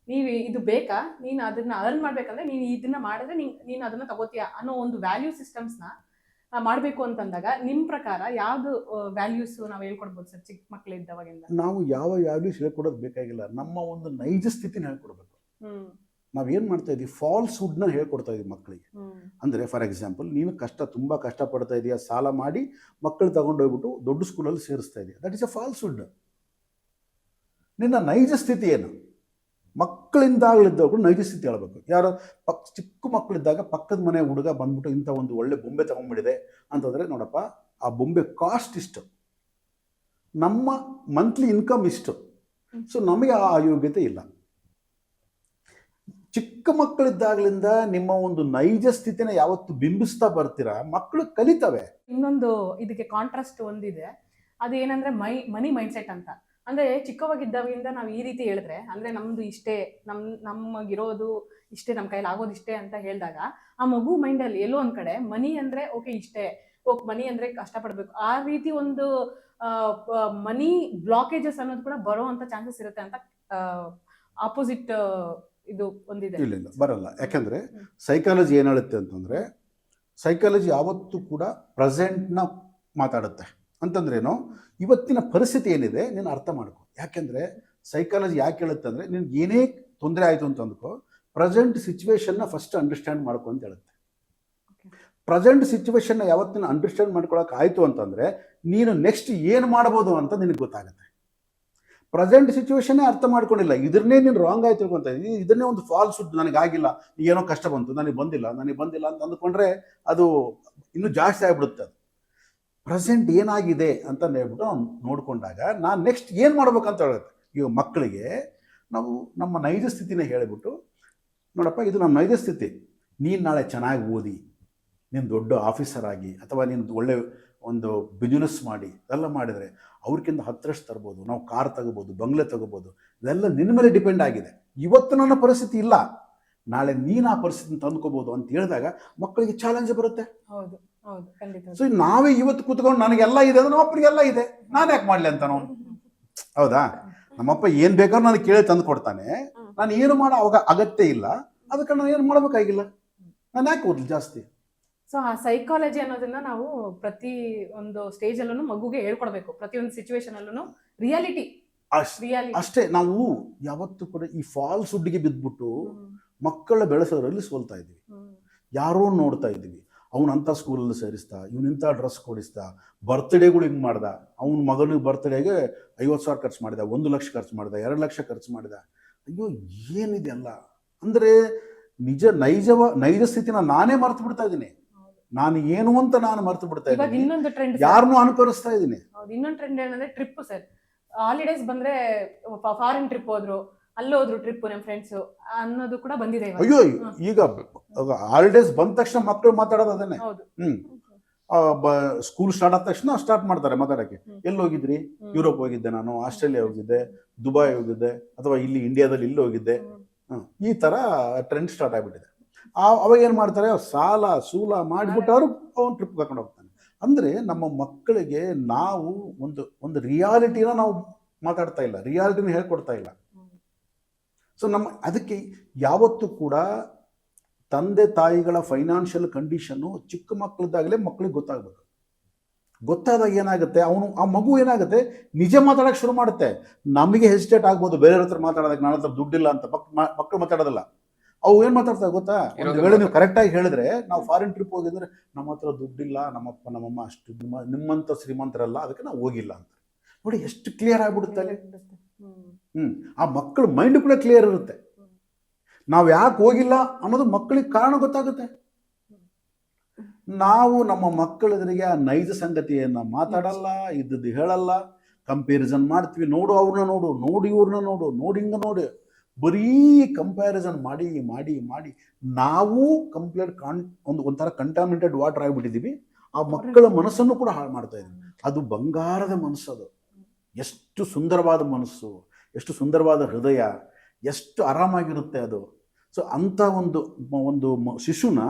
ನೀವು ಇದು ಬೇಕಾ, ನೀನು ಅದನ್ನ ಅರ್ನ್ ಮಾಡ್ಬೇಕಂದ್ರೆ ನೀನು ಇದನ್ನ ಮಾಡಿದ್ರೆ ನೀನು ಅದನ್ನ ತಗೋತೀಯ ಅನ್ನೋ ಒಂದು ವ್ಯಾಲ್ಯೂ ಸಿಸ್ಟಮ್ಸ್ನ ಮಾಡಬೇಕು ಅಂತಂದಾಗ ನಿಮ್ಮ ಪ್ರಕಾರ ಯಾವ್ದು ವ್ಯಾಲ್ಯೂಸ್ ನಾವು ಹೇಳ್ಕೊಡ್ಬೋದು ಸರ್ ಚಿಕ್ಕ ಮಕ್ಕಳಿದ್ದವಾಗಿಂದ? ನಾವು ಯಾವ ವ್ಯಾಲ್ಯೂಸ್ ಹೇಳ್ಕೊಡೋದು ಬೇಕಾಗಿಲ್ಲ, ನಮ್ಮ ಒಂದು ನೈಜ ಸ್ಥಿತಿನ ಹೇಳ್ಕೊಡ್ಬೇಕು. ನಾವೇನು ಮಾಡ್ತಾ ಇದ್ದೀವಿ, ಫಾಲ್ಸ್ಹುಡ್ನ ಹೇಳ್ಕೊಡ್ತಾ ಇದ್ದೀವಿ ಮಕ್ಕಳಿಗೆ. ಅಂದರೆ ಫಾರ್ ಎಕ್ಸಾಂಪಲ್, ನೀನು ತುಂಬ ಕಷ್ಟಪಡ್ತಾ ಇದೆಯಾ, ಸಾಲ ಮಾಡಿ ಮಕ್ಕಳು ತಗೊಂಡೋಗ್ಬಿಟ್ಟು ದೊಡ್ಡ ಸ್ಕೂಲಲ್ಲಿ ಸೇರಿಸ್ತಾ ಇದೆಯಾ, ದಟ್ ಇಸ್ ಎ ಫಾಲ್ಸ್ಹುಡ್. ನಿನ್ನ ನೈಜ ಸ್ಥಿತಿ ಏನು? ಮಕ್ಕಳಿಂದಾಗಲಿದ್ದವರು ನೈಜ ಸ್ಥಿತಿ ಹೇಳ್ಬೇಕು. ಯಾರೋ ಚಿಕ್ಕ ಮಕ್ಕಳಿದ್ದಾಗ ಪಕ್ಕದ ಮನೆ ಹುಡುಗ ಬಂದ್ಬಿಟ್ಟು ಇಂಥ ಒಂದು ಒಳ್ಳೆ ಬೊಂಬೆ ತಗೊಂಡ್ಬಿಡಿದೆ ಅಂತಂದರೆ, ನೋಡಪ್ಪ ಆ ಬೊಂಬೆ ಕಾಸ್ಟ್ ಇಷ್ಟು, ನಮ್ಮ ಮಂತ್ಲಿ ಇನ್ಕಮ್ ಇಷ್ಟು, ಸೊ ನಮಗೆ ಆ ಯೋಗ್ಯತೆ ಇಲ್ಲ. ಚಿಕ್ಕ ಮಕ್ಕಳಿದ್ದಾಗಲಿಂದ ನಿಮ್ಮ ಒಂದು ನೈಜ ಸ್ಥಿತಿನ ಯಾವತ್ತು ಬಿಂಬಿಸ್ತಾ ಬರ್ತೀರಾ, ಮಕ್ಕಳು ಕಲಿತವೆ. ಇನ್ನೊಂದು ಇದಕ್ಕೆ ಕಾಂಟ್ರಾಸ್ಟ್ ಒಂದಿದೆ, ಅದೇನಂದ್ರೆ ಮನಿ ಮೈಂಡ್ಸೆಟ್ ಅಂತ. ಅಂದ್ರೆ ಚಿಕ್ಕವಾಗಿದ್ದಾಗಿಂದ ನಾವು ಈ ರೀತಿ ಹೇಳಿದ್ರೆ, ಅಂದ್ರೆ ನಮ್ದು ಇಷ್ಟೇ, ನಮಗಿರೋದು ಇಷ್ಟೇ, ನಮ್ಮ ಕೈಲಿ ಆಗೋದು ಇಷ್ಟೇ ಅಂತ ಹೇಳಿದಾಗ ಆ ಮಗು ಮೈಂಡಲ್ಲಿ ಎಲ್ಲೋ ಒಂದ್ ಕಡೆ ಮನಿ ಅಂದ್ರೆ ಓಕೆ ಇಷ್ಟೇ, ಮನಿ ಅಂದ್ರೆ ಕಷ್ಟಪಡ್ಬೇಕು, ಆ ರೀತಿ ಒಂದು ಮನಿ ಬ್ಲಾಕೇಜಸ್ ಅನ್ನೋದು ಕೂಡ ಬರೋ ಅಂತ ಚಾನ್ಸಸ್ ಇರುತ್ತೆ ಅಂತ ಆಪೋಸಿಟ್ ಇದು ಒಂದಿದೆ. ಇಲ್ಲ ಬರಲ್ಲ. ಯಾಕಂದ್ರೆ ಸೈಕಾಲಜಿ ಏನ್ ಹೇಳುತ್ತೆ ಅಂತಂದ್ರೆ, ಸೈಕಾಲಜಿ ಯಾವತ್ತೂ ಕೂಡ ಪ್ರೆಸೆಂಟ್ನ ಮಾತಾಡುತ್ತೆ. ಅಂತಂದ್ರೇನು, ಇವತ್ತಿನ ಪರಿಸ್ಥಿತಿ ಏನಿದೆ ನೀನು ಅರ್ಥ ಮಾಡ್ಕೊ. ಯಾಕೆಂದ್ರೆ ಸೈಕಾಲಜಿ ಯಾಕೆ ಹೇಳುತ್ತೆ ಅಂದ್ರೆ, ನಿನ್ಗೆ ಏನೇ ತೊಂದರೆ ಆಯಿತು ಅಂತ ಅಂದ್ಕೋ, ಪ್ರೆಸೆಂಟ್ ಸಿಚುವೇಶನ್ನ ಫಸ್ಟ್ ಅಂಡರ್ಸ್ಟ್ಯಾಂಡ್ ಮಾಡ್ಕೊ ಅಂತ ಹೇಳುತ್ತೆ. ಪ್ರೆಸೆಂಟ್ ಸಿಚುವೇಶನ್ನ ಯಾವತ್ತಿನ ಅಂಡರ್ಸ್ಟ್ಯಾಂಡ್ ಮಾಡ್ಕೊಳಕ್ಕೆ ಆಯಿತು ಅಂತಂದರೆ, ನೀನು ನೆಕ್ಸ್ಟ್ ಏನು ಮಾಡ್ಬೋದು ಅಂತ ನಿನಗೆ ಗೊತ್ತಾಗುತ್ತೆ. ಪ್ರೆಸೆಂಟ್ ಸಿಚುವೇಶನ್ನೇ ಅರ್ಥ ಮಾಡ್ಕೊಂಡಿಲ್ಲ, ಇದನ್ನೇ ನೀನು ರಾಂಗ್ ಆಗಿ ತಿಳ್ಕೊತಾ ಇದ್ದೀನಿ, ಇದನ್ನೇ ಒಂದು ಫಾಲ್ಸ್ಹುಡ್, ನನಗಾಗಿಲ್ಲ, ಏನೋ ಕಷ್ಟ ಬಂತು, ನನಗೆ ಬಂದಿಲ್ಲ ಅಂತ ಅಂದ್ಕೊಂಡ್ರೆ ಅದು ಇನ್ನೂ ಜಾಸ್ತಿ ಆಗಿಬಿಡುತ್ತೆ. ಅದು ಪ್ರೆಸೆಂಟ್ ಏನಾಗಿದೆ ಅಂತ ಹೇಳ್ಬಿಟ್ಟು ನಾವು ನೋಡಿಕೊಂಡಾಗ ನಾನು ನೆಕ್ಸ್ಟ್ ಏನು ಮಾಡ್ಬೇಕಂತ ಹೇಳುತ್ತೆ. ಈಗ ಮಕ್ಕಳಿಗೆ ನಾವು ನಮ್ಮ ನೈಜ ಸ್ಥಿತಿನೇ ಹೇಳಿಬಿಟ್ಟು, ನೋಡಪ್ಪ ಇದು ನಮ್ಮ ನೈಜ ಸ್ಥಿತಿ, ನೀನು ನಾಳೆ ಚೆನ್ನಾಗಿ ಓದಿ, ನೀನು ದೊಡ್ಡ ಆಫೀಸರ್ ಆಗಿ, ಅಥವಾ ನೀನು ಒಳ್ಳೆ ಒಂದು ಬಿಸ್ನೆಸ್ ಮಾಡಿ ಇದೆಲ್ಲ ಮಾಡಿದರೆ ಅವ್ರಿಗಿಂತ 10ರಷ್ಟು ತರ್ಬೋದು, ನಾವು ಕಾರ್ ತಗೋಬೋದು, ಬಂಗ್ಲೆ ತಗೋಬೋದು, ಇದೆಲ್ಲ ನಿನ್ನ ಮೇಲೆ ಡಿಪೆಂಡ್ ಆಗಿದೆ. ಇವತ್ತು ನನ್ನ ಪರಿಸ್ಥಿತಿ ಇಲ್ಲ, ನಾಳೆ ನೀನು ಆ ಪರಿಸ್ಥಿತಿನ ತಂದ್ಕೋಬೋದು ಅಂತ ಹೇಳಿದಾಗ ಮಕ್ಕಳಿಗೆ ಚಾಲೆಂಜ್ ಬರುತ್ತೆ. ಹೌದು ಹೌದು, ಖಂಡಿತ. ಸೊ ನಾವೇ ಇವತ್ತು ಕೂತ್ಕೊಂಡು ನನಗೆಲ್ಲ ಇದೆ ಅಂದ್ರೆ ನಮ್ಮಪ್ಪನಿಗೆಲ್ಲ ಇದೆ, ನಾನು ಯಾಕೆ ಮಾಡಲಿ ಅಂತ ನಾವು, ಹೌದಾ? ನಮ್ಮಪ್ಪ ಏನು ಬೇಕಾದ್ರೂ ನನಗೆ ಕೇಳಿ ತಂದು ಕೊಡ್ತಾನೆ, ನಾನು ಏನು ಮಾಡೋ ಅವಾಗ ಅಗತ್ಯ ಇಲ್ಲ, ಅದಕ್ಕೆ ನಾನು ಏನು ಮಾಡಬೇಕಾಗಿಲ್ಲ, ನಾನು ಯಾಕೆ ಓದ್ಲಿ ಜಾಸ್ತಿ. ಸೊ ಆ ಸೈಕಾಲಜಿ ಅನ್ನೋದನ್ನ ನಾವು ಪ್ರತಿ ಒಂದು ಸ್ಟೇಜ್ ಅಲ್ಲೂ ಮಗುಗೆ ಹೇಳ್ಕೊಡ್ಬೇಕು, ಪ್ರತಿಯೊಂದು ಸಿಚುವೇಶನ್ ಅಲ್ಲೂ ರಿಯಾಲಿಟಿ ಅಷ್ಟೇ. ನಾವು ಯಾವತ್ತೂ ಕೂಡ ಈ ಫಾಲ್ಸ್ಹುಡ್ಗೆ ಬಿದ್ದುಬಿಟ್ಟು ಮಕ್ಕಳ ಬೆಳೆಸೋದ್ರಲ್ಲಿ ಸೋಲ್ತಾ ಇದ್ದೀವಿ. ಯಾರೋ ನೋಡ್ತಾ ಇದ್ದೀವಿ, ಅವನಂಥ ಸ್ಕೂಲಲ್ಲಿ ಸೇರಿಸ್ತಾ, ಇವನಿಂಥ ಡ್ರೆಸ್ ಕೊಡಿಸ್ತಾ, ಬರ್ತ್ಡೇಗಳು ಹಿಂಗೆ ಮಾಡ್ದ, ಅವನ ಮಗನಿಗೆ ಬರ್ತ್ಡೇಗೆ 50,000 ಖರ್ಚು ಮಾಡಿದ, 1 ಲಕ್ಷ ಖರ್ಚು ಮಾಡಿದ, 2 ಲಕ್ಷ ಖರ್ಚು ಮಾಡಿದ. ಅಯ್ಯೋ ಏನಿದೆ ಅಲ್ಲ ಅಂದರೆ ನೈಜ ಸ್ಥಿತಿನ ನಾನೇ ಮರ್ತು ಬಿಡ್ತಾ ಇದ್ದೀನಿ. ನಾನು ಏನು ಅಂತ ನಾನು ಮರ್ತು ಬಿಡ್ತಾ ಇವಾಗ ಇದ್ದೀನಿ. ಇನ್ನೊಂದು ಟ್ರೆಂಡ್ ಯಾರನ್ನೂ ಅನುಕರಿಸ್ತಾ ಇದ್ದೀನಿ. ಇನ್ನೊಂದು ಟ್ರೆಂಡ್ ಏನಂದ್ರೆ ಟ್ರಿಪ್ ಸರ್. ಹಾಲಿಡೇಸ್ ಬಂದ್ರೆ ಫಾರಿನ್ ಟ್ರಿಪ್ ಹೋದ್ರು, ಅಲ್ಲೋದ್ರು ಟ್ರಿಪ್ ನಮ್ಮ ಫ್ರೆಂಡ್ಸ್ ಅನ್ನೋದು ಕೂಡ ಬಂದಿದೆ ಇವಾಗ. ಅಯ್ಯೋ, ಈಗ ಹಾಲಿಡೇಸ್ ಬಂದ ತಕ್ಷಣ ಮಕ್ಕಳು ಮಾತಾಡೋದು ಅದನ್ನೇ. ಹೌದು. ಸ್ಕೂಲ್ ಸ್ಟಾರ್ಟ್ ಆದ ತಕ್ಷಣ ಸ್ಟಾರ್ಟ್ ಮಾಡ್ತಾರೆ ಮಾತಾಡಕ್ಕೆ. ಎಲ್ಲಿ ಹೋಗಿದ್ರಿ? ಯುರೋಪ್ ಹೋಗಿದ್ದೆ, ನಾನು ಆಸ್ಟ್ರೇಲಿಯಾ ಹೋಗಿದ್ದೆ, ದುಬೈ ಹೋಗಿದ್ದೆ, ಅಥವಾ ಇಲ್ಲಿ ಇಂಡಿಯಾದಲ್ಲಿ ಇಲ್ಲಿ ಹೋಗಿದ್ದೆ. ಈ ತರ ಟ್ರೆಂಡ್ ಸ್ಟಾರ್ಟ್ ಆಗ್ಬಿಟ್ಟಿದೆ. ಅವಾಗ ಏನ್ ಮಾಡ್ತಾರೆ, ಸಾಲ ಸೂಲ ಮಾಡಿಬಿಟ್ಟು ಅವರು ಅವ್ನು ಟ್ರಿಪ್ ಕರ್ಕೊಂಡು ಹೋಗ್ತಾನೆ. ಅಂದ್ರೆ ನಮ್ಮ ಮಕ್ಕಳಿಗೆ ನಾವು ಒಂದು ರಿಯಾಲಿಟಿನ ನಾವು ಮಾತಾಡ್ತಾ ಇಲ್ಲ, ರಿಯಾಲಿಟಿನ ಹೇಳ್ಕೊಡ್ತಾ ಇಲ್ಲ. ಸೊ ಅದಕ್ಕೆ ಯಾವತ್ತೂ ಕೂಡ ತಂದೆ ತಾಯಿಗಳ ಫೈನಾನ್ಷಿಯಲ್ ಕಂಡೀಷನ್ನು ಚಿಕ್ಕ ಮಕ್ಕಳದ್ದಾಗಲೇ ಮಕ್ಕಳಿಗೆ ಗೊತ್ತಾಗಬೇಕು. ಗೊತ್ತಾದಾಗ ಏನಾಗುತ್ತೆ, ಆ ಮಗು ಏನಾಗುತ್ತೆ, ನಿಜ ಮಾತಾಡೋಕೆ ಶುರು ಮಾಡುತ್ತೆ. ನಮಗೆ ಹೆಸಿಟೇಟ್ ಆಗ್ಬೋದು ಬೇರೆಯವ್ರ ಹತ್ರ ಮಾತಾಡೋದಕ್ಕೆ, ನನ್ನ ಹತ್ರ ದುಡ್ಡಿಲ್ಲ ಅಂತ ಮಕ್ಕಳು ಮಾತಾಡೋದಲ್ಲ. ಅವು ಏನು ಮಾತಾಡ್ತಾರೆ ಗೊತ್ತಾ, ಒಂದು ವೇಳೆ ನೀವು ಕರೆಕ್ಟಾಗಿ ಹೇಳಿದ್ರೆ, ನಾವು ಫಾರಿನ್ ಟ್ರಿಪ್ ಹೋಗಿದ್ರೆ ನಮ್ಮ ಹತ್ರ ದುಡ್ಡಿಲ್ಲ, ನಮ್ಮಪ್ಪ ನಮ್ಮಮ್ಮ ಅಷ್ಟು ನಿಮ್ಮಂಥ ಶ್ರೀಮಂತರಲ್ಲ, ಅದಕ್ಕೆ ನಾವು ಹೋಗಿಲ್ಲ ಅಂತ. ನೋಡಿ ಎಷ್ಟು ಕ್ಲಿಯರ್ ಆಗ್ಬಿಡುತ್ತೆ ಅಲ್ಲಿ. ಆ ಮಕ್ಕಳ ಮೈಂಡ್ ಕೂಡ ಕ್ಲಿಯರ್ ಇರುತ್ತೆ. ನಾವು ಯಾಕೆ ಹೋಗಿಲ್ಲ ಅನ್ನೋದು ಮಕ್ಕಳಿಗೆ ಕಾರಣ ಗೊತ್ತಾಗುತ್ತೆ. ನಾವು ನಮ್ಮ ಮಕ್ಕಳೆದುರಿಗೆ ಆ ನೈಜ ಸಂಗತಿಯನ್ನ ಮಾತಾಡಲ್ಲ, ಇದ್ದದ್ದು ಹೇಳಲ್ಲ, ಕಂಪ್ಯಾರಿಸನ್ ಮಾಡ್ತೀವಿ. ನೋಡು ಅವ್ರನ್ನ ನೋಡು, ನೋಡಿ ಇವ್ರನ್ನ ನೋಡು, ನೋಡಿ ಹಿಂಗ ನೋಡಿ, ಬರೀ ಕಂಪ್ಯಾರಿಸನ್ ಮಾಡಿ ಮಾಡಿ ಮಾಡಿ ನಾವು ಕಂಪ್ಲೀಟ್ ಒಂಥರ ಕಂಟಾಮಿನೇಟೆಡ್ ವಾಟರ್ ಆಗಿಬಿಟ್ಟಿದ್ದೀವಿ. ಆ ಮಕ್ಕಳ ಮನಸ್ಸನ್ನು ಕೂಡ ಹಾಳು ಮಾಡ್ತಾ ಇದ್ದೀವಿ. ಅದು ಬಂಗಾರದ ಮನಸ್ಸು. ಅದು ಎಷ್ಟು ಸುಂದರವಾದ ಮನಸ್ಸು, ಎಷ್ಟು ಸುಂದರವಾದ ಹೃದಯ, ಎಷ್ಟು ಆರಾಮಾಗಿರುತ್ತೆ ಅದು. ಸೊ ಅಂಥ ಒಂದು ಶಿಶುನ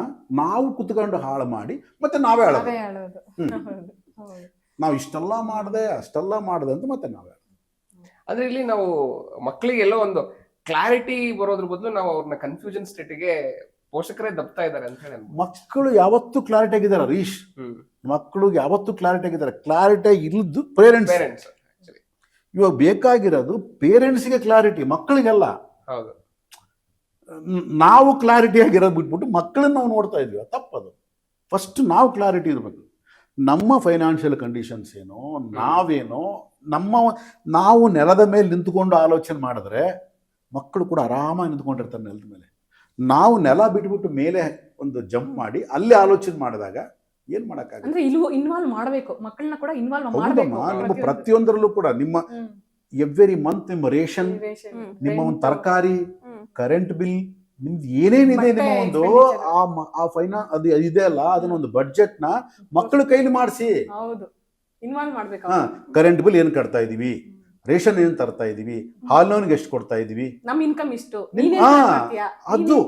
ನಾವು ಕುತ್ಕೊಂಡು ಹಾಳು ಮಾಡಿ ಮತ್ತೆ ನಾವೇ ಹೇಳೋದು. ನಾವು ಇಷ್ಟೆಲ್ಲ ಮಾಡಿದೆ ಅಷ್ಟೆಲ್ಲ ಮಾಡಿದೆ ಅಂತ ಮತ್ತೆ ನಾವೇ. ಅಂದ್ರೆ ಇಲ್ಲಿ ನಾವು ಮಕ್ಕಳಿಗೆ ಎಲ್ಲೋ ಒಂದು ಕ್ಲಾರಿಟಿ ಬರೋದ್ರ ಬದಲು ನಾವು ಅವ್ರನ್ನ ಕನ್ಫ್ಯೂಷನ್ ಸ್ಟೇಟಿಗೆ ಪೋಷಕರೇ ದಬ್ತಾ ಇದ್ದಾರೆ ಅಂತ ಹೇಳಿ. ಮಕ್ಕಳು ಯಾವತ್ತೂ ಕ್ಲಾರಿಟಿ ಆಗಿದ್ದಾರೆ ರೀಶ್. ಮಕ್ಕಳು ಯಾವತ್ತೂ ಕ್ಲಾರಿಟಿ ಆಗಿದ್ದಾರೆ. ಕ್ಲಾರಿಟಿ ಇಲ್ಲದ್ದು ಪೇರೆಂಟ್ಸ್. ಇವಾಗ ಬೇಕಾಗಿರೋದು ಪೇರೆಂಟ್ಸ್ಗೆ ಕ್ಲಾರಿಟಿ, ಮಕ್ಕಳಿಗೆಲ್ಲ. ಹೌದು. ನಾವು ಕ್ಲಾರಿಟಿ ಆಗಿರೋದು ಬಿಟ್ಬಿಟ್ಟು ಮಕ್ಕಳನ್ನ ನಾವು ನೋಡ್ತಾ ಇದ್ವಿ, ತಪ್ಪದು. ಫಸ್ಟ್ ನಾವು ಕ್ಲಾರಿಟಿ ಇರಬೇಕು. ನಮ್ಮ ಫೈನಾನ್ಷಿಯಲ್ ಕಂಡೀಷನ್ಸ್ ಏನೋ, ನಾವೇನೋ, ನಾವು ನೆಲದ ಮೇಲೆ ನಿಂತ್ಕೊಂಡು ಆಲೋಚನೆ ಮಾಡಿದ್ರೆ ಮಕ್ಕಳು ಕೂಡ ಆರಾಮಾಗಿ ನಿಂತ್ಕೊಂಡಿರ್ತಾರೆ ನೆಲದ ಮೇಲೆ. ನಾವು ನೆಲ ಬಿಟ್ಬಿಟ್ಟು ಮೇಲೆ ಒಂದು ಜಂಪ್ ಮಾಡಿ ಅಲ್ಲಿ ಆಲೋಚನೆ ಮಾಡಿದಾಗ ಏನ್ ಮಾಡಕ್ಕಾಗಲ್ಲ. ಅಂದ್ರೆ ಇನ್ವಾಲ್ವ್ ಮಾಡಬೇಕು, ಮಕ್ಕಳನ್ನ ಕೂಡ ಇನ್ವಾಲ್ವ್ ಮಾಡಬೇಕು. ನಿಮ್ಮ ಪ್ರತಿಯೊಂದರಲ್ಲೂ ಕೂಡ ನಿಮ್ಮ ಎವ್ರಿ ಮಂತ್ ನಿಮ್ಮ ರೇಷನ್, ನಿಮ್ಮ ಒಂದು ತರಕಾರಿ, ಕರೆಂಟ್ ಬಿಲ್, ನಿಮ್ದು ಏನೇನಿದೆ ನಿಮ್ಮ ಒಂದು ಆ ಫೈನಾನ್ಸ್ ಅದು ಇದೆ ಅಲ್ಲ, ಅದನ್ನ ಒಂದು ಬಡ್ಜೆಟ್ ನ ಮಕ್ಕಳ ಕೈಲಿ ಮಾಡಿಸಿ. ಹೌದು, ಇನ್ವಾಲ್ವ್ ಮಾಡ್ಬೇಕು. ಕರೆಂಟ್ ಬಿಲ್ ಏನ್ ಕಟ್ತಾ ಇದೀವಿ, ರೇಷನ್ ಏನ್ ತರ್ತಾ ಇದೀವಿ, ಹಾಲ್ನವನಿಗೆ ಎಷ್ಟು ಕೊಡ್ತಾ ಇದೀವಿ, ನಮ್ ಇನ್ಕಮ್ ಇಷ್ಟು, ಅದು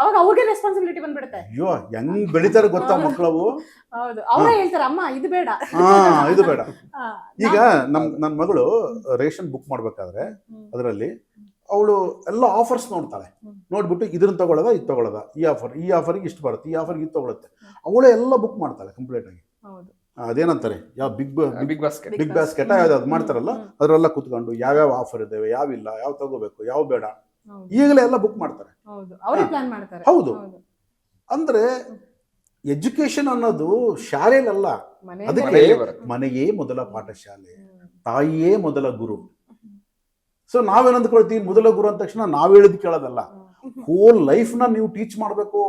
ಅವಾಗ ಅವ್ರಿಗೆ ರೆಸ್ಪಾನ್ಸಿಬಿಲಿಟಿ ಬಂದ್ಬಿಡುತ್ತೆ. ಅಯ್ಯೋ ಹೆಂಗ್ ಬೆಳಿತಾರೆ ಗೊತ್ತಾ ಮಕ್ಕಳವು. ಹೌದು, ಅವರೇ ಹೇಳ್ತಾರೆ ಅಮ್ಮ ಇದು ಬೇಡ, ಇದು ಬೇಡ. ಈಗ ನನ್ನ ಮಗಳು ರೇಷನ್ ಬುಕ್ ಮಾಡ್ಬೇಕಾದ್ರೆ ಅದರಲ್ಲಿ ಅವಳು ಎಲ್ಲ ಆಫರ್ಸ್ ನೋಡ್ತಾಳೆ. ನೋಡ್ಬಿಟ್ಟು ಇದನ್ನ ತಗೊಳ್ಳೋದ ಇದು ತಗೊಳ್ಳೋದ, ಈ ಆಫರ್ಗೆ ಇಷ್ಟು ಬರುತ್ತೆ, ಈ ಆಫರ್ಗೆ ಇದು ತಗೊಳುತ್ತೆ. ಅವಳೇ ಎಲ್ಲ ಬುಕ್ ಮಾಡ್ತಾಳೆ ಕಂಪ್ಲೀಟ್ ಆಗಿ. ಅದೇನಂತಾರೆ ಯಾವ ಬಿಗ್ ಬಾಸ್ಕೆಟ್ ಯಾವ್ದು ಮಾಡ್ತಾರಲ್ಲ, ಅದರೆಲ್ಲ ಕುತ್ಕೊಂಡು ಯಾವ್ಯಾವ ಆಫರ್ ಇದ್ದಾವೆ, ಯಾವಿಲ್ಲ, ಯಾವ ತಗೋಬೇಕು, ಯಾವ ಬೇಡ, ಈಗಲೇ ಎಲ್ಲ ಬುಕ್ ಮಾಡ್ತಾರೆ. ಹೌದು. ಅಂದ್ರೆ ಎಜುಕೇಶನ್ ಅನ್ನೋದು ಶಾಲೆಯಲ್ಲ, ಅದಕ್ಕೆ ಮನೆಯೇ ಮೊದಲ ಪಾಠಶಾಲೆ, ತಾಯಿಯೇ ಮೊದಲ ಗುರು. ಸೊ ನಾವೇನ್ ಅಂದ್ಕೊಳ್ತೀವಿ, ಮೊದಲ ಗುರು ಅಂದ ತಕ್ಷಣ ನಾವ್ ಹೇಳಿದ್ ಕೇಳೋದಲ್ಲ, ಹೋಲ್ ಲೈಫ್ ನ ನೀವು ಟೀಚ್ ಮಾಡ್ಬೇಕು.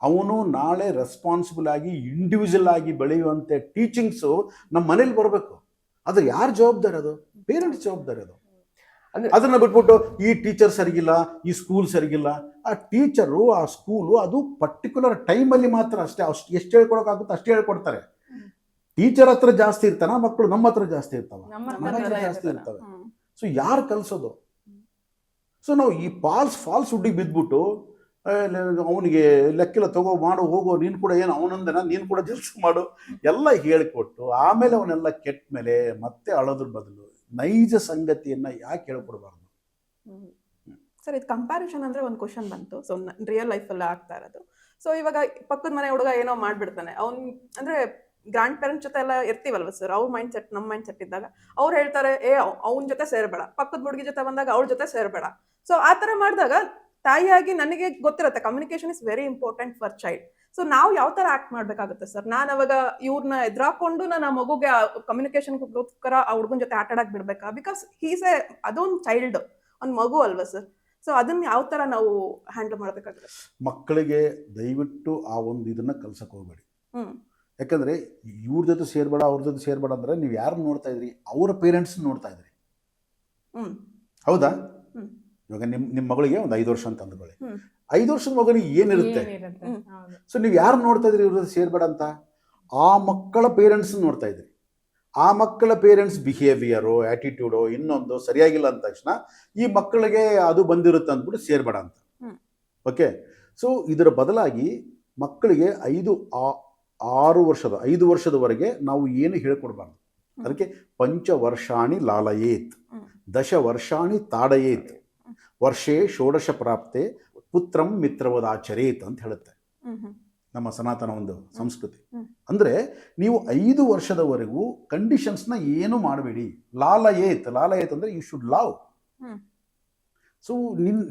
ಅವನು ನಾಳೆ ರೆಸ್ಪಾನ್ಸಿಬಲ್ ಆಗಿ ಇಂಡಿವಿಜುವಲ್ ಆಗಿ ಬೆಳೆಯುವಂತೆ ಟೀಚಿಂಗ್ಸು ನಮ್ಮ ಮನೇಲಿ ಬರಬೇಕು. ಅದು ಯಾರ ಜವಾಬ್ದಾರಿ? ಅದು ಪೇರೆಂಟ್ಸ್ ಜವಾಬ್ದಾರಿ. ಅದು ಅದನ್ನ ಬಿಟ್ಬಿಟ್ಟು ಈ ಟೀಚರ್ ಸರಿಗಿಲ್ಲ, ಈ ಸ್ಕೂಲ್ ಸರಿಗಿಲ್ಲ. ಆ ಟೀಚರು, ಆ ಸ್ಕೂಲು ಅದು ಪರ್ಟಿಕ್ಯುಲರ್ ಟೈಮಲ್ಲಿ ಮಾತ್ರ ಅಷ್ಟೇ, ಎಷ್ಟು ಹೇಳ್ಕೊಡಕ್ಕಾಗುತ್ತೆ ಅಷ್ಟೇ ಹೇಳ್ಕೊಡ್ತಾರೆ. ಟೀಚರ್ ಹತ್ರ ಜಾಸ್ತಿ ಇರ್ತಾನ, ಮಕ್ಕಳು ನಮ್ಮ ಹತ್ರ ಜಾಸ್ತಿ ಇರ್ತಾವ, ಜಾಸ್ತಿ ಇರ್ತವೆ. ಸೊ ಯಾರು ಕಲಿಸೋದು? ಸೊ ನಾವು ಈ ಫಾಲ್ಸ್ ಹುಡ್ಡಿಗೆ ಬಿದ್ಬಿಟ್ಟು ಅವನಿಗೆ ಲೆಕ್ಕಿಲ್ಲ, ತಗೋ ಮಾಡು ಹೋಗೋ, ನೀನು ಕೂಡ ಏನು ಅವನಂದನ, ನೀನು ಕೂಡ ಕೆಲಸ ಮಾಡು ಎಲ್ಲ ಹೇಳಿಕೊಟ್ಟು ಆಮೇಲೆ ಅವನ್ನೆಲ್ಲ ಕೆಟ್ಟ ಮೇಲೆ ಮತ್ತೆ ಅಳೋದ್ರ ಬದಲು ನೈಜ ಸಂಗತಿಯನ್ನ ಯಾಕೆ ಹೇಳ್ಕೊಡ್ಬಾರ್ದು? ಸರ್, ಇದು ಕಂಪ್ಯಾರಿಸನ್ ಅಂದ್ರೆ ಒಂದು ಕ್ವಶನ್ ಬಂತು. ಸೊ ರಿಯಲ್ ಲೈಫಲ್ಲಿ ಆಗ್ತಾ ಇರೋದು. ಸೊ ಇವಾಗ ಪಕ್ಕದ ಮನೆ ಹುಡುಗ ಏನೋ ಮಾಡ್ಬಿಡ್ತಾನೆ, ಅವ್ನು ಅಂದ್ರೆ ಗ್ರ್ಯಾಂಡ್ ಪೇರೆಂಟ್ಸ್ ಜೊತೆ ಎಲ್ಲ ಇರ್ತೀವಲ್ವ ಸರ್, ಅವ್ರ ಮೈಂಡ್ ಸೆಟ್ ನಮ್ಮ ಮೈಂಡ್ ಸೆಟ್ ಇದ್ದಾಗ ಅವ್ರು ಹೇಳ್ತಾರೆ ಅವ್ನ ಜೊತೆ ಸೇರ್ಬೇಡ, ಪಕ್ಕದ ಹುಡುಗಿ ಜೊತೆ ಬಂದಾಗ ಅವ್ರ ಜೊತೆ ಸೇರ್ಬೇಡ. ಸೊ ಆ ಥರ ಮಾಡಿದಾಗ ತಾಯಿಯಾಗಿ ನನಗೆ ಗೊತ್ತಿರುತ್ತೆ communication is very important for child. So ನಾವು ಯಾವ ಥರ ಆಕ್ಟ್ ಮಾಡಬೇಕಾಗುತ್ತೆ ಸರ್? ನಾನು ಅವಾಗ ಇವ್ರನ್ನ ಎದುರಾಕೊಂಡು ನಾನು ಆ ಮಗುಗೆ ಕಮ್ಯುನಿಕೇಶನ್ಗೋಸ್ಕರ ಆ ಹುಡುಗನ ಜೊತೆ ಆಟ ಆಡಕ್ಕೆ ಬಿಡ್ಬೇಕಾ? ಬಿಕಾಸ್ ಅದೊಂದು ಚೈಲ್ಡ್, ಒಂದು ಮಗು ಅಲ್ವಾ ಸರ್? ಸೊ ಅದನ್ನ ಯಾವ ತರ ನಾವು ಹ್ಯಾಂಡಲ್ ಮಾಡಬೇಕಾಗುತ್ತೆ? ಮಕ್ಕಳಿಗೆ ದಯವಿಟ್ಟು ಆ ಒಂದು ಇದನ್ನ ಕಲ್ಸಕ್ಕೆ ಹೋಗಬೇಡಿ. ಹ್ಮ್ ಯಾಕಂದ್ರೆ ಇವ್ರ ಜೊತೆ ಸೇರ್ಬೇಡ, ಅವ್ರ ಜೊತೆ ಸೇರ್ಬೇಡ ಅಂದ್ರೆ ನೀವು ಯಾರು ನೋಡ್ತಾ ಇದ್ರಿ? ಅವರ ಪೇರೆಂಟ್ಸ್ ನೋಡ್ತಾ ಇದ್ರಿ. ಹ್ಮ್ ಹೌದಾ? ಹ್ಮ್. ಇವಾಗ ನಿಮ್ಮ ಮಗಳಿಗೆ ಒಂದು 5 ವರ್ಷ ಅಂತ ಅಂದ್ಕೊಳ್ಳಿ. ಹ್ಮ್. 5 ವರ್ಷದ ಮಗನಿಗೆ ಏನಿರುತ್ತೆ? ಏನಿರುತ್ತೆ? ಹೌದು. ಸೊ ನೀವು ಯಾರು ನೋಡ್ತಾ ಇದ್ರಿ ಇವ್ರ ಜೊತೆ ಸೇರ್ಬೇಡ ಅಂತ? ಆ ಮಕ್ಕಳ ಪೇರೆಂಟ್ಸ್ ನೋಡ್ತಾ ಇದ್ರಿ. ಆ ಮಕ್ಕಳ ಪೇರೆಂಟ್ಸ್ ಬಿಹೇವಿಯರು, ಆಟಿಟ್ಯೂಡು ಇನ್ನೊಂದು ಸರಿಯಾಗಿಲ್ಲ ಅಂದ ತಕ್ಷಣ ಈ ಮಕ್ಕಳಿಗೆ ಅದು ಬಂದಿರುತ್ತೆ ಅಂದ್ಬಿಟ್ಟು ಸೇರ್ಬೇಡ ಅಂತ. ಓಕೆ. ಸೊ ಇದರ ಬದಲಾಗಿ ಮಕ್ಕಳಿಗೆ 5 ವರ್ಷದವರೆಗೆ ನಾವು ಏನು ಹೇಳ್ಕೊಡ್ಬಾರ್ದು. ಅದಕ್ಕೆ ಪಂಚವರ್ಷಾಣಿ ಲಾಲಯೇತ್, 10 ವರ್ಷಾಣಿ ತಾಡಯೇತ್, ವರ್ಷೇ ಷೋಡಶ ಪ್ರಾಪ್ತೆ ಪುತ್ರಂ ಮಿತ್ರವದಾಚರೇತ್ ಅಂತ ಹೇಳುತ್ತೆ ನಮ್ಮ ಸನಾತನ ಒಂದು ಸಂಸ್ಕೃತಿ. ಅಂದರೆ ನೀವು 5 ವರ್ಷದವರೆಗೂ ಕಂಡೀಷನ್ಸ್ನ ಏನು ಮಾಡಬೇಡಿ. ಲಾಲಯೇತ್ ಅಂದರೆ ಯು ಶುಡ್ ಲವ್. ಸೊ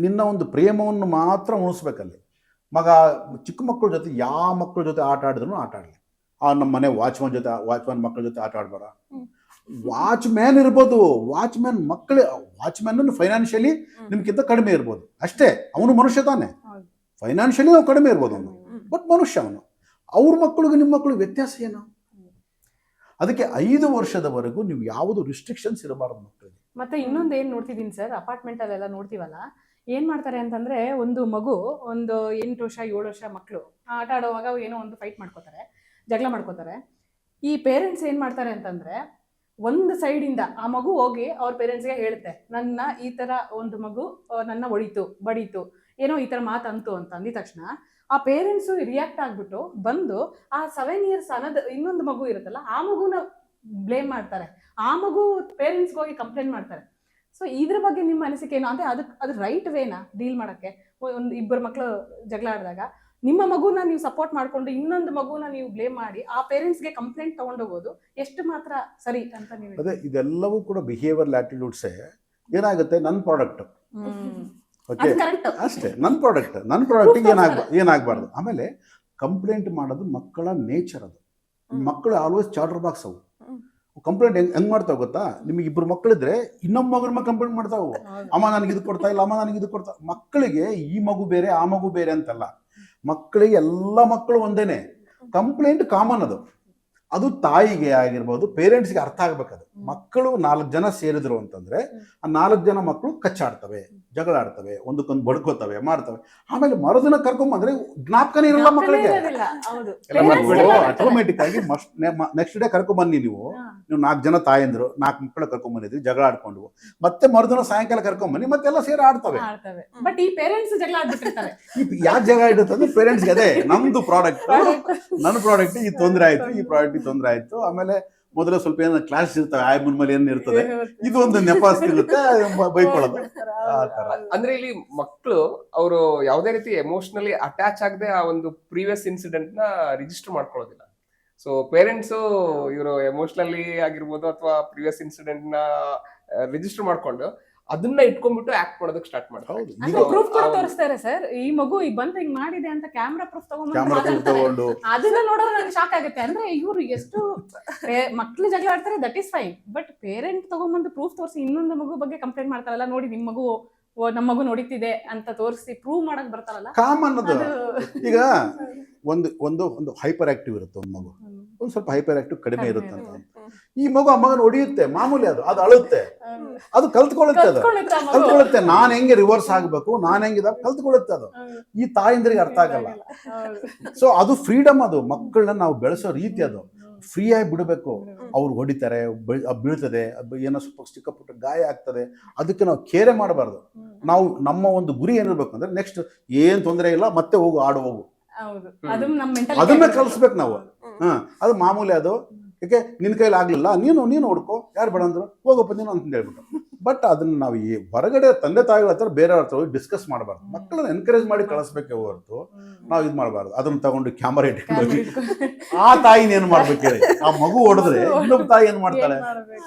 ನಿನ್ನ ಒಂದು ಪ್ರೇಮವನ್ನು ಮಾತ್ರ ಉಣಿಸ್ಬೇಕಲ್ಲಿ. ಮಗ ಚಿಕ್ಕ ಮಕ್ಕಳ ಜೊತೆ ಯಾವ ಮಕ್ಕಳ ಜೊತೆ ಆಟ ಆಡಿದ್ರು ಆಟ ಆಡಲಿ. ನಮ್ಮ ಮನೆ ವಾಚ್ಮನ್ ಮಕ್ಕಳ ಜೊತೆ ಆಟ ಆಡ್ಬೇಡ. ವಾಚ್ಮ್ಯಾನ್ ಇರ್ಬೋದು, ವಾಚ್ಮ್ಯಾನ್ ಫೈನಾನ್ಷಿಯಲಿ ನಿಮ್ಗಿಂತ ಕಡಿಮೆ ಇರ್ಬೋದು ಅಷ್ಟೇ. ಅವನು ಮನುಷ್ಯ ತಾನೆ, ಫೈನಾನ್ಷಿಯಲಿ ನಾವು ಕಡಿಮೆ ಇರ್ಬೋದು ಅವನು, ಬಟ್ ಮನುಷ್ಯ ಅವನು. ಅವ್ರ ಮಕ್ಕಳಿಗೆ ನಿಮ್ಮ ಮಕ್ಕಳಿಗೆ ವ್ಯತ್ಯಾಸ ಏನು? ಅದಕ್ಕೆ 5 ವರ್ಷದವರೆಗೂ ನೀವು ಯಾವುದು ರಿಸ್ಟ್ರಿಕ್ಷನ್ಸ್ ಇರಬಾರ್ದು ಮಕ್ಕಳಿಗೆ. ಮತ್ತೆ ಇನ್ನೊಂದು ಏನ್ ನೋಡ್ತಿದೀನಿ ಸರ್, ಅಪಾರ್ಟ್ಮೆಂಟ್ ಅಲ್ಲೆಲ್ಲ ನೋಡ್ತೀವಲ್ಲ, ಏನ್ ಮಾಡ್ತಾರೆ ಅಂತಂದ್ರೆ ಒಂದು ಮಗು ಒಂದು 8 ವರ್ಷ 7 ವರ್ಷ ಮಕ್ಕಳು ಆಟ ಆಡುವಾಗ ಏನೋ ಒಂದು ಫೈಟ್ ಮಾಡ್ಕೋತಾರೆ, ಜಗಳ ಮಾಡ್ಕೋತಾರೆ. ಈ ಪೇರೆಂಟ್ಸ್ ಏನ್ ಮಾಡ್ತಾರೆ ಅಂತಂದ್ರೆ ಒಂದು ಸೈಡಿಂದ ಆ ಮಗು ಹೋಗಿ ಅವ್ರ ಪೇರೆಂಟ್ಸ್ಗೆ ಹೇಳುತ್ತೆ, ನನ್ನ ಈ ತರ ಒಂದು ಮಗು ನನ್ನ ಹೊಡಿತು ಬಡೀತು ಏನೋ ಈ ತರ ಮಾತಂತು ಅಂತ ಅಂದಿದ ತಕ್ಷಣ ಆ ಪೇರೆಂಟ್ಸ್ ರಿಯಾಕ್ಟ್ ಆಗ್ಬಿಟ್ಟು ಬಂದು ಆ 7 years ಅನ್ನೋದು ಇನ್ನೊಂದು ಮಗು ಇರುತ್ತಲ್ಲ ಆ ಮಗುನ ಬ್ಲೇಮ್ ಮಾಡ್ತಾರೆ. ಆ ಮಗು ಪೇರೆಂಟ್ಸ್ಗೆ ಹೋಗಿ ಕಂಪ್ಲೇಂಟ್ ಮಾಡ್ತಾರೆ. ಸೊ ಇದ್ರ ಬಗ್ಗೆ ನಿಮ್ಮ ಅನಿಸಿಕೆ ಏನು? ಅಂದ್ರೆ ಅದು ರೈಟ್ ವೇನಾ ಡೀಲ್ ಮಾಡಕ್ಕೆ? ಒಂದು 2 ಮಕ್ಕಳು ಜಗಳ ಆಡಿದಾಗ ನಿಮ್ಮ ಮಗುನ ನೀವು ಸಪೋರ್ಟ್ ಮಾಡ್ಕೊಂಡು ಇನ್ನೊಂದು ಮಗುನ ನೀವು ಬ್ಲೇಮ್ ಮಾಡಿ ಆ ಪೇರೆಂಟ್ಸ್ಗೆ ಕಂಪ್ಲೇಂಟ್ ತಗೊಂಡೋಗೋದು ಎಷ್ಟು ಮಾತ್ರ ಸರಿ ಅಂತ ನೀವು? ಅದೇ ಇದೆಲ್ಲವೂ ಕೂಡ ಬಿಹೇವಿಯರ್ ಆಟಿಟ್ಯೂಡ್ಸೇ. ಏನಾಗುತ್ತೆ, ನನ್ನ ಪ್ರಾಡಕ್ಟ್ ಓಕೆ ಅಷ್ಟೇ, ನನ್ನ ಪ್ರಾಡಕ್ಟಿಗೆ ಏನಾಗಬಾರ್ದು. ಆಮೇಲೆ ಕಂಪ್ಲೇಂಟ್ ಮಾಡೋದು ಮಕ್ಕಳ ನೇಚರ್. ಅದು ಮಕ್ಕಳು ಆಲ್ವೇಸ್ ಚಾರ್ಟರ್ ಬಾಕ್ಸ್. ಅವು ಕಂಪ್ಲೇಂಟ್ ಹೆಂಗ್ ಮಾಡ್ತಾವ ಗೊತ್ತಾ? ನಿಮಗೆ 2 ಮಕ್ಕಳಿದ್ರೆ ಇನ್ನೊಬ್ಬ ಮಗನ ಮೇಲೆ ಕಂಪ್ಲೇಂಟ್ ಮಾಡ್ತಾವು. ಅಮ್ಮ ನನಗೆ ಇದು ಕೊಡ್ತಾ ಇಲ್ಲ, ಅಮ್ಮ ನನಗೆ ಇದು ಕೊಡ್ತಾ. ಮಕ್ಕಳಿಗೆ ಈ ಮಗು ಬೇರೆ ಆ ಮಗು ಬೇರೆ ಅಂತಲ್ಲ, ಮಕ್ಕಳಿಗೆ ಎಲ್ಲ ಮಕ್ಕಳು ಒಂದೇನೆ. Complaint common. ಅದು ತಾಯಿಗೆ ಆಗಿರ್ಬೋದು, ಪೇರೆಂಟ್ಸ್ಗೆ ಅರ್ಥ ಆಗ್ಬೇಕದು. ಮಕ್ಕಳು 4 ಜನ ಸೇರಿದ್ರು ಅಂತಂದ್ರೆ ಆ 4 ಜನ ಮಕ್ಕಳು ಕಚ್ಚಾಡ್ತವೆ, ಜಗಳ ಆಡ್ತವೆ, ಒಂದಕ್ಕೊಂದು ಬಡ್ಕೋತವೆ, ಮಾಡ್ತವೆ. ಆಮೇಲೆ ಮರುದಿನ ಕರ್ಕೊಂಬಂದ್ರೆ ಜ್ಞಾಪಕನೇ ಇರಲ್ಲ ಮಕ್ಕಳಿಗೆ. ಆಟೋಮೆಟಿಕ್ ಆಗಿ ನೆಕ್ಸ್ಟ್ ಡೇ ಕರ್ಕೊಂಬನ್ನಿ. ನೀವು 4 ಜನ ತಾಯಂದ್ರು 4 ಮಕ್ಕಳು ಕರ್ಕೊಂಬಂದಿದ್ರಿ, ಜಗಳ ಆಡ್ಕೊಂಡು ಮತ್ತೆ ಮರುದಿನ ಸಾಯಂಕಾಲ ಕರ್ಕೊಂಬನ್ನಿ, ಮತ್ತೆಲ್ಲ ಸೇರಿ ಆಡ್ತವೆ. ಬಟ್ ಈ ಪೇರೆಂಟ್ಸ್ ಜಗಳ ಆಡ್ಬಿಟ್ಟಿರ್ತಾರೆ. ಯಾಕೆ ಜಗಳ ಇಡುತ್ತಂದ್ರೆ ಪೇರೆಂಟ್ಸ್ಗೆ ಅದೇ ನಮ್ದು ಪ್ರಾಡಕ್ಟ್, ನನ್ನ ಪ್ರಾಡಕ್ಟ್ ಈ ತೊಂದರೆ ಆಯ್ತು, ಈ ಪ್ರಾಡಕ್ಟ್ ತೊಂದರೆ ಆಯ್ತು. ಆಮೇಲೆ ಮೊದಲ ಸ್ವಲ್ಪ ಏನೋ ಕ್ಲಾಸ್ ಇರ್ತವೆ, ಆಯಮ್ಮನ ಮೇಲೆ ಏನ್ ಇರ್ತದೆ, ಇದು ಒಂದು ನೆಪಾಸ್ ಇರುತ್ತೆ, ಬೈಕೊಳ್ಳೋದು. ಅಂದ್ರೆ ಇಲ್ಲಿ ಮಕ್ಕಳು ಅವರು ಯಾವುದೇ ರೀತಿ ಎಮೋಷನಲಿ ಅಟ್ಯಾಚ್ ಆಗದೆ ಆ ಒಂದು ಪ್ರೀವಿಯಸ್ ಇನ್ಸಿಡೆಂಟ್ ನ ರಿಜಿಸ್ಟರ್ ಮಾಡ್ಕೊಳ್ಳೋದಿಲ್ಲ. ಸೊ ಪೇರೆಂಟ್ಸ್ ಇವರು ಎಮೋಷನಲಿ ಆಗಿರ್ಬೋದು ಅಥವಾ ಪ್ರೀವಿಯಸ್ ಇನ್ಸಿಡೆಂಟ್ ನ ರಿಜಿಸ್ಟರ್ ಮಾಡ್ಕೊಂಡು ಅದನ್ನ ಇಟ್ಕೊಂಡ್ಬಿಟ್ಟು ಆಕ್ಟ್ ಮಾಡೋದಕ್ಕೆ ಸ್ಟಾರ್ಟ್ ಮಾಡ್ತಾರೆ. ಪ್ರೂಫ್ ಕೂಡ ತೋರಿಸ್ತಾರೆ ಸರ್. ಈ ಮಗು ಈಗ ಬಂದು ಹಿಂಗ್ ಮಾಡಿದೆ ಅಂತ ಕ್ಯಾಮ್ರಾ ಪ್ರೂಫ್ ತಗೊಂಡು ಅದನ್ನ ನೋಡೋರು ನಂಗೆ ಶಾಕ್ ಆಗುತ್ತೆ. ಅಂದ್ರೆ ಇವ್ರು ಎಷ್ಟು ಮಕ್ಳು ಜಗಳ ಆಡ್ತಾರೆ, that is fine. But parent ತಗೊಂಡ್ಬಂದು ಪ್ರೂಫ್ ತೋರಿಸಿ ಇನ್ನೊಂದು ಮಗು ಬಗ್ಗೆ ಕಂಪ್ಲೇಂಟ್ ಮಾಡ್ತಾರಲ್ಲ, ನೋಡಿ ನಿಮ್ ಮಗು ನಮ್ಮ ಮಗು ನೋಡಿತಿದೆ ಅಂತ ತೋರಿಸಿ ಪ್ರೂವ್ ಮಾಡಕ್ ಬರ್ತಾರಲ್ಲ, ಕಾಮನ್. ಅದು ಈಗ ಒಂದು ಹೈಪರ್ ಆಕ್ಟಿವ್ ಇರುತ್ತೆ ಒಂದು ಮಗು, ಒಂದು ಸ್ವಲ್ಪ ಹೈಪರ್ ಆಕ್ಟಿವ್ ಕಡಿಮೆ ಇರುತ್ತೆ ಅಂತ. ಈ ಮಗು ಆ ಮಗನ ಹೊಡಿಯುತ್ತೆ, ಮಾಮೂಲಿ. ಅದು ಅಳುತ್ತೆ, ಅದು ಕಲ್ತ್ಕೊಳ್ಳುತ್ತೆ ನಾನು ಹೆಂಗೆ ರಿವರ್ಸ್ ಆಗ್ಬೇಕು, ನಾನು ಹೆಂಗಿದ ಕಲ್ತ್ಕೊಳ್ಳುತ್ತೆ. ಅದು ಈ ತಾಯಿಂದ್ರಿಗೆ ಅರ್ಥ ಆಗಲ್ಲ. ಸೊ ಅದು ಫ್ರೀಡಮ್. ಅದು ಮಕ್ಕಳನ್ನ ನಾವು ಬೆಳೆಸೋ ರೀತಿ, ಅದು ಫ್ರೀ ಆಗಿ ಬಿಡಬೇಕು. ಅವ್ರು ಹೊಡಿತಾರೆ, ಬೀಳ್ತದೆ, ಏನೋ ಸ್ವಲ್ಪ ಚಿಕ್ಕ ಪುಟ್ಟ ಗಾಯ ಆಗ್ತದೆ, ಅದಕ್ಕೆ ನಾವು ಕೇರೆ ಮಾಡಬಾರ್ದು. ನಾವು ನಮ್ಮ ಒಂದು ಗುರಿ ಏನಿರ್ಬೇಕು ಅಂದ್ರೆ ನೆಕ್ಸ್ಟ್ ಏನ್ ತೊಂದರೆ ಇಲ್ಲ, ಮತ್ತೆ ಹೋಗು, ಆಡು ಹೋಗು, ಅದನ್ನ ಕಲಿಸ್ಬೇಕು ನಾವು. ಅದು ಮಾಮೂಲಿ. ಅದು ಯಾಕೆ ನಿನ್ನ ಕೈಲಿ ಆಗ್ಲಿಲ್ಲ, ನೀನು ಹೊಡ್ಕೋ, ಯಾರು ಬೇಡ ಅಂದ್ರು, ಹೋಗಪ್ಪ ನೀನು ಅಂತ ಹೇಳ್ಬಿಟ್ಟು. ಬಟ್ ಅದನ್ನ ನಾವು ಈ ಹೊರಗಡೆ ತಂದೆ ತಾಯಿಗಳ ಹತ್ರ ಬೇರೆಯವ್ರ ಹತ್ರ ಹೋಗಿ ಡಿಸ್ಕಸ್ ಮಾಡಬಾರ್ದು. ಮಕ್ಕಳನ್ನ ಎನ್ಕರೇಜ್ ಮಾಡಿ ಕಳಿಸ್ಬೇಕೆ ಹೊರತು ನಾವು ಇದು ಮಾಡಬಾರ್ದು. ಅದನ್ನ ತಗೊಂಡು ಕ್ಯಾಮರಾ ಇಟ್ಕೊಂಡು ಆ ತಾಯಿನ ಏನ್ ಮಾಡ್ಬೇಕು ಹೇಳಿ? ಆ ಮಗು ಹೊಡೆದ್ರೆ ಇನ್ನೊಬ್ಬ ತಾಯಿ ಏನ್ ಮಾಡ್ತಾಳೆ?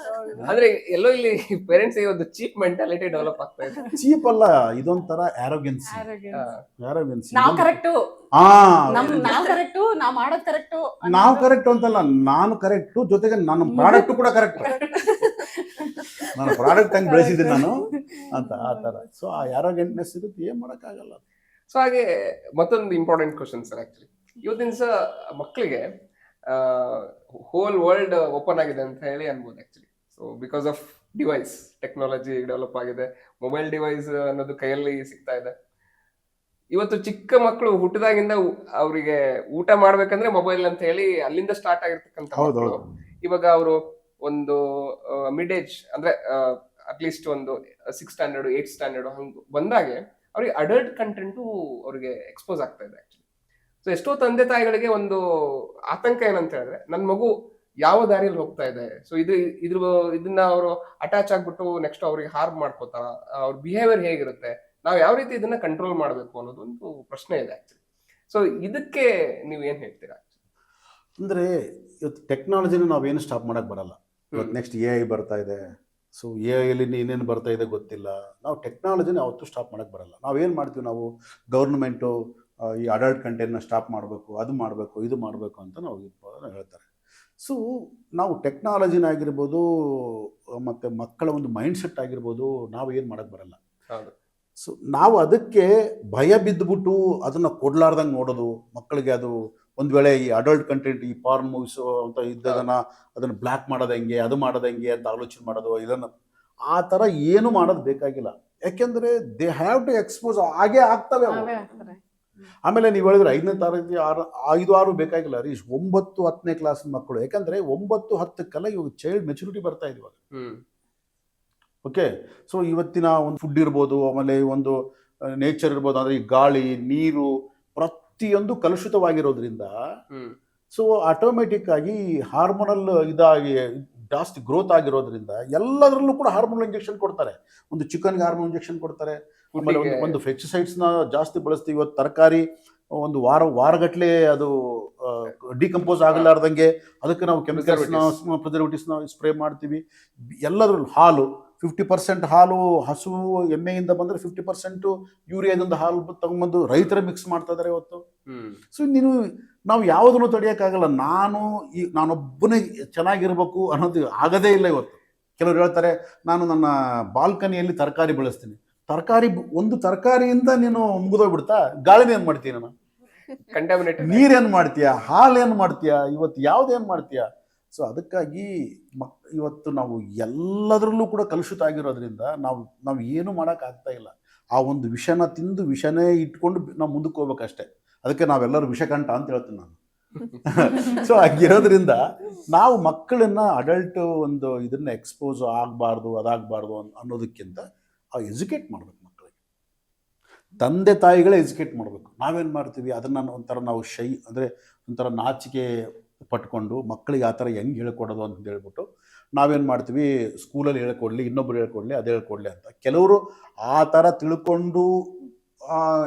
ಅಂದ್ರೆ ಎಲ್ಲೋ ಇಲ್ಲಿ ಪೇರೆಂಟ್ಸ್ ಒಂದು ಚೀಪ್ ಮೆಂಟಾಲಿಟಿ ಡೆವಲಪ್ ಆಗ್ತಾ ಇದೆ. ಚೀಪ್ ಅಲ್ಲ, ಇದೊಂಥರ ಆರೋಗ್ಯನ್ಸಿ. ನಾವು ಕರೆಕ್ಟ್ ನಾವು ಕರೆಕ್ಟ್ ಅಂತಲ್ಲ, ನಾನು ಕರೆಕ್ಟ್, ಜೊತೆಗೆ ನನ್ನ ಪ್ರಾಡಕ್ಟ್ ಕೂಡ ಕರೆಕ್ಟ್. ನಾನು ಪ್ರಾಡಕ್ಟ್ ಹಂಗೆ ಬೆಳೆಸಿದ್ದೀನಿ ನಾನು ಅಂತ ಆ ಥರ. ಸೊ ಆ ಆರೋಗ್ಯಂಟ್ನೆಸ್ ಇರುತ್ತೆ, ಏನು ಮಾಡೋಕ್ಕಾಗಲ್ಲ. ಸೊ ಹಾಗೆ ಮತ್ತೊಂದು ಇಂಪಾರ್ಟೆಂಟ್ ಕ್ವಶನ್ ಸರ್. ಆಕ್ಚುಲಿ ಇವತ್ತಿನ ದಿವಸ ಮಕ್ಕಳಿಗೆ ಹೋಲ್ ವರ್ಲ್ಡ್ ಓಪನ್ ಆಗಿದೆ ಅಂತ ಹೇಳಿ ಅನ್ಬೋದು actually. So because of device technology develop ಆಗಿದೆ, ಮೊಬೈಲ್ ಡಿವೈಸ್ ಅನ್ನೋದು ಕೈಯಲ್ಲಿ ಸಿಗ್ತಾ ಇದೆ. ಇವತ್ತು ಚಿಕ್ಕ ಮಕ್ಕಳು ಹುಟ್ಟಿದಾಗಿಂದ ಅವರಿಗೆ ಊಟ ಮಾಡ್ಬೇಕಂದ್ರೆ ಮೊಬೈಲ್ ಅಂತ ಹೇಳಿ ಅಲ್ಲಿಂದ ಸ್ಟಾರ್ಟ್ ಆಗಿರ್ತಕ್ಕಂಥ ಮಕ್ಕಳು ಇವಾಗ ಅವರು ಒಂದು ಮಿಡ್ ಏಜ್ ಅಂದ್ರೆ ಅಟ್ಲೀಸ್ಟ್ ಒಂದು 6th ಸ್ಟ್ಯಾಂಡರ್ಡ್ 8th ಸ್ಟ್ಯಾಂಡರ್ಡ್ ಹಂಗೆ ಬಂದಾಗೆ ಅವ್ರಿಗೆ ಅಡಲ್ಟ್ ಕಂಟೆಂಟು ಅವ್ರಿಗೆ ಎಕ್ಸ್ಪೋಸ್ ಆಗ್ತಾ ಇದೆ ಆಕ್ಚುಲಿ. ಸೊ ಎಷ್ಟೋ ತಂದೆ ತಾಯಿಗಳಿಗೆ ಒಂದು ಆತಂಕ ಏನಂತ ಹೇಳಿದ್ರೆ ನನ್ನ ಮಗು ಯಾವ ದಾರಿಯಲ್ಲಿ ಹೋಗ್ತಾ ಇದೆ, ಸೊ ಇದನ್ನ ಅವರು ಅಟ್ಯಾಚ್ ಆಗ್ಬಿಟ್ಟು ನೆಕ್ಸ್ಟ್ ಅವ್ರಿಗೆ ಹಾರ್ಮ್ ಮಾಡ್ಕೋತಾರ, ಅವ್ರ ಬಿಹೇವಿಯರ್ ಹೇಗಿರುತ್ತೆ, ನಾವು ಯಾವ ರೀತಿ ಇದನ್ನ ಕಂಟ್ರೋಲ್ ಮಾಡಬೇಕು ಅನ್ನೋದೊಂದು ಪ್ರಶ್ನೆ ಇದೆ ಆಕ್ಚುಲಿ. ಸೊ ಇದಕ್ಕೆ ನೀವು ಏನ್ ಹೇಳ್ತೀರಾ? ಅಂದರೆ ಇವತ್ತು ಟೆಕ್ನಾಲಜಿನ ನಾವೇನು ಸ್ಟಾಪ್ ಮಾಡೋಕ್ಕೆ ಬರಲ್ಲ. ಇವತ್ತು ನೆಕ್ಸ್ಟ್ AI ಬರ್ತಾ ಇದೆ. ಸೊ AI ಏನೇನು ಬರ್ತಾ ಇದೆ ಗೊತ್ತಿಲ್ಲ. ನಾವು ಟೆಕ್ನಾಲಜಿನ ಯಾವತ್ತೂ ಸ್ಟಾಪ್ ಮಾಡೋಕ್ಕೆ ಬರಲ್ಲ. ನಾವೇನು ಮಾಡ್ತೀವಿ, ನಾವು ಗೌರ್ಮೆಂಟು ಈ ಅಡಲ್ಟ್ ಕಂಟೆಂಟ್ನ ಸ್ಟಾಪ್ ಮಾಡಬೇಕು, ಅದು ಮಾಡಬೇಕು, ಇದು ಮಾಡಬೇಕು ಅಂತ ನಾವು ಹೇಳ್ತಾರೆ. ಸೊ ನಾವು ಟೆಕ್ನಾಲಜಿನಾಗಿರ್ಬೋದು ಮತ್ತು ಮಕ್ಕಳ ಒಂದು ಮೈಂಡ್ಸೆಟ್ ಆಗಿರ್ಬೋದು, ನಾವು ಏನು ಮಾಡೋಕ್ಕೆ ಬರಲ್ಲ. ಸೊ ನಾವು ಅದಕ್ಕೆ ಭಯ ಬಿದ್ದುಬಿಟ್ಟು ಅದನ್ನು ಕೊಡ್ಲಾರ್ದಂಗೆ ನೋಡೋದು, ಮಕ್ಕಳಿಗೆ ಅದು ಒಂದು ವೇಳೆ ಈ ಅಡಲ್ಟ್ ಕಂಟೆಂಟ್ ಈ ಪಾರ್ನ್ ಮೂವೀಸು ಅಂತ ಅದನ್ನು ಬ್ಲ್ಯಾಕ್ ಮಾಡೋದು ಹೆಂಗೆ, ಅದು ಮಾಡೋದು ಹೆಂಗೆ ಅಂತ ಆಲೋಚನೆ ಮಾಡೋದು, ಇದನ್ನು ಆ ಥರ ಏನು ಮಾಡೋದು ಬೇಕಾಗಿಲ್ಲ. ಯಾಕೆಂದರೆ ದೇ ಹ್ಯಾವ್ ಟು ಎಕ್ಸ್ಪೋಸ್, ಹಾಗೇ ಆಗ್ತವೆ ಅವು. ಆಮೇಲೆ ನೀವು ಹೇಳಿದ್ರೆ 5ನೇ ತರಗತಿ 5-6 ಬೇಕಾಗಿಲ್ಲ ರೀ, 9-10ನೇ ಕ್ಲಾಸ್ ಮಕ್ಕಳು. ಯಾಕಂದರೆ 9-10ಕ್ಕೆಲ್ಲ ಇವಾಗ ಚೈಲ್ಡ್ ಮೆಚುರಿಟಿ ಬರ್ತಾ ಇದೆ ಇವಾಗ. ಓಕೆ, ಸೊ ಇವತ್ತಿನ ಒಂದು ಫುಡ್ ಇರ್ಬೋದು, ಆಮೇಲೆ ಒಂದು ನೇಚರ್ ಇರ್ಬೋದು, ಅಂದರೆ ಈ ಗಾಳಿ ನೀರು ಪ್ರತಿಯೊಂದು ಕಲುಷಿತವಾಗಿರೋದ್ರಿಂದ ಸೊ ಆಟೋಮೆಟಿಕ್ ಆಗಿ ಹಾರ್ಮೋನಲ್ ಇದಾಗಿ ಜಾಸ್ತಿ ಗ್ರೋತ್ ಆಗಿರೋದ್ರಿಂದ ಎಲ್ಲದರಲ್ಲೂ ಕೂಡ ಹಾರ್ಮೋನಲ್ ಇಂಜೆಕ್ಷನ್ ಕೊಡ್ತಾರೆ. ಒಂದು ಚಿಕನ್ಗೆ ಹಾರ್ಮೋನ್ ಇಂಜೆಕ್ಷನ್ ಕೊಡ್ತಾರೆ, ಆಮೇಲೆ ಒಂದು ಪೆಸ್ಟಿಸೈಡ್ಸ್ನ ಜಾಸ್ತಿ ಬಳಸ್ತೀವಿ. ಇವತ್ತು ತರಕಾರಿ ಒಂದು ವಾರಗಟ್ಟಲೆ ಅದು ಡಿಕಂಪೋಸ್ ಆಗಲಾರ್ದಂಗೆ ಅದಕ್ಕೆ ನಾವು ಕೆಮಿಕಲ್ಸ್ನ ಪ್ರಿಸರ್ವೇಟಿವ್ಸ್ನ ಸ್ಪ್ರೇ ಮಾಡ್ತೀವಿ. ಎಲ್ಲದ್ರಲ್ಲೂ ಹಾಲು 50% ಹಾಲು ಹಸು ಎಮ್ಮೆಯಿಂದ ಬಂದರೆ 50% ಯೂರಿಯಾದಿಂದ ಹಾಲು ತಗೊಂಡ್ಬಂದು ರೈತರ ಮಿಕ್ಸ್ ಮಾಡ್ತಾ ಇದ್ದಾರೆ ಇವತ್ತು. ಸೊ ನಾವು ಯಾವುದನ್ನು ತಡೆಯೋಕ್ಕಾಗಲ್ಲ. ನಾನೊಬ್ಬನೇ ಚೆನ್ನಾಗಿರ್ಬೇಕು ಅನ್ನೋದು ಆಗದೇ ಇಲ್ಲ ಇವತ್ತು. ಕೆಲವರು ಹೇಳ್ತಾರೆ, ನಾನು ನನ್ನ ಬಾಲ್ಕನಿಯಲ್ಲಿ ತರಕಾರಿ ಬೆಳೆಸ್ತೀನಿ. ಒಂದು ತರಕಾರಿಯಿಂದ ನೀನು ಮುಗಿದೋಗ್ಬಿಡ್ತಾ, ಗಾಳಿನ ಏನು ಮಾಡ್ತೀಯ, ನಾನು ನೀರೇನು ಮಾಡ್ತೀಯ, ಹಾಲೇನು ಮಾಡ್ತೀಯ, ಇವತ್ತು ಯಾವುದೇನು ಮಾಡ್ತೀಯ? ಸೊ ಅದಕ್ಕಾಗಿ ಇವತ್ತು ನಾವು ಎಲ್ಲದರಲ್ಲೂ ಕೂಡ ಕಲುಷಿತ ಆಗಿರೋದ್ರಿಂದ ನಾವು ಏನು ಮಾಡೋಕ್ಕಾಗ್ತಾ ಇಲ್ಲ. ಆ ಒಂದು ವಿಷನ ತಿಂದು ವಿಷನೇ ಇಟ್ಕೊಂಡು ನಾವು ಮುಂದಕ್ಕೆ ಹೋಗ್ಬೇಕಷ್ಟೆ. ಅದಕ್ಕೆ ನಾವೆಲ್ಲರೂ ವಿಷಕಂಠ ಅಂತ ಹೇಳ್ತೀನಿ ನಾನು. ಸೊ ಹಾಗಿರೋದ್ರಿಂದ ನಾವು ಮಕ್ಕಳನ್ನ ಅಡಲ್ಟ್ ಒಂದು ಇದನ್ನ ಎಕ್ಸ್ಪೋಸ್ ಆಗಬಾರ್ದು, ಅದಾಗಬಾರ್ದು ಅನ್ನೋದಕ್ಕಿಂತ ಎಜುಕೇಟ್ ಮಾಡ್ಬೇಕು ಮಕ್ಕಳಿಗೆ. ತಂದೆ ತಾಯಿಗಳೇ ಎಜುಕೇಟ್ ಮಾಡಬೇಕು. ನಾವೇನು ಮಾಡ್ತೀವಿ, ಅದನ್ನು ಒಂಥರ ನಾವು ಅಂದರೆ ಒಂಥರ ನಾಚಿಕೆ ಪಟ್ಕೊಂಡು ಮಕ್ಕಳಿಗೆ ಆ ಥರ ಹೆಂಗೆ ಹೇಳ್ಕೊಡೋದು ಅಂತ ಹೇಳ್ಬಿಟ್ಟು ನಾವೇನು ಮಾಡ್ತೀವಿ, ಸ್ಕೂಲಲ್ಲಿ ಹೇಳ್ಕೊಡ್ಲಿ, ಇನ್ನೊಬ್ರು ಹೇಳ್ಕೊಡ್ಲಿ, ಅದು ಹೇಳ್ಕೊಡ್ಲಿ ಅಂತ. ಕೆಲವರು ಆ ಥರ ತಿಳ್ಕೊಂಡು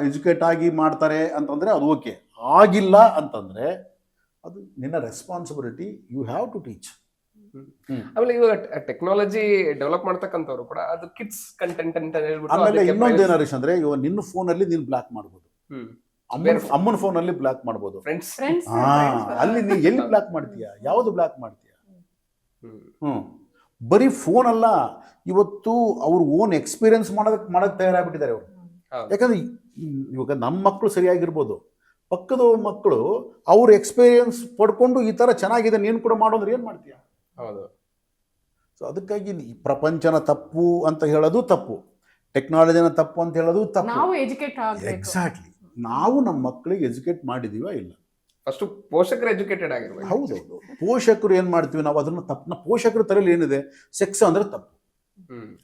ಎಜುಕೇಟ್ ಆಗಿ ಮಾಡ್ತಾರೆ ಅಂತಂದರೆ ಅದು ಓಕೆ. ಆಗಿಲ್ಲ ಅಂತಂದರೆ ಅದು ನಿನ್ನ responsibility, you have to teach. ಆಮೇಲೆ ಇವಾಗ ಟೆಕ್ನಾಲಜಿ ಡೆವಲಪ್ ಮಾಡ್ತಕ್ಕಂಥವ್ರು ಕೂಡ ಅದು ಕಿಡ್ಸ್ ಕಂಟೆಂಟ್ ಅಂತ ಹೇಳ್ಬಿಟ್ಟು. ಆಮೇಲೆ ಇನ್ನೊಂದು ಏನು ಹರೀಶ್ ಅಂದರೆ, ಇವಾಗ ನಿನ್ನ ಫೋನಲ್ಲಿ ನೀನು ಬ್ಲಾಕ್ ಮಾಡ್ಬೋದು, ಅಮ್ಮನ ಫೋನಲ್ಲಿ ಬ್ಲಾಕ್ ಮಾಡ್ಬೋದು. ಅಲ್ಲಿ ನೀ ಎಲ್ಲಿ ಬ್ಲಾಕ್ ಮಾಡ್ತೀಯ, ಯಾವುದು ಬ್ಲಾಕ್ ಮಾಡ್ತೀಯ? ಬರೀ ಫೋನ್ ಅಲ್ಲ, ಇವತ್ತು ಅವ್ರು ಓನ್ ಎಕ್ಸ್ಪೀರಿಯನ್ಸ್ ಮಾಡೋದಕ್ಕೆ ತಯಾರಾಗ್ಬಿಟ್ಟಿದ್ದಾರೆ ಅವರು. ಯಾಕಂದ್ರೆ ಇವಾಗ ನಮ್ಮ ಮಕ್ಕಳು ಸರಿಯಾಗಿರ್ಬೋದು, ಪಕ್ಕದ ಮಕ್ಕಳು ಅವ್ರ ಎಕ್ಸ್ಪೀರಿಯನ್ಸ್ ಪಡ್ಕೊಂಡು ಈ ಥರ ಚೆನ್ನಾಗಿದೆ ನೀನು ಕೂಡ ಮಾಡೋದ್ರೆ ಏನು ಮಾಡ್ತೀಯ? ಹೌದು. ಸೊ ಅದಕ್ಕಾಗಿ ಈ ಪ್ರಪಂಚನ ತಪ್ಪು ಅಂತ ಹೇಳೋದು ತಪ್ಪು, ಟೆಕ್ನಾಲಜಿನ ತಪ್ಪು ಅಂತ ಹೇಳೋದು ತಪ್ಪು. ನಾವು ಎಜುಕೇಟ್ ಆಗಬೇಕು. ಎಕ್ಸಾಕ್ಟ್ಲಿ. ನಾವು ನಮ್ಮ ಮಕ್ಕಳಿಗೆ ಎಜುಕೇಟ್ ಮಾಡಿದೀವ ಇಲ್ಲ? ಫಸ್ಟ್ ಪೋಷಕರು ಎಜುಕೇಟೆಡ್ ಆಗಿರ್ಬೇಕು. ಹೌದೌದು. ಪೋಷಕರು ಏನು ಮಾಡ್ತೀವಿ ನಾವು, ಅದನ್ನು ತಪ್ಪು. ಪೋಷಕರ ತಲೆಯಲ್ಲಿ ಏನಿದೆ, ಸೆಕ್ಸ್ ಅಂದರೆ ತಪ್ಪು,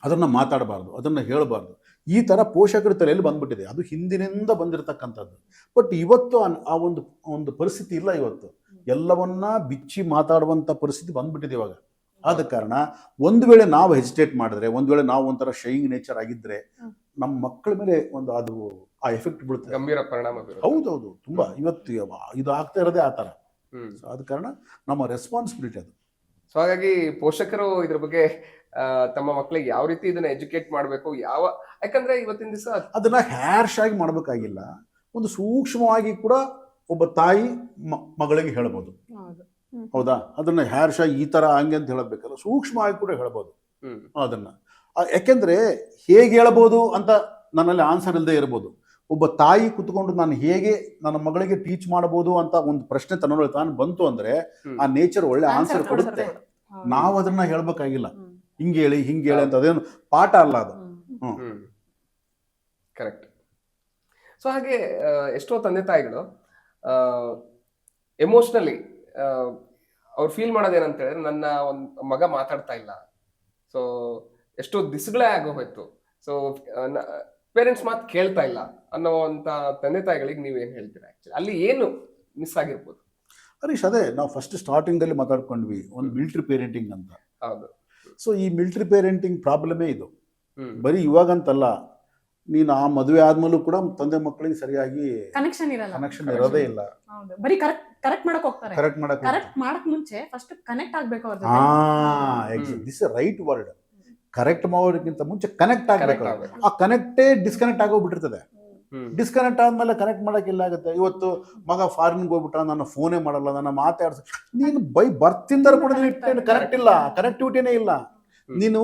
ಅದನ್ನು ಮಾತಾಡಬಾರ್ದು, ಅದನ್ನು ಹೇಳಬಾರ್ದು, ಈ ಥರ ಪೋಷಕರ ತಲೆಯಲ್ಲಿ ಬಂದ್ಬಿಟ್ಟಿದೆ. ಅದು ಹಿಂದಿನಿಂದ ಬಂದಿರತಕ್ಕಂಥದ್ದು. ಬಟ್ ಇವತ್ತು ಆ ಒಂದು ಪರಿಸ್ಥಿತಿ ಇಲ್ಲ. ಇವತ್ತು ಎಲ್ಲವನ್ನ ಬಿಚ್ಚಿ ಮಾತಾಡುವಂಥ ಪರಿಸ್ಥಿತಿ ಬಂದ್ಬಿಟ್ಟಿದೆ ಇವಾಗ. ಆದ ಕಾರಣ ಒಂದು ವೇಳೆ ನಾವು ಹೆಸಿಟೇಟ್ ಮಾಡಿದ್ರೆ, ಒಂದು ವೇಳೆ ನಾವು ಒಂಥರ ಶೈಯಿಂಗ್ ನೇಚರ್ ಆಗಿದ್ರೆ, ನಮ್ಮ ಮಕ್ಕಳ ಮೇಲೆ ಅದು ಆ ಎಫೆಕ್ಟ್ ಬೀಳುತ್ತೆ, ಗಂಭೀರ ಪರಿಣಾಮ ಬೀರುತ್ತೆ. ಹೌದೌದು. ತುಂಬಾ ಇವತ್ತು ಇದು ಆಗ್ತಾ ಇರೋದೇ ಆ ಥರ. ಸೊ ಆದ ಕಾರಣ ನಮ್ಮ ರೆಸ್ಪಾನ್ಸಿಬಿಲಿಟಿ ಅದು. ಸೊ ಹಾಗಾಗಿ ಪೋಷಕರು ಇದ್ರ ಬಗ್ಗೆ ತಮ್ಮ ಮಕ್ಕಳಿಗೆ ಯಾವ ರೀತಿ ಇದನ್ನ ಎಜುಕೇಟ್ ಮಾಡಬೇಕು, ಯಾಕಂದ್ರೆ ಇವತ್ತಿನ ದಿವಸ ಅದನ್ನ ಹ್ಯಾರ್ಶ್ ಆಗಿ ಮಾಡ್ಬೇಕಾಗಿಲ್ಲ, ಒಂದು ಸೂಕ್ಷ್ಮವಾಗಿ ಕೂಡ ಒಬ್ಬ ತಾಯಿ ಮಗಳಿಗೆ ಹೇಳ್ಬೋದು. ಹೌದಾ? ಅದನ್ನ ಹ್ಯಾರ್ಶ್ ಆಗಿ ಈ ತರ ಹಂಗೆ ಅಂತ ಹೇಳಬೇಕಲ್ಲ, ಸೂಕ್ಷ್ಮವಾಗಿ ಕೂಡ ಹೇಳ್ಬೋದು. ಹ್ಮ್ ಅದನ್ನ ಯಾಕೆಂದ್ರೆ ಹೇಗೆ ಹೇಳ್ಬೋದು ಅಂತ ನನ್ನಲ್ಲಿ ಆನ್ಸರ್ ಇಲ್ಲದೆ ಇರ್ಬೋದು. ಒಬ್ಬ ತಾಯಿ ಕುತ್ಕೊಂಡು ನಾನು ಹೇಗೆ ನನ್ನ ಮಗಳಿಗೆ ಟೀಚ್ ಮಾಡಬಹುದು ಅಂತ ಒಂದು ಪ್ರಶ್ನೆ ತನ್ನೊಳಗೆ ತಾನು ಬಂತು ಅಂದ್ರೆ ಹ್ಮ್. ಆ ನೇಚರ್ ಒಳ್ಳೆ ಆನ್ಸರ್ Answer ಕೊಡುತ್ತೆ. ಹೌದು. ನಾವು ಅದನ್ನ ಹೇಳ್ಬೇಕಾಗಿಲ್ಲ, ಹ್ಮ್. ಹಿಂಗೆ ಹೇಳಿ ಅಂತ ಅದೇನು ಪಾಠ ಅಲ್ಲ ಅದು. ಹ್ಮ್. ಹ್ಮ್ ಕರೆಕ್ಟ್. ಸೊ ಹಾಗೆ ಎಷ್ಟೋ ತಂದೆ ತಾಯಿಗಳು ಎಮೋಷ್ನಲಿ ಅವ್ರು ಫೀಲ್ ಮಾಡೋದೇನಂತ ಹೇಳಿದ್ರೆ ನನ್ನ ಒಂದು ಮಗ ಮಾತಾಡ್ತಾ ಇಲ್ಲ, ಸೊ ಎಷ್ಟೋ ದಿವಸಗಳೇ ಆಗೋಯ್ತು, ಸೊ ಪೇರೆಂಟ್ಸ್ ಮಾತು ಕೇಳ್ತಾ ಇಲ್ಲ ಅನ್ನೋವಂಥ ತಂದೆ ತಾಯಿಗಳಿಗೆ ನೀವು ಏನು ಹೇಳ್ತೀರಾ? ಆಕ್ಚುಲಿ ಅಲ್ಲಿ ಏನು ಮಿಸ್ ಆಗಿರ್ಬೋದು? ಹರೀಶ್, ಅದೇ ನಾವು ಫಸ್ಟ್ ಸ್ಟಾರ್ಟಿಂಗ್ ಅಲ್ಲಿ ಮಾತಾಡ್ಕೊಂಡ್ವಿ ಒಂದು ಮಿಲಿಟರಿ ಪೇರೆಂಟಿಂಗ್ ಅಂತ. ಹೌದು. ಸೊ ಈ ಮಿಲಿಟರಿ ಪೇರೆಂಟಿಂಗ್ ಪ್ರಾಬ್ಲಮೇ ಇದು. ಹ್ಮ್ ಬರೀ ಇವಾಗಂತಲ್ಲ, ನೀನು ಆ ಮದುವೆ ಆದ್ಮೇಲೂ ಕೂಡ ತಂದೆ ಮಕ್ಕಳಿಗೆ ಸರಿಯಾಗಿ ಕನೆಕ್ಷನ್ ಇರಲ್ಲ. ಕನೆಕ್ಷನ್ ಇರೋದೇ ಇಲ್ಲ. ಹೌದು, ಬರೀ ಕರೆಕ್ಟ್ ಮಾಡಕ್ ಹೋಗ್ತಾರೆ. ಕರೆಕ್ಟ್ ಮಾಡಕ್ ಕರೆಕ್ಟ್ ಮಾಡಕ್ ಮುಂಚೆ ಫಸ್ಟ್ ಕನೆಕ್ಟ್ ಆಗ್ಬೇಕು ಅವ್ರ ಜೊತೆ. This right word. ಕರೆಕ್ಟ್ ಮಾಡೋದಕ್ಕಿಂತ ಮುಂಚೆ ಕನೆಕ್ಟ್ ಆಗ್ಬೇಕು. Correct ಆಗ್ಬೇಕು. ಆ ಕನೆಕ್ಟೇ ಡಿಸ್ಕನೆಕ್ಟ್ ಆಗೋಗ್ಬಿಟ್ಟಿರ್ತದೆ. ಹ್ಮ್ ಡಿಸ್ಕನೆಕ್ಟ್ ಆದ್ಮೇಲೆ ಕನೆಕ್ಟ್ ಮಾಡಕ್ ಇಲ್ಲ ಆಗುತ್ತೆ. ಇವತ್ತು ಮಗ ಫಾರಿನ್ಗೆ ಹೋಗ್ಬಿಟ್ಟ, ನನ್ನ ಫೋನೇ ಮಾಡಲ್ಲ, ನನ್ನ ಮಾತಾಡ್ಸ, ನೀನು ಬೈ ಬರ್ತಿಂದ ಕೂಡ ಕರೆಕ್ಟ್ ಇಲ್ಲ, ಕನೆಕ್ಟಿವಿಟಿನೇ ಇಲ್ಲ. ಹ್ಮ್. ನೀನು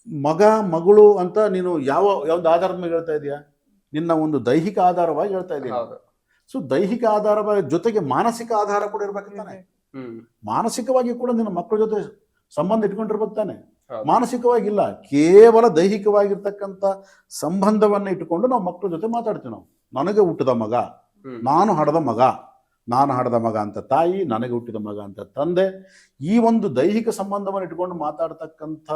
ಮಗ ಮಗಳು ಅಂತ ನೀನು ಯಾವ್ದು ಆಧಾರದ ಮೇಲೆ ಹೇಳ್ತಾ ಇದೀಯಾ? ನಿನ್ನ ಒಂದು ದೈಹಿಕ ಆಧಾರವಾಗಿ ಹೇಳ್ತಾ ಇದೀಯ. ಹೌದು. ಸೊ ದೈಹಿಕ ಆಧಾರವಾಗಿ ಜೊತೆಗೆ ಮಾನಸಿಕ ಆಧಾರ ಕೂಡ ಇರ್ಬೇಕು ತಾನೆ. ಹ್ಮ್ ಮಾನಸಿಕವಾಗಿ ಕೂಡ ನಿನ್ನ ಮಕ್ಕಳ ಜೊತೆ ಸಂಬಂಧ ಇಟ್ಕೊಂಡಿರ್ಬೇಕು ತಾನೆ. ಹೌದು. ಮಾನಸಿಕವಾಗಿಲ್ಲ, ಕೇವಲ ದೈಹಿಕವಾಗಿರ್ತಕ್ಕಂಥ ಸಂಬಂಧವನ್ನ ಇಟ್ಟುಕೊಂಡು ನಾವು ಮಕ್ಕಳ ಜೊತೆ ಮಾತಾಡ್ತೀವಿ. ನಾವು ನನಗೆ ಹುಟ್ಟಿದ ಮಗ, ಹ್ಮ್ ನಾನು ಹಡದ ಮಗ ಅಂತ ತಾಯಿ, ನನಗೆ ಹುಟ್ಟಿದ ಮಗ ಅಂತ ತಂದೆ, ಈ ಒಂದು ದೈಹಿಕ ಸಂಬಂಧವನ್ನು ಇಟ್ಕೊಂಡು ಮಾತಾಡ್ತಕ್ಕಂಥ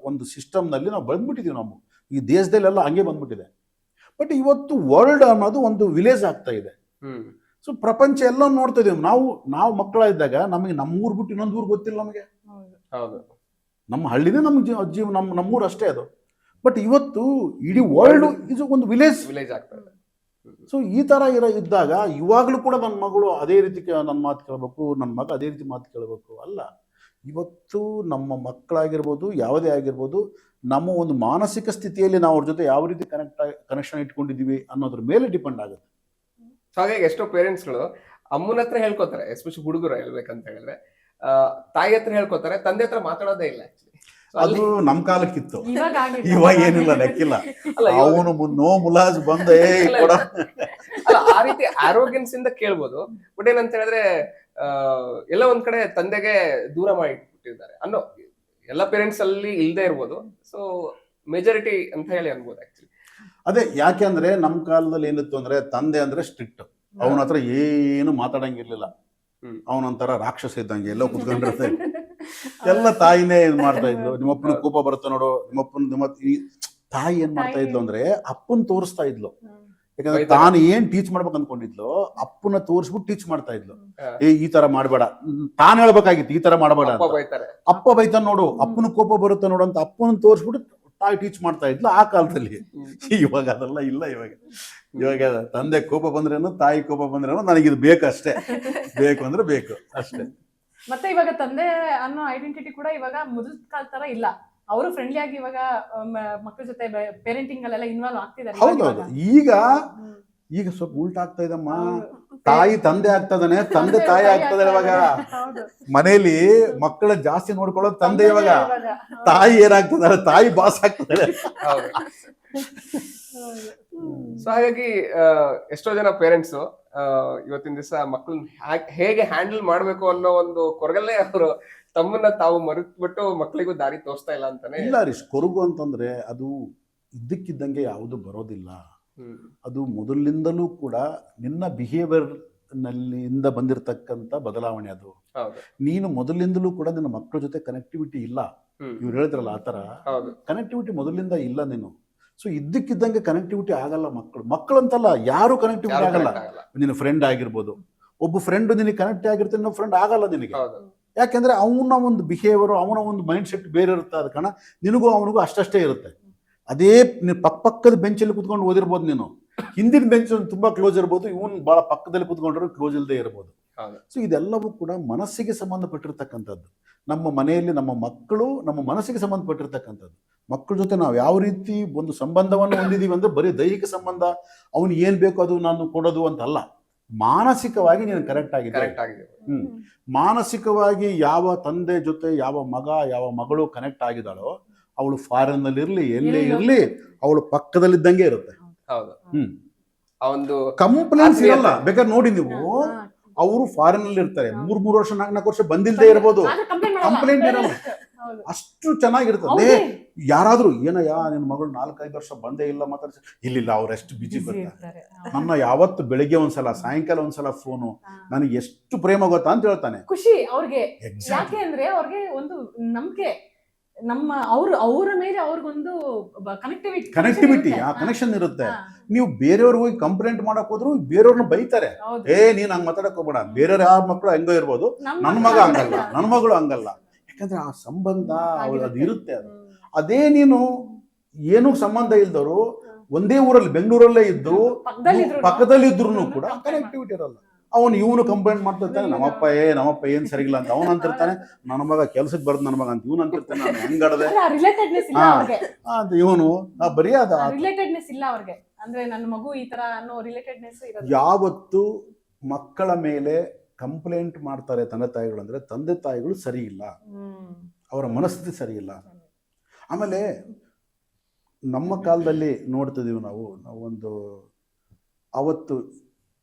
ಒಂದು ಸಿಸ್ಟಮ್ನಲ್ಲಿ ನಾವು ಬಂದ್ಬಿಟ್ಟಿದ್ದೀವಿ. ನಾವು ಈ ದೇಶದಲ್ಲೆಲ್ಲ ಹಂಗೆ ಬಂದ್ಬಿಟ್ಟಿದೆ. ಬಟ್ ಇವತ್ತು ವರ್ಲ್ಡ್ ಅನ್ನೋದು ಒಂದು ವಿಲೇಜ್ ಆಗ್ತಾ ಇದೆ. ಹ್ಮ್ ಸೊ ಪ್ರಪಂಚ ಎಲ್ಲ ನೋಡ್ತಾ ಇದೀವಿ. ನಾವು ಮಕ್ಕಳಿದ್ದಾಗ ನಮಗೆ ನಮ್ಮೂರು ಬಿಟ್ಟು ಇನ್ನೊಂದು ಊರು ಗೊತ್ತಿಲ್ಲ ನಮಗೆ. ಹೌದು. ನಮ್ಮ ಹಳ್ಳಿನೇ ನಮ್ಗೆ ನಮ್ಮೂರು ಅಷ್ಟೇ ಅದು. ಬಟ್ ಇವತ್ತು ಇಡೀ ವರ್ಲ್ಡ್ ಇದು ಒಂದು ವಿಲೇಜ್ ಆಗ್ತದೆ. ಸೊ ಈ ತರ ಇದ್ದಾಗ ಇವಾಗಲೂ ಕೂಡ ನನ್ನ ಮಗಳು ಅದೇ ರೀತಿ ನನ್ನ ಮಾತು ಕೇಳಬೇಕು, ನನ್ನ ಮಗ ಅದೇ ರೀತಿ ಮಾತು ಕೇಳಬೇಕು ಅಲ್ಲ. ಇವತ್ತು ನಮ್ಮ ಮಕ್ಕಳಾಗಿರ್ಬೋದು, ಯಾವುದೇ ಆಗಿರ್ಬೋದು, ನಮ್ಮ ಒಂದು ಮಾನಸಿಕ ಸ್ಥಿತಿಯಲ್ಲಿ ನಾವು ಅವ್ರ ಜೊತೆ ಯಾವ ರೀತಿ ಕನೆಕ್ಷನ್ ಇಟ್ಕೊಂಡಿದೀವಿ ಅನ್ನೋದ್ರ ಮೇಲೆ ಡಿಪೆಂಡ್ ಆಗುತ್ತೆ. ಹಾಗಾಗಿ ಎಷ್ಟೋ ಪೇರೆಂಟ್ಸ್ಗಳು ಅಮ್ಮನ ಹತ್ರ ಹೇಳ್ಕೊತಾರೆ, ಎಸ್ಪೆಷಲಿ ಹುಡುಗರು ಹೇಳ್ಬೇಕಂತ ಹೇಳಿದ್ರೆ ತಾಯಿ ಹತ್ರ ಹೇಳ್ಕೊತಾರೆ, ತಂದೆ ಹತ್ರ ಮಾತಾಡೋದೇ ಇಲ್ಲ. ಅದು ನಮ್ ಕಾಲಕ್ಕಿತ್ತು, ಇವಾಗ ಆಗಿಲ್ಲ. ಇವಾಗ ಏನಿಲ್ಲ, ಲೆಕ್ಕಿಲ್ಲ. ಅಲ್ಲ, ಇವಾಗ- ಅವನು ನೋ ಮುಲಾಜ್ ಬಂದೆ ಕೊಡ. ಅಲ್ಲ, ಆ ರೀತಿ ಆರೋಗ್ಯನ್ಸ್ ಇಂದ ಕೇಳ್ಬೋದು. ಬಟ್ ಏನಂತ ಹೇಳಿದ್ರೆ ಎಲ್ಲ ಒಂದ್ ಕಡೆ ತಂದೆಗೆ ದೂರ ಮಾಡಿಬಿಟ್ಟಿದ್ದಾರೆ ಅನ್ನೋ ಎಲ್ಲ ಪೇರೆಂಟ್ಸ್ ಅಲ್ಲಿ ಇಲ್ದೇ ಇರ್ಬೋದು. ಸೊ ಮೆಜಾರಿಟಿ ಅಂತ ಹೇಳಿ ಅನ್ಬೋದು ಆಕ್ಚುಲಿ. ಅದೇ ಯಾಕೆ ಅಂದ್ರೆ ನಮ್ ಕಾಲದಲ್ಲಿ ಏನಿತ್ತು ಅಂದ್ರೆ ತಂದೆ ಅಂದ್ರೆ ಸ್ಟ್ರಿಕ್ಟ್. ಅವನ ಹತ್ರ ಏನು ಮಾತಾಡಂಗಿರ್ಲಿಲ್ಲ. ಹ್ಮ್. ಅವನೊಂಥರ ರಾಕ್ಷಸ ಇದ್ದಂಗೆ ಎಲ್ಲೋ ಕುತ್ಕೊಂಡಿರುತ್ತೆ. ಎಲ್ಲ ತಾಯಿನೇ ಇದ್ ಮಾಡ್ತಾ ಇದ್ಲು. ನಿಮ್ಮಪ್ಪನ ಕೋಪ ಬರುತ್ತೆ ನೋಡು, ನಿಮ್ಮ ತಾಯಿ ಏನ್ ಮಾಡ್ತಾ ಇದ್ಲು ಅಂದ್ರೆ ಅಪ್ಪನ್ ತೋರಿಸ್ತಾ ಇದ್ಲು. ಯಾಕಂದ್ರೆ ಬೈತಾರೆ. ತಾನು ಏನ್ ಟೀಚ್ ಮಾಡ್ಬೇಕು ಅನ್ಕೊಂಡಿದ್ಲು ಅಪ್ಪನ ತೋರಿಸ್ಬಿಟ್ಟು ಟೀಚ್ ಮಾಡ್ತಾ ಇದ್ಲು. ಹಾ. ಈ ತರ ಮಾಡ್ಬೇಡ, ತಾನು ಹೇಳ್ಬೇಕಾಗಿತ್ತು ಈ ತರ ಮಾಡಬೇಡ ಅಪ್ಪ ಅಂತ. ಬೈತಾರೆ. ಅಪ್ಪ ಬೈತಾನ ನೋಡು, ಅಪ್ಪನ ಕೋಪ ಬರುತ್ತೆ ನೋಡು ಅಂತ ಅಪ್ಪನ ತೋರಿಸ್ಬಿಟ್ಟು ತಾಯಿ ಟೀಚ್ ಮಾಡ್ತಾ ಇದ್ಲು ಆ ಕಾಲದಲ್ಲಿ. ಇವಾಗ ಅದೆಲ್ಲ ಇಲ್ಲ. ಇವಾಗ ತಂದೆ ಕೋಪ ಬಂದ್ರೇನು, ತಾಯಿ ಕೋಪ ಬಂದ್ರೇನು, ನನಗಿದು ಬೇಕು ಅಷ್ಟೇ, ಬೇಕು ಅಂದ್ರೆ ಬೇಕು ಅಷ್ಟೇ. ಮತ್ತೆ ಇವಾಗ ತಂದೆ ಅನ್ನೋ ಐಡೆಂಟಿಟಿ ಕೂಡ ಇವಾಗ ಮೊದಲ ಕಾಲ ತರ ಇಲ್ಲ. ಅವರು ಫ್ರೆಂಡ್ಲಿ ಆಗಿ ಇವಾಗ ಮಕ್ಕಳ ಜೊತೆ ಪೇರೆಂಟಿಂಗ್ ಅಲ್ಲೆಲ್ಲ ಇನ್ವಾಲ್ವ್ ಆಗ್ತಿದ್ದಾರೆ. ಹೌದೌದು. ಈಗ ಸ್ವಲ್ಪ ಉಲ್ಟಾ ಆಗ್ತಾ ಇದಮ್ಮ. ತಾಯಿ ತಂದೆ ಆಗ್ತದಾನೆ, ತಂದೆ ತಾಯಿ ಆಗ್ತದೆ. ಇವಾಗ ಮನೇಲಿ ಮಕ್ಕಳ ಜಾಸ್ತಿ ನೋಡ್ಕೊಳ್ಳೋದು ತಂದೆ. ಇವಾಗ ತಾಯಿ ಏನಾಗ್ತದಾರೆ, ತಾಯಿ ಬಾಸ್ ಆಗ್ತದೆ. ಹೌದು. ಸೊ ಹಾಗಾಗಿ ಎಷ್ಟೋ ಜನ ಪೇರೆಂಟ್ಸ್ ಇವತ್ತಿನ ದಿವಸ ಮಕ್ಕಳನ್ನ ಹೇಗೆ ಹ್ಯಾಂಡಲ್ ಮಾಡ್ಬೇಕು ಅನ್ನೋ ಒಂದು ಕೊರಗಲ್ಲೇ ಅವರು ತಮ್ಮನ್ನ ತಾವು ಮರೆತ್ಬಿಟ್ಟು ಮಕ್ಕಳಿಗೂ ದಾರಿ ತೋರಿಸ್ತಾ ಇಲ್ಲ ಅಂತಾನೆ. ಇಲ್ಲ ಹರೀಶ್, ಕೊರಗು ಅಂತಂದ್ರೆ ಅದು ಇದ್ದಕ್ಕಿದ್ದಂಗೆ ಯಾವುದು ಬರೋದಿಲ್ಲ. ಅದು ಮೊದಲಿಂದಲೂ ಕೂಡ ನಿನ್ನ ಬಿಹೇವಿಯರ್ ನಲ್ಲಿಂದ ಬಂದಿರತಕ್ಕಂತ ಬದಲಾವಣೆ ಅದು. ಹೌದು. ನೀನು ಮೊದಲಿಂದಲೂ ಕೂಡ ನಿನ್ನ ಮಕ್ಕಳ ಜೊತೆ ಕನೆಕ್ಟಿವಿಟಿ ಇಲ್ಲ. ಇವ್ರು ಹೇಳಿದ್ರಲ್ಲ ಆತರ ಹೌದು. ಕನೆಕ್ಟಿವಿಟಿ ಮೊದಲಿಂದ ಇಲ್ಲ ನೀನು. ಸೊ ಇದ್ದಕ್ಕಿದ್ದಂಗೆ ಕನೆಕ್ಟಿವಿಟಿ ಆಗಲ್ಲ. ಮಕ್ಕಳಂತಲ್ಲ, ಯಾರು ಕನೆಕ್ಟಿವಿಟಿ ಆಗಲ್ಲ. ನಿನ್ನ ಫ್ರೆಂಡ್ ಆಗಿರ್ಬೋದು, ಒಬ್ಬ ಫ್ರೆಂಡ್ ನಿನಗೆ ಕನೆಕ್ಟ್ ಆಗಿರ್ತಾನೆ, ಇನ್ನೊಬ್ಬ ಫ್ರೆಂಡ್ ಆಗಲ್ಲ ನಿನಗೆ. ಹೌದು. ಯಾಕೆಂದ್ರೆ ಅವನ ಒಂದು ಬಿಹೇವಿಯರ್, ಅವನ ಒಂದು ಮೈಂಡ್ ಸೆಟ್ ಬೇರೆ ಇರುತ್ತೆ. ಅದ ಕಾರಣ ನಿನಗೂ ಅವನಿಗೂ ಅಷ್ಟೇ ಇರುತ್ತೆ. ಅದೇ ಪಕ್ಕದ ಬೆಂಚಲ್ಲಿ ಕುತ್ಕೊಂಡು ಓದಿರ್ಬೋದು, ನೀನು ಹಿಂದಿನ ಬೆಂಚ್ ತುಂಬಾ ಕ್ಲೋಸ್ ಇರ್ಬೋದು, ಇವನ್ ಬಹಳ ಪಕ್ಕದಲ್ಲಿ ಕುತ್ಕೊಂಡ್ರು ಕ್ಲೋಸ್ ಇಲ್ಲದೆ ಇರ್ಬೋದು. ಸೊ ಇದೆಲ್ಲವೂ ಕೂಡ ಮನಸ್ಸಿಗೆ ಸಂಬಂಧಪಟ್ಟಿರ್ತಕ್ಕಂಥದ್ದು. ನಮ್ಮ ಮನೆಯಲ್ಲಿ ನಮ್ಮ ಮಕ್ಕಳು ನಮ್ಮ ಮನಸ್ಸಿಗೆ ಸಂಬಂಧಪಟ್ಟಿರ್ತಕ್ಕಂಥದ್ದು. ಮಕ್ಕಳ ಜೊತೆ ನಾವು ಯಾವ ರೀತಿ ಒಂದು ಸಂಬಂಧವನ್ನು ಹೊಂದಿದೀವಿ ಅಂದ್ರೆ ಬರೀ ದೈಹಿಕ ಸಂಬಂಧ, ಅವನು ಏನ್ ಬೇಕು ಅದು ನಾನು ಕೊಡೋದು ಅಂತಲ್ಲ. ಮಾನಸಿಕವಾಗಿ ನೀನು ಕರೆಕ್ಟ್ ಆಗಿದೆ. ಕರೆಕ್ಟ್ ಆಗಿದೆ. ಮಾನಸಿಕವಾಗಿ ಯಾವ ತಂದೆ ಜೊತೆ ಯಾವ ಮಗ ಯಾವ ಮಗಳು ಕನೆಕ್ಟ್ ಆಗಿದ್ದಾಳೋ ಅವಳು ಫಾರಿನ್ ನಲ್ಲಿ ಇರ್ಲಿ ಎಲ್ಲೇ ಇರ್ಲಿ ಅವಳು ಪಕ್ಕದಲ್ಲಿದ್ದಂಗೆ ಇರುತ್ತೆ. ಹೌದು. ಆ ಒಂದು ಕಂಪ್ಲೇಂಟ್ಸ್ ಇರಲ್ಲ. ಬೇಕಾದ್ರೆ ನೋಡಿ ನೀವು, ಅವರು ಫಾರಿನ್ ಅಲ್ಲಿ ಇರ್ತಾರೆ, 3 ವರ್ಷ 4 ವರ್ಷ ಬಂದಿಲ್ದೇ ಇರ್ಬೋದು, ಕಂಪ್ಲೇಂಟ್ ಇರಲ್ಲ. ಅಷ್ಟು ಚೆನ್ನಾಗಿರ್ತದೆ. ಯಾರಾದ್ರೂ ಏನಯ್ಯ ನಿನ್ನ ಮಗಳು 4-5 ವರ್ಷ ಬಂದೇ ಇಲ್ಲ ಮಾತಾಡ್ಸ, ಇಲ್ಲ ಅವ್ರೆಷ್ಟು ಬಿಜಿ ಬರ್ತಾರೆ. ನನ್ನ ಯಾವತ್ತು ಬೆಳಿಗ್ಗೆ ಒಂದ್ಸಲ ಸಾಯಂಕಾಲ ಒಂದ್ಸಲ ಫೋನು, ನನಗೆ ಎಷ್ಟು ಪ್ರೇಮ ಗೊತ್ತಾ ಅಂತ ಹೇಳ್ತಾನೆ. ಖುಷಿ ಅವ್ರಿಗೆ. ಯಾಕೆ ಅಂದ್ರೆ ಅವ್ರಿಗೆ ಒಂದು ನಂಬಿಕೆ, ನಮ್ಮ ಅವ್ರ ಮೇಲೆ ಅವ್ರಿಗೊಂದು ಕನೆಕ್ಟಿವಿಟಿ, ಆ ಕನೆಕ್ಷನ್ ಇರುತ್ತೆ. ನೀವು ಬೇರೆಯವ್ರು ಹೋಗಿ ಕಂಪ್ಲೇಂಟ್ ಮಾಡಕ್ ಹೋದ್ರು ಬೇರೆಯವ್ರನ್ನ ಬೈತಾರೆ. ನೀನ್ ಹಂಗ್ ಮಾತಾಡಕ್ ಹೋಗ್ಬೇಡ, ಬೇರೆಯವ್ರ ಯಾವ ಮಕ್ಕಳು ಹೆಂಗೋ ಇರ್ಬೋದು, ನನ್ನ ಮಗ ಹಂಗಲ್ಲ, ನನ್ನ ಮಗಳು ಹಂಗಲ್ಲ. ಯಾಕಂದ್ರೆ ಆ ಸಂಬಂಧ ಅದು ಇರುತ್ತೆ. ಅದೇ ನೀನು ಏನೂ ಸಂಬಂಧ ಇಲ್ದವರು ಒಂದೇ ಊರಲ್ಲಿ ಬೆಂಗಳೂರಲ್ಲೇ ಇದ್ದು ಪಕ್ಕದಲ್ಲಿ ಇದ್ರು ಕೂಡ ಕನೆಕ್ಟಿವಿಟಿ ಇರಲ್ಲ. ಇವನು ಕಂಪ್ಲೇಂಟ್ ಮಾಡ್ತಿರ್ತಾನೆ, ನಮ್ಮಪ್ಪ ಏನ್ ಸರಿಗಿಲ್ಲ ಅಂತ ಅವನು ಅಂತಿರ್ತಾನೆ, ನನ್ನ ಮಗ ಕೆಲ್ಸಕ್ಕೆ ಬರ್ದು ನನ್ನ ಮಗ ಅಂತ ಇವನು ಅಂತಿರ್ತಾನೆ, ನಾನು ಹೆಂಗಡದೆ ಅಂತ ಇವನು ಬರೀ ಅದ ರಿಲೇಟೆಡ್ನೆಸ್ ಇಲ್ಲ ಅವ್ರಿಗೆ. ಅಂದ್ರೆ ನನ್ನ ಮಗು ಈ ತರ ಅನ್ನೋ ರಿಲೇಟೆಡ್ನೆಸ್ ಇರೋದು. ಯಾವತ್ತು ಮಕ್ಕಳ ಮೇಲೆ ಕಂಪ್ಲೇಂಟ್ ಮಾಡ್ತಾರೆ ತಂದೆ ತಾಯಿಗಳು ಅಂದ್ರೆ ತಂದೆ ತಾಯಿಗಳು ಸರಿ ಇಲ್ಲ, ಅವರ ಮನಸ್ಥಿತಿ ಸರಿ ಇಲ್ಲ. ಆಮೇಲೆ ನಮ್ಮ ಕಾಲದಲ್ಲಿ ನೋಡ್ತಿದೀವಿ ನಾವು ಒಂದು ಅವತ್ತು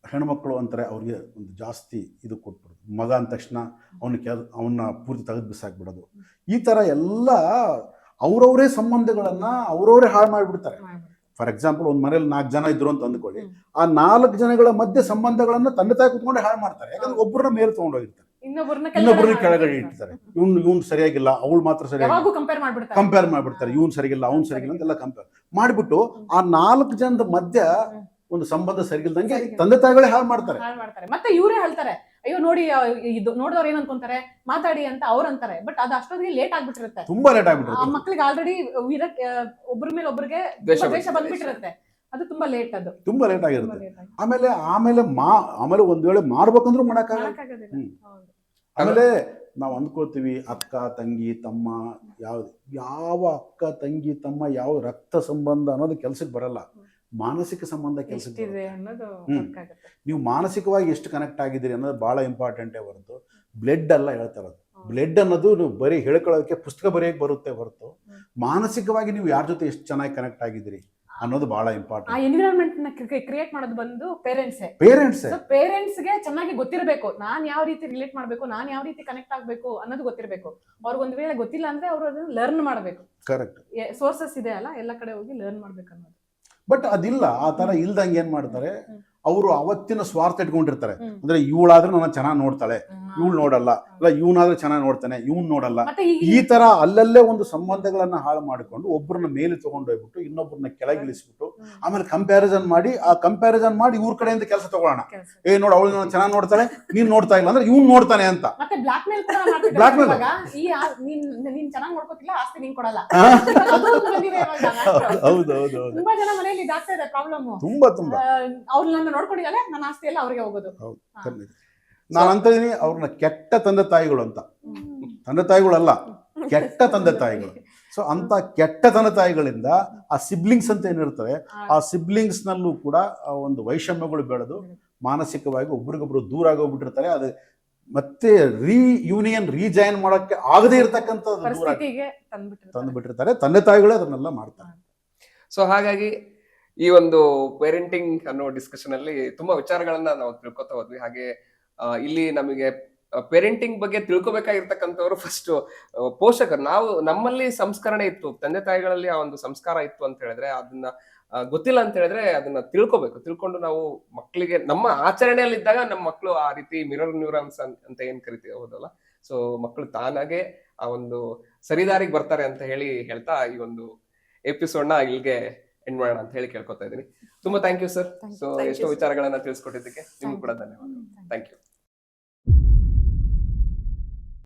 ಹೆಣ್ಮಕ್ಳು ಅಂತಾರೆ ಅವ್ರಿಗೆ ಒಂದು ಜಾಸ್ತಿ ಇದು ಕೊಟ್ಬಿಡೋದು, ಮಗ ಅಂದ ತಕ್ಷಣ ಅವನ್ನ ಪೂರ್ತಿ ತೆಗೆದು ಬಿಸಾಕ್ಬಿಡೋದು. ಈ ಥರ ಎಲ್ಲ ಅವ್ರವರೇ ಸಂಬಂಧಗಳನ್ನ ಅವ್ರವರೇ ಹಾಳು ಮಾಡಿಬಿಡ್ತಾರೆ. ಫಾರ್ ಎಕ್ಸಾಂಪಲ್ ಒಂದು ಮನೇಲಿ 4 ಜನ ಇದ್ರು ಅಂತ ಅಂದ್ಕೊಳ್ಳಿ, ಆ 4 ಜನಗಳ ಮಧ್ಯೆ ಸಂಬಂಧಗಳನ್ನ ತಂದೆ ತಾಯಿ ಕುತ್ಕೊಂಡು ಹಾಳು ಮಾಡ್ತಾರೆ. ಯಾಕಂದ್ರೆ ಒಬ್ಬರನ್ನ ಮೇಲೆ ತಗೊಂಡೋಗಿರ್ತಾರೆ, ಇನ್ನೊಬ್ಬರನ್ನ ಕೆಳಗಡೆ ಇಡ್ತಾರೆ. ಇವ್ನು ಸರಿಯಾಗಿಲ್ಲ, ಅವಳು ಮಾತ್ರ ಸರಿಯಾಗಿ ಕಂಪೇರ್ ಮಾಡ್ಬಿಡ್ತಾರೆ, ಇವ್ನು ಸರಿಗಿಲ್ಲ ಅವ್ನು ಸರಿಗಿಲ್ಲ ಅಂತೆಲ್ಲ ಕಂಪೇರ್ ಮಾಡಿಬಿಟ್ಟು ಆ 4 ಜನದ ಮಧ್ಯ ಒಂದು ಸಂಬಂಧ ಸರಿಗಿಲ್ದಂಗೆ ತಂದೆ ತಾಯಿಗಳೇ ಹಾಳು ಮಾಡ್ತಾರೆ. ಮತ್ತೆ ಇವರೇ ಹೇಳ್ತಾರೆ, ಅಯ್ಯೋ ನೋಡಿ ಇದು ನೋಡಿದವ್ರು ಏನ್ ಅನ್ಕೊಂತಾರೆ ಮಾತಾಡಿ ಅಂತ ಅವ್ರು ಅಂತಾರೆ. ಬಟ್ ಅದು ಅಷ್ಟೊತ್ತಿಗೆ ಲೇಟ್ ಆಗ್ಬಿಟ್ಟಿರುತ್ತೆ, ತುಂಬಾ ಲೇಟ್ ಆಗ್ಬಿಟ್ಟಿರುತ್ತೆ. ಆ ಮಕ್ಳಿಗೆ ಆಲ್ರೆಡಿ ಒಬ್ಬರ ಮೇಲೆ ಒಬ್ಬರಿಗೆ ದ್ವೇಷ ಬಂದ್ಬಿಟ್ಟಿರುತ್ತೆ. ಅದು ತುಂಬಾ ಲೇಟ್, ಅದು ತುಂಬಾ ಲೇಟ್ ಆಗಿರುತ್ತೆ. ಆಮೇಲೆ ಒಂದ್ ವೇಳೆ ಮಾಡ್ಬೇಕಂದ್ರೂ ಮಾಡಕ್ಕಾಗಲ್ಲ. ಆಮೇಲೆ ನಾವು ಅಂದ್ಕೊಳ್ತೀವಿ ಅಕ್ಕ ತಂಗಿ ತಮ್ಮ, ಯಾವ ಅಕ್ಕ ತಂಗಿ ತಮ್ಮ ಯಾವ ರಕ್ತ ಸಂಬಂಧ ಅನ್ನೋದು ಕೆಲ್ಸಕ್ಕೆ ಬರಲ್ಲ, ಮಾನಸಿಕ ಸಂಬಂಧ ಕೆಲಸಕ್ಕೆ ನೀವು ಮಾನಸಿಕವಾಗಿ ಎಷ್ಟು ಕನೆಕ್ಟ್ ಆಗಿದ್ದೀರಿ ಅನ್ನೋದು ಬಹಳ ಇಂಪಾರ್ಟೆಂಟೇ ಹೊರತು ಬ್ಲಡ್ ಅಲ್ಲ ಹೇಳ್ತಾ ಇರೋದು. ಬ್ಲಡ್ ಅನ್ನೋದು ನೀವು ಬರೀ ಹೇಳ್ಕೊಳ್ಳೋದಕ್ಕೆ ಪುಸ್ತಕ ಬರೆಯಕ್ಕೆ ಬರುತ್ತೆ ಹೊರತು ಮಾನಸಿಕವಾಗಿ ನೀವು ಯಾರ ಜೊತೆ ಎಷ್ಟು ಚೆನ್ನಾಗಿ ಕನೆಕ್ಟ್ ಆಗಿದ್ದೀರಿ ಅನ್ನೋದು ಬಹಳ ಇಂಪಾರ್ಟೆಂಟ್. ಆ ಎನ್ವಿರಾನ್ಮೆಂಟ್ ನ ಕ್ರಿಯೇಟ್ ಮಾಡೋದು ಬಂದು ಪೇರೆಂಟ್ಸ್ಗೆ ಚೆನ್ನಾಗಿ ಗೊತ್ತಿರಬೇಕು, ನಾನ್ ಯಾವ ರೀತಿ ರಿಲೇಟ್ ಮಾಡ್ಬೇಕು, ನಾನ್ ಯಾವ ರೀತಿ ಕನೆಕ್ಟ್ ಆಗ್ಬೇಕು ಅನ್ನೋದು ಗೊತ್ತಿರಬೇಕು. ಅವ್ರಿಗೆ ಒಂದ್ ವೇಳೆ ಗೊತ್ತಿಲ್ಲ ಅಂದ್ರೆ ಅವ್ರು ಅದನ್ನ ಲರ್ನ್ ಮಾಡ್ಬೇಕು. ಕರೆಕ್ಟ್, ಸೋರ್ಸಸ್ ಇದೆ ಅಲ್ಲ, ಎಲ್ಲ ಕಡೆ ಹೋಗಿ ಲರ್ನ್ ಮಾಡ್ಬೇಕು ಅನ್ನೋದು. ಬಟ್ ಅದಿಲ್ಲ, ಆ ತರ ಇಲ್ದಂಗೆ ಏನ್ ಮಾಡ್ತಾರೆ ಅವರು ಅವತ್ತಿನ ಸ್ವಾರ್ಥ ಇಟ್ಕೊಂಡಿರ್ತಾರೆ. ಅಂದ್ರೆ ಇವಳಾದ್ರೆ ನನ್ನ ಚೆನ್ನಾಗಿ ನೋಡ್ತಾಳೆ, ಇವಳು ನೋಡಲ್ಲ, ಇಲ್ಲ ಇವನಾದ್ರೆ ಚೆನ್ನಾಗಿ ನೋಡ್ತಾನೆ, ಇವ್ನು ನೋಡಲ್ಲ. ಈ ತರ ಅಲ್ಲಲ್ಲೇ ಒಂದು ಸಂಬಂಧಗಳನ್ನ ಹಾಳು ಮಾಡಿಕೊಂಡು ಒಬ್ಬರನ್ನ ಮೇಲೆ ತಗೊಂಡೋಗ್ಬಿಟ್ಟು ಇನ್ನೊಬ್ಬರನ್ನ ಕೆಳಗಿಳಿಸ್ಬಿಟ್ಟು ಆಮೇಲೆ ಕಂಪ್ಯಾರಿಸನ್ ಮಾಡಿ ಇವ್ರ ಕಡೆಯಿಂದ ಕೆಲಸ ತಗೊಳ್ಳೋಣ. ನೋಡು ಅವಳು ನನ್ನ ಚೆನ್ನಾಗಿ ನೋಡ್ತಾಳೆ, ನೀನ್ ನೋಡ್ತಾ ಇಲ್ಲ ಅಂದ್ರೆ ಇವ್ನು ನೋಡ್ತಾನೆ ಅಂತ ಬ್ಲಾಕ್ ಮೇಲ್ ನೀನ್ ಚೆನ್ನಾಗಿ ನೋಡ್ಕೋತಿಲ್ಲ ಆಸ್ತಿ ನೀನ್ ಕೊಡಲ್ಲ. ಹೌದೌದು, ತುಂಬಾ ಜನ ಮನೆಯಲ್ಲಿ ಇದಾಗ್ತಾ ಇದೆ ಪ್ರಾಬ್ಲಮ್. ತುಂಬಾ ಅವ್ರನ್ನ ನೋಡ್ಕೊಂಡಿದ್ದಾರೆ, ನನ್ನ ಆಸ್ತಿ ಎಲ್ಲ ಅವ್ರಿಗೆ ಹೋಗೋದು. ನಾನು ಅಂತ ಇದೀನಿ ಅವ್ರನ್ನ ಕೆಟ್ಟ ತಂದೆ ತಾಯಿಗಳು ಅಂತ. ತಂದೆ ತಾಯಿಗಳಲ್ಲ, ಕೆಟ್ಟ ತಂದೆ ತಾಯಿಗಳು. ಸೊ ಅಂತ ಕೆಟ್ಟ ತಂದೆ ತಾಯಿಗಳಿಂದ ಆ ಸಿಬ್ಲಿಂಗ್ಸ್ ಅಂತ ಏನಿರ್ತವೆ, ಆ ಸಿಬ್ಲಿಂಗ್ಸ್ ನಲ್ಲೂ ಕೂಡ ಒಂದು ವೈಷಮ್ಯಗಳು ಬೆಳೆದು ಮಾನಸಿಕವಾಗಿ ಒಬ್ರಿಗೊಬ್ರು ದೂರ ಆಗೋಗ್ಬಿಟ್ಟಿರ್ತಾರೆ. ಅದು ಮತ್ತೆ ರೀಜಾಯಿನ್ ಮಾಡಕ್ಕೆ ಆಗದೆ ಇರ್ತಕ್ಕಂಥ ತಂದುಬಿಟ್ಟಿರ್ತಾರೆ. ತಂದೆ ತಾಯಿಗಳೇ ಅದನ್ನೆಲ್ಲ ಮಾಡ್ತಾರೆ. ಸೊ ಹಾಗಾಗಿ ಈ ಒಂದು ಪೇರೆಂಟಿಂಗ್ ಅನ್ನೋ ಡಿಸ್ಕಷನ್ ಅಲ್ಲಿ ತುಂಬಾ ವಿಚಾರಗಳನ್ನ ನಾವು ತಿಳ್ಕೊತಾ ಹೋದ್ವಿ. ಹಾಗೆ ಇಲ್ಲಿ ನಮಗೆ ಪೇರೆಂಟಿಂಗ್ ಬಗ್ಗೆ ತಿಳ್ಕೊಬೇಕಾಗಿರ್ತಕ್ಕಂಥವ್ರು ಫಸ್ಟ್ ಪೋಷಕರು. ನಮ್ಮಲ್ಲಿ ಸಂಸ್ಕರಣೆ ಇತ್ತು, ತಂದೆ ತಾಯಿಗಳಲ್ಲಿ ಆ ಒಂದು ಸಂಸ್ಕಾರ ಇತ್ತು ಅಂತ ಹೇಳಿದ್ರೆ ಅದನ್ನ ಗೊತ್ತಿಲ್ಲ ಅಂತ ಹೇಳಿದ್ರೆ ಅದನ್ನ ತಿಳ್ಕೊಂಡು ನಾವು ಮಕ್ಕಳಿಗೆ ನಮ್ಮ ಆಚರಣೆಯಲ್ಲಿದ್ದಾಗ ನಮ್ಮ ಮಕ್ಕಳು ಆ ರೀತಿ ಮಿರರ್ ನ್ಯೂರಾನ್ಸ್ ಅಂತ ಏನ್ ಕರಿತೀವಿ ಹೌದಲ್ಲ, ಸೊ ಮಕ್ಕಳು ತಾನಾಗೆ ಆ ಒಂದು ಸರಿದಾರಿಗೆ ಬರ್ತಾರೆ ಅಂತ ಹೇಳ್ತಾ ಈ ಒಂದು ಎಪಿಸೋಡ್ ನ ಇಲ್ಲಿಗೆ ಎಂಡ್ ಮಾಡೋಣ ಅಂತ ಹೇಳಿ ಕೇಳ್ಕೊತಾ ಇದ್ದೀನಿ. ತುಂಬಾ ಥ್ಯಾಂಕ್ ಯು ಸರ್. ಸೊ ಎಷ್ಟೋ ವಿಚಾರಗಳನ್ನ ತಿಳಿಸ್ಕೊಟ್ಟಿದ್ದಕ್ಕೆ ನಿಮ್ಗೆ ಕೂಡ ಧನ್ಯವಾದ. Thank you.